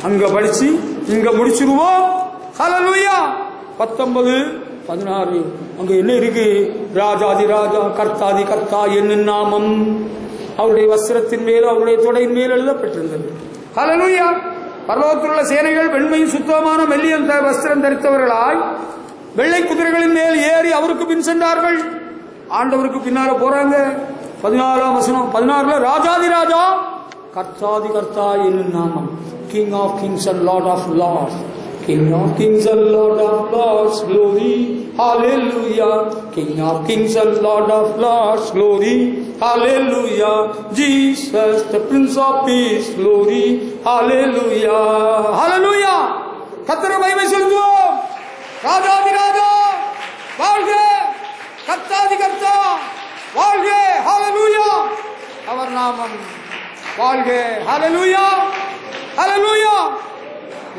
அங்க படிச்சு இங்க முடிச்சிருவோம். ஹல்லேலூயா. 19:16 அங்க என்ன இருக்கு? ராஜாதி ராஜா கர்த்தாதி கர்த்தா என்னும் நாமம் அவருடைய வஸ்திரத்தின் மேல் அவருடைய தொடையின் மேல் எழுதப்பட்டிருந்தது. ஹல்லேலூயா. பரலோகத்தில் உள்ள சேனைகள் வெண்மையும் சுத்தமான மெல்லிய வஸ்திரம் தரித்தவர்களாய் வெள்ளை குதிரைகளின் மேல் ஏறி அவருக்கு பின் சென்றார்கள். ஆண்டவருக்கு பின்னால போறாங்க. 14ஆம் வசனம் 16 ராஜாதி ராஜா கர்த்தாதி கர்த்தா என்னும் நாமம். King of kings and Lord of lords. King of kings and Lord of lords, glory, hallelujah. King of kings and Lord of lords, glory, hallelujah. Jesus, the Prince of Peace, glory, hallelujah. Hallelujah. கர்த்தரை மகிமை செலுத்துவோம். ராஜாதி ராஜா வாழ்க, கர்த்தாதி கர்த்தா வாழ்க. ஹல்லேலூயா. அவர் நாமம் வாழ்க. ஹல்லேலூயா. ஹல்லேலூயா.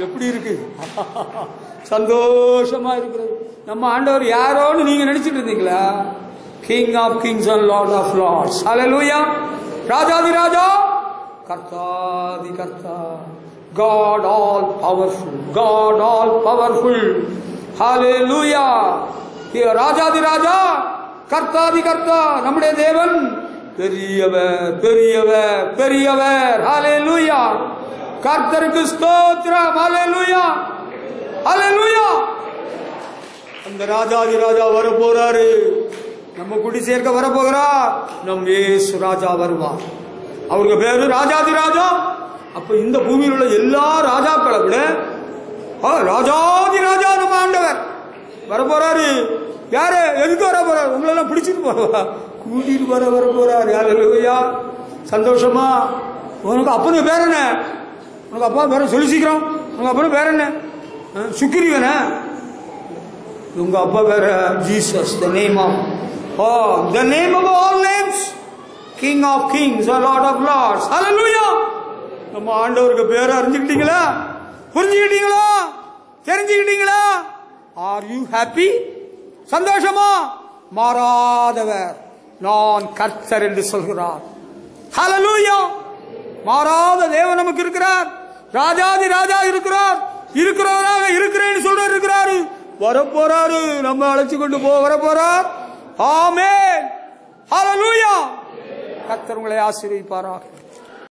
எப்படி இருக்கு? சந்தோஷமா இருக்கிறது. நம்ம ஆண்டவர் யாரோன்னு நீங்க நினைச்சிட்டு இருந்தீங்களா? King of kings and lord of lords. Hallelujah. ராஜாதி ராஜா கர்த்தாதி கர்த்தா. God all powerful, God all powerful. Hallelujah. ராஜாதி ராஜா கர்த்தாதி கர்த்தா நம்முடைய தேவன் பெரியவர் பெரியவர் பெரியவர். ஹல்லேலூயா. கர்த்தருக்கு ஸ்தோத்திரம். ஹல்லேலூயா. ஹல்லேலூயா. அந்த ராஜாதி ராஜா வர போறாரு, நம்ம குடி சேர்க்க வர போகிறார். நம் இயேசு ராஜா வருவார். அவருக்கு பேரு ராஜாதி ராஜா. அப்ப இந்த பூமியில் உள்ள எல்லா ராஜாக்களை விட ராஜாதி ராஜா நம்ம ஆண்டவர் வர போறாரு. யாரு எதுக்கு வர போறாரு? உங்களெல்லாம் பிடிச்சிட்டு போறவா? கூட்டிட்டு வர போறாரு. ஹல்லேலூயா. சந்தோஷமா. உனக்கு அப்பனுக்கு பேர் என்ன? உங்க அப்பா பேர சொல்லி சீக்கிரம். உங்க அப்பா பேர் என்ன? சுக்கிரீவன. உங்க அப்பா பேர Jesus. the name of the name of all names, King of kings and Lord of lords. Hallelujah. நம்ம ஆண்டவருக்கு பேரை அறிஞ்சுக்கிட்டீங்களா? புரிஞ்சுக்கிட்டீங்களா? தெரிஞ்சுக்கிட்டீங்களா? Are you happy? சந்தோஷமா? மாறாதவர் நான் கர்த்தர் என்று சொல்கிறார். ஹல்லேலூயா. மாறாத தேவன் நமக்கு இருக்கிறார். ராஜாதி ராஜா இருக்கிறார். இருக்கிறவராக இருக்கிறேன்னு சொல்றாரு. இருக்கிறாரு, வரப்போறாரு, நம்ம அழைச்சு கொண்டு வரப்போறார். ஆமென். ஹல்லேலூயா. கர்த்தர் உங்களை ஆசீர்வதிப்பாராக.